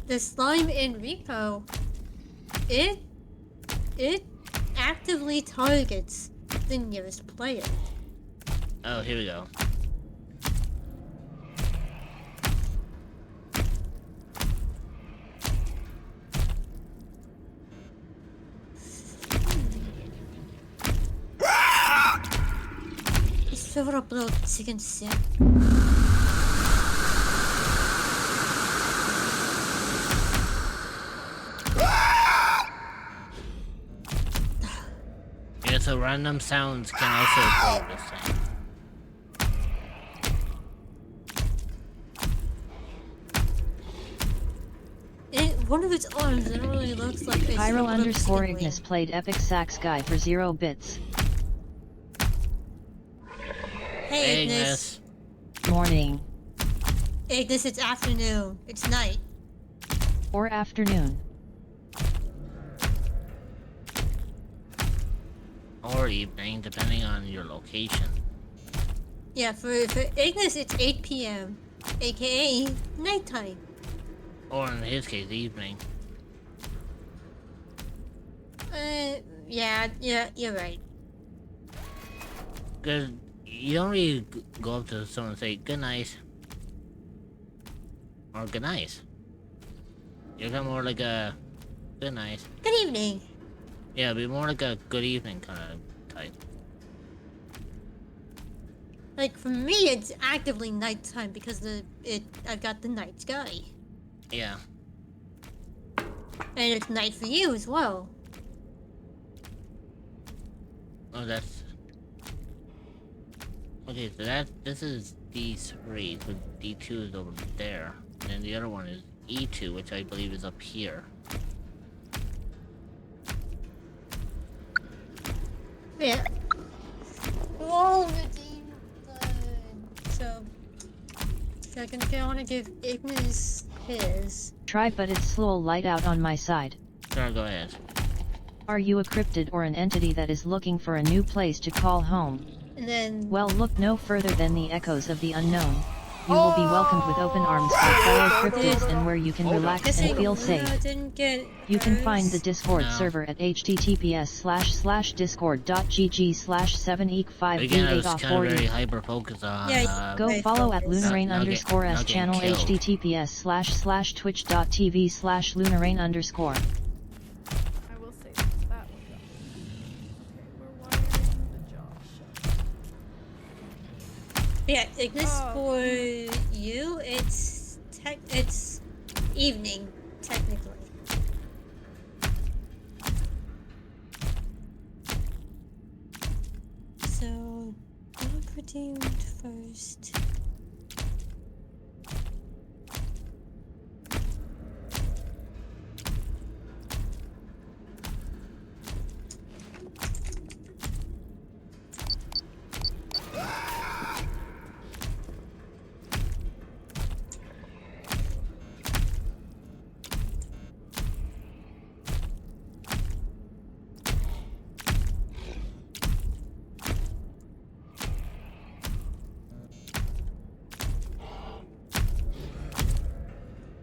The slime in Repo, it actively targets the nearest player. Oh, here we go. It's filled up little chicken shit. Yeah, so random sounds can also play this thing. one of its arms literally looks like a Pyro single underscore sibling. Ignis played Epic Sax Guy for 0 bits. Hey Ignis. Morning. Ignis, it's afternoon. It's night. Or afternoon. Or evening, depending on your location. Yeah, for Ignis, it's 8 p.m. aka nighttime. Or in his case, evening. Yeah, you're right. Because you don't really go up to someone and say, good night. Or good night. You're kind of more like a good night. Good evening. Yeah, it'd be more like a good evening kind of type. Like for me, it's actively nighttime because I've got the night sky, Yeah. and it's night for you as well. Oh, that's... Okay, so this is D3, so D2 is over there. And then the other one is E2, which I believe is up here. Yeah. All redeemed. So I want to give Ignis his. Try, but it's slow light out on my side. Sure, go ahead. Are you a cryptid or an entity that is looking for a new place to call home? And then Well, look no further than the echoes of the unknown. You will be welcomed with open arms by fellow cryptids and where you can relax and feel safe. didn't get You can find the hers. Discord No. server at https://discord.gg/7eek5 Again, I was off kind of 40. very hyper-focused on... Yeah, Go Right, follow at focus. lunarain Not get- underscore s not get channel killed. https://twitch.tv/lunarain_. I will say that was done. Okay, we're wiring the jaw shut. Yeah, Ignis, Oh. for you, it's evening technically. So, dog redeemed first.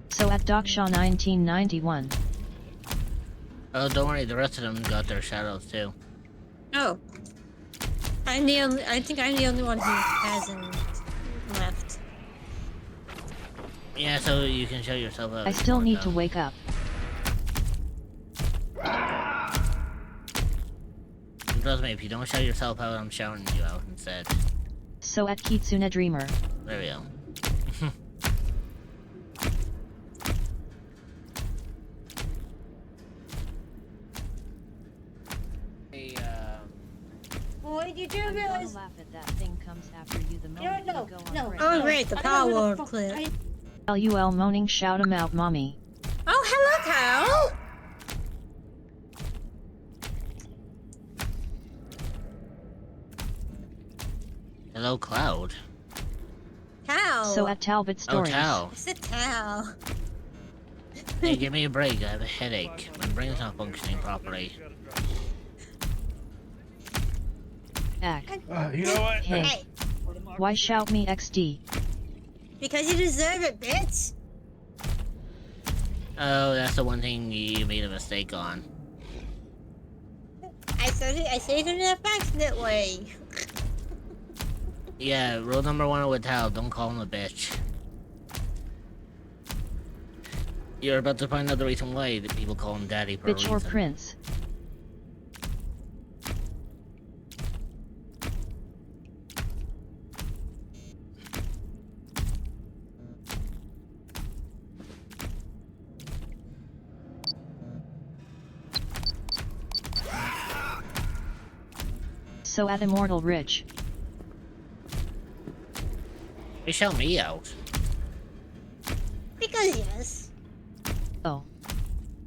So at DocShaw 1991. Oh, don't worry, the rest of them got their shadows too. Oh. I think I'm the only one who hasn't left. Yeah, so you can show yourself out. I if you still want, need to though. wake up. And trust me, if you don't shout yourself out, I'm shouting you out instead. So at Kitsune Dreamer. There we go. Hey, Boy, you do I'm gonna realize. laugh at that thing comes after you the No, moment no, you go on no. break. Oh, great, the I don't know power where the fuck clip. LUL moaning shout 'em out mommy. Oh, hello, Cal! hello, Cloud. Cal! So at Talbot Oh, Stories. Tal. It's a Cal. Hey, give me a break. I have a headache. My brain's not functioning properly. Ack. You know what? Hey. Hey, Why shout me XD? because you deserve it, bitch! Oh, that's the one thing you made a mistake on. I said it in an affectionate way. Yeah, rule number 1 with Tal, don't call him a bitch. You're about to find out the reason why the people call him daddy for a Bitch or reason. prince. So at Immortal Rich. They shout me out. Because yes. Oh.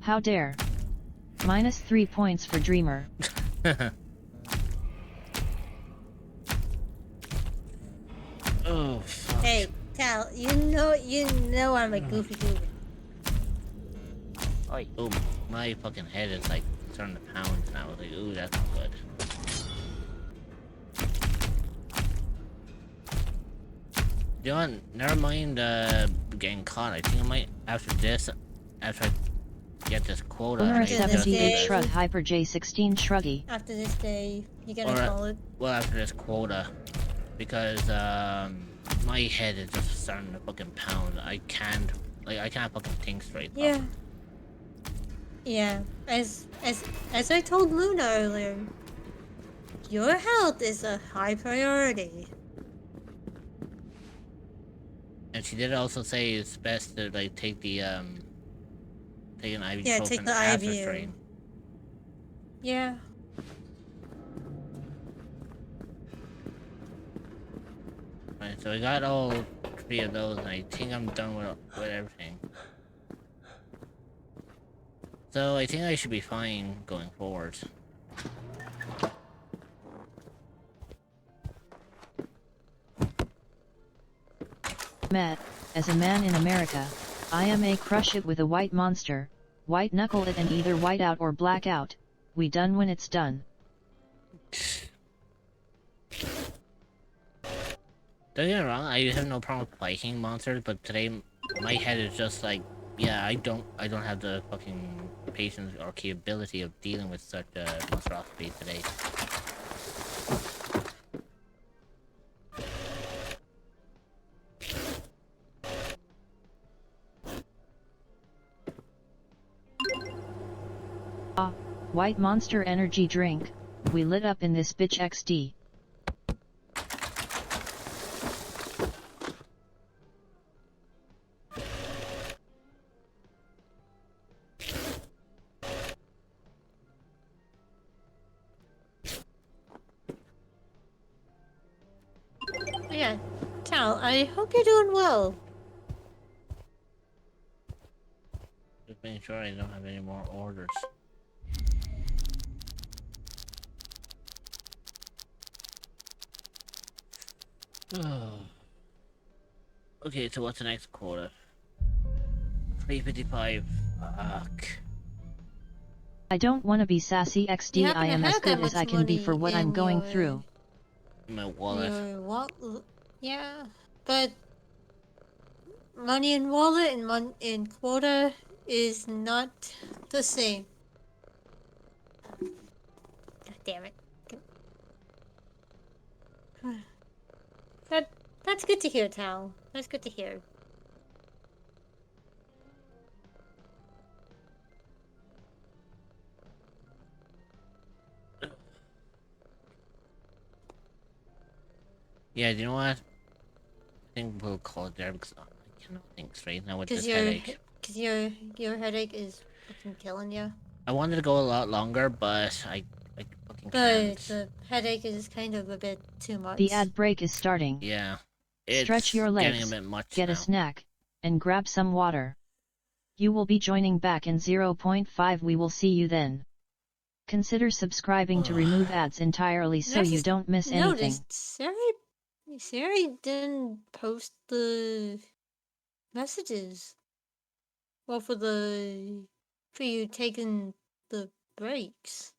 How dare. -3 points for Dreamer. Oh, fuck. Hey, Tal, you know I'm a goofy goober. Oi. Oh, my fucking head is like starting to pound and I was like, ooh, that's not good. You know what? Never mind getting caught. I think I might, after this, after I get this quota, I Owner might just do 78 this. that. Shrug Hyper J16 Shruggy. After this day, you gotta Alright. call it. Well, after this quota, because my head is just starting to fucking pound. I can't fucking think straight. Yeah. Yeah. As I told Luna earlier, your health is a high priority. And she did also say it's best to like take the take an ibuprofen Yeah, take the after Ibu. strain. Yeah. Right, so I got all 3 of those, and I think I'm done with everything. So I think I should be fine going forward. Met, as a man in America, I am a crush it with a white monster, white knuckle it and either white out or black out, we done when it's done. Don't get me wrong, I have no problem fighting monsters, but today my head is just like, yeah, I don't have the fucking patience or capability of dealing with such a monstrosity today. White monster energy drink, we lit up in this bitch XD. Yeah. Tal, I hope you're doing well. Just making sure I don't have any more orders. Okay, so what's the next quota? 355. Fuck. I don't wanna be sassy You XD, happen I to am as have good that as I much can be for money what I'm in going your- through. My wallet. Your wallet, yeah, but money in wallet and in quota is not the same. God damn it. That's good to hear, Tal. That's good to hear. Yeah, you know what? I think we'll call it there because I cannot think straight now with Cause this your headache. cause your headache is fucking killing you. I wanted to go a lot longer, but I fucking But can't. the headache is kind of a bit too much. The ad break is starting. Yeah. It's Stretch your getting a legs, bit much get now. a snack, and grab some water. You will be joining back in 0.5, we will see you then. Consider subscribing to remove ads entirely so you don't miss anything. Noticed Siri didn't post the messages. Well, for you taking the breaks.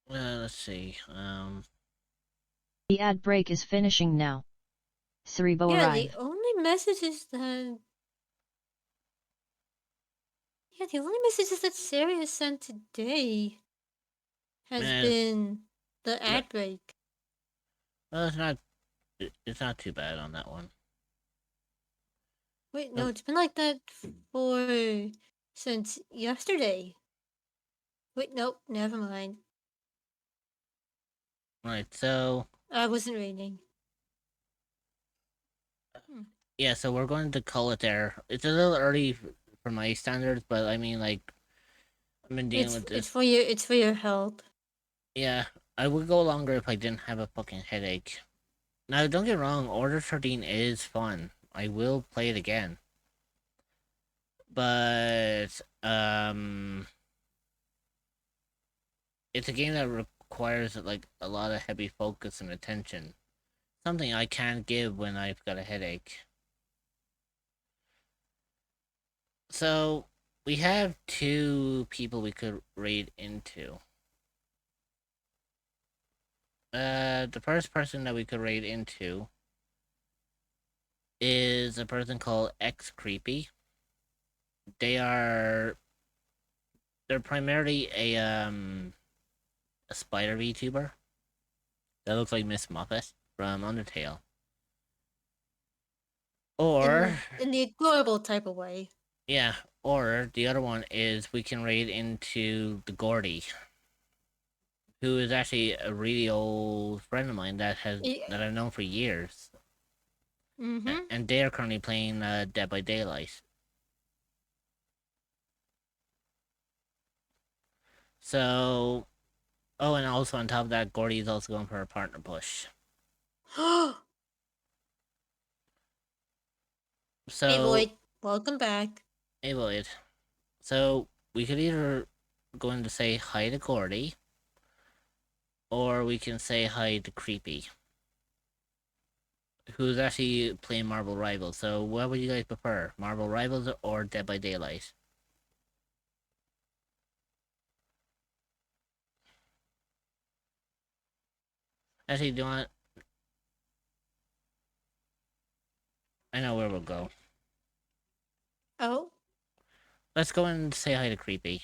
Let's see. The ad break is finishing now. Cerebro Yeah, arrive. the only messages that Siri has sent today has Man. been the ad break. Well, it's not too bad on that one. Wait, no, it's been like that since yesterday. Wait, nope, never mind. Right, so I wasn't reading. yeah, so we're going to call it there. It's a little early for my standards, but I mean, like, I've been dealing with this. It's for your health. Yeah, I would go longer if I didn't have a fucking headache. Now, don't get me wrong, Order 13 is fun. I will play it again. but it's a game that requires like a lot of heavy focus and attention. Something I can't give when I've got a headache. So we have 2 people we could raid into. The first person that we could raid into is a person called X Creepy. They're primarily a spider VTuber that looks like Miss Muffet from Undertale. Or in the adorable type of way. yeah, or the other one is we can raid into the Gordy, who is actually a really old friend of mine that I've known for years. Mm-hmm. And they are currently playing Dead by Daylight. So, oh, and also on top of that, Gordy is also going for a partner push. So, Hey Lloyd, welcome back. Hey Lloyd. So we could either go in to say hi to Gordy, or we can say hi to Creepy, who's actually playing Marvel Rivals. So what would you guys prefer, Marvel Rivals or Dead by Daylight? Actually, do you want? I know where we'll go. Oh? Let's go and say hi to Creepy.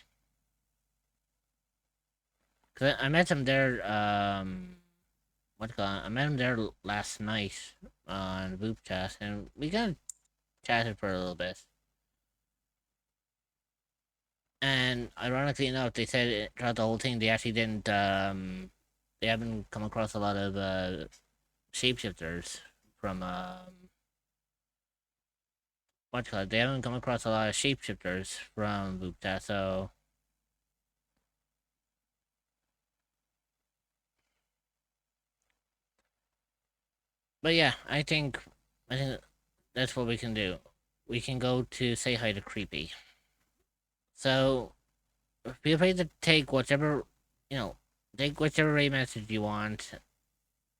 Cause I met him there. I met him there last night on Boop Chat, and we kind of chatted for a little bit. And ironically enough, they said throughout the whole thing they actually didn't. They haven't come across a lot of shapeshifters from They haven't come across a lot of shapeshifters from Boop Chat, so. But yeah, I think that's what we can do. We can go to say hi to Creepy. So feel free to take whichever raid message you want.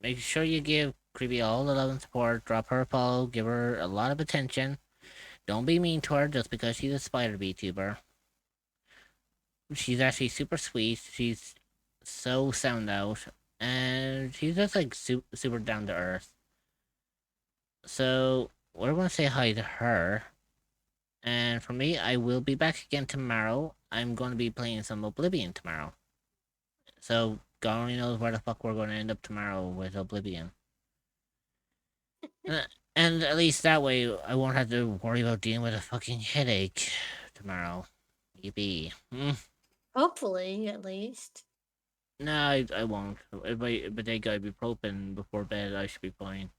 Make sure you give Creepy all the love and support. Drop her a follow. Give her a lot of attention. Don't be mean to her just because she's a spider VTuber. She's actually super sweet. She's so sound out, and she's just like super down to earth. So we're gonna say hi to her. And for me, I will be back again tomorrow. I'm going to be playing some Oblivion tomorrow. So God only knows where the fuck we're going to end up tomorrow with Oblivion. And at least that way, I won't have to worry about dealing with a fucking headache tomorrow. Yippee. Hopefully, at least. No, I won't. If I take ibuprofen before bed, I should be fine.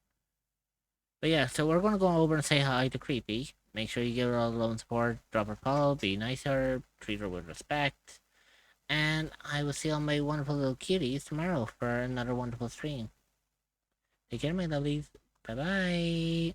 But yeah, so we're going to go over and say hi to Creepy. Make sure you give her all the love and support. Drop her a follow. Be nice to her. Treat her with respect. And I will see all my wonderful little cuties tomorrow for another wonderful stream. Take care, my lovelies. Bye-bye.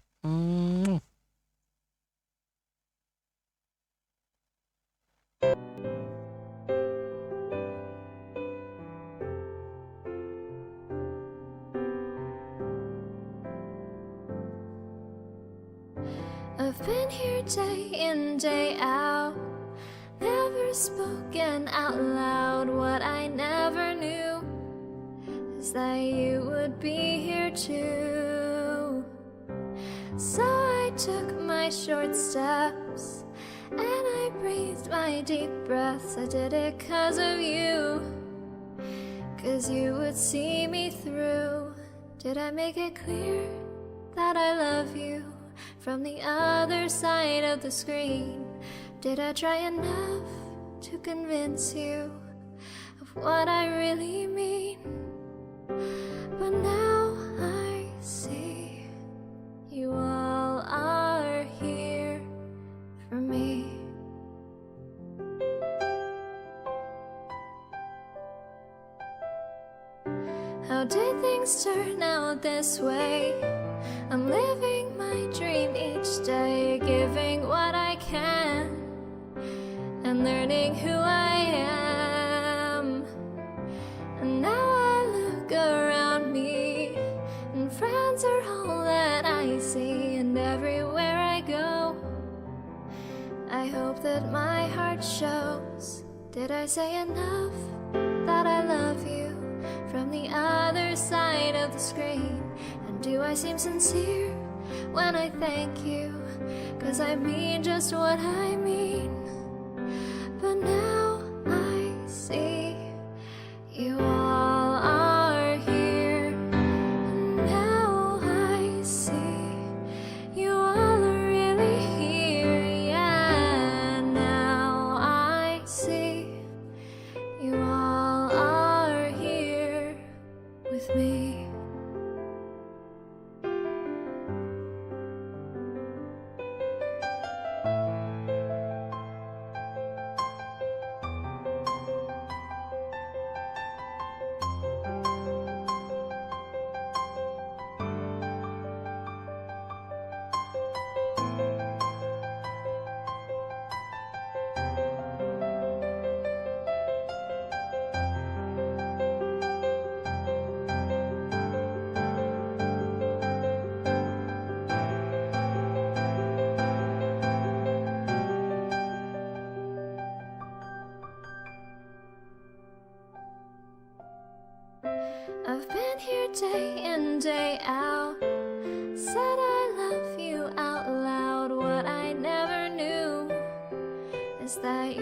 I've been here day in, day out, never spoken out loud. What I never knew is that you would be here too. So I took my short steps and I breathed my deep breaths. I did it 'cause of you, 'cause you would see me through. Did I make it clear that I love you from the other side of the screen? Did I try enough to convince you of what I really mean? But now I see you all are here for me. How did things turn out this way? I'm living my dream each day, giving what I can. learning who I am. And now I look around me, and friends are all that I see, and everywhere I go, I hope that my heart shows. Did I say enough that I love you from the other side of the screen? And do I seem sincere when I thank you? 'Cause I mean just what I mean. But now I see you all are here. And now I see you all are really here. Yeah, now I see you all are here with me. I've been here day in, day out, said I love you out loud. What I never knew is that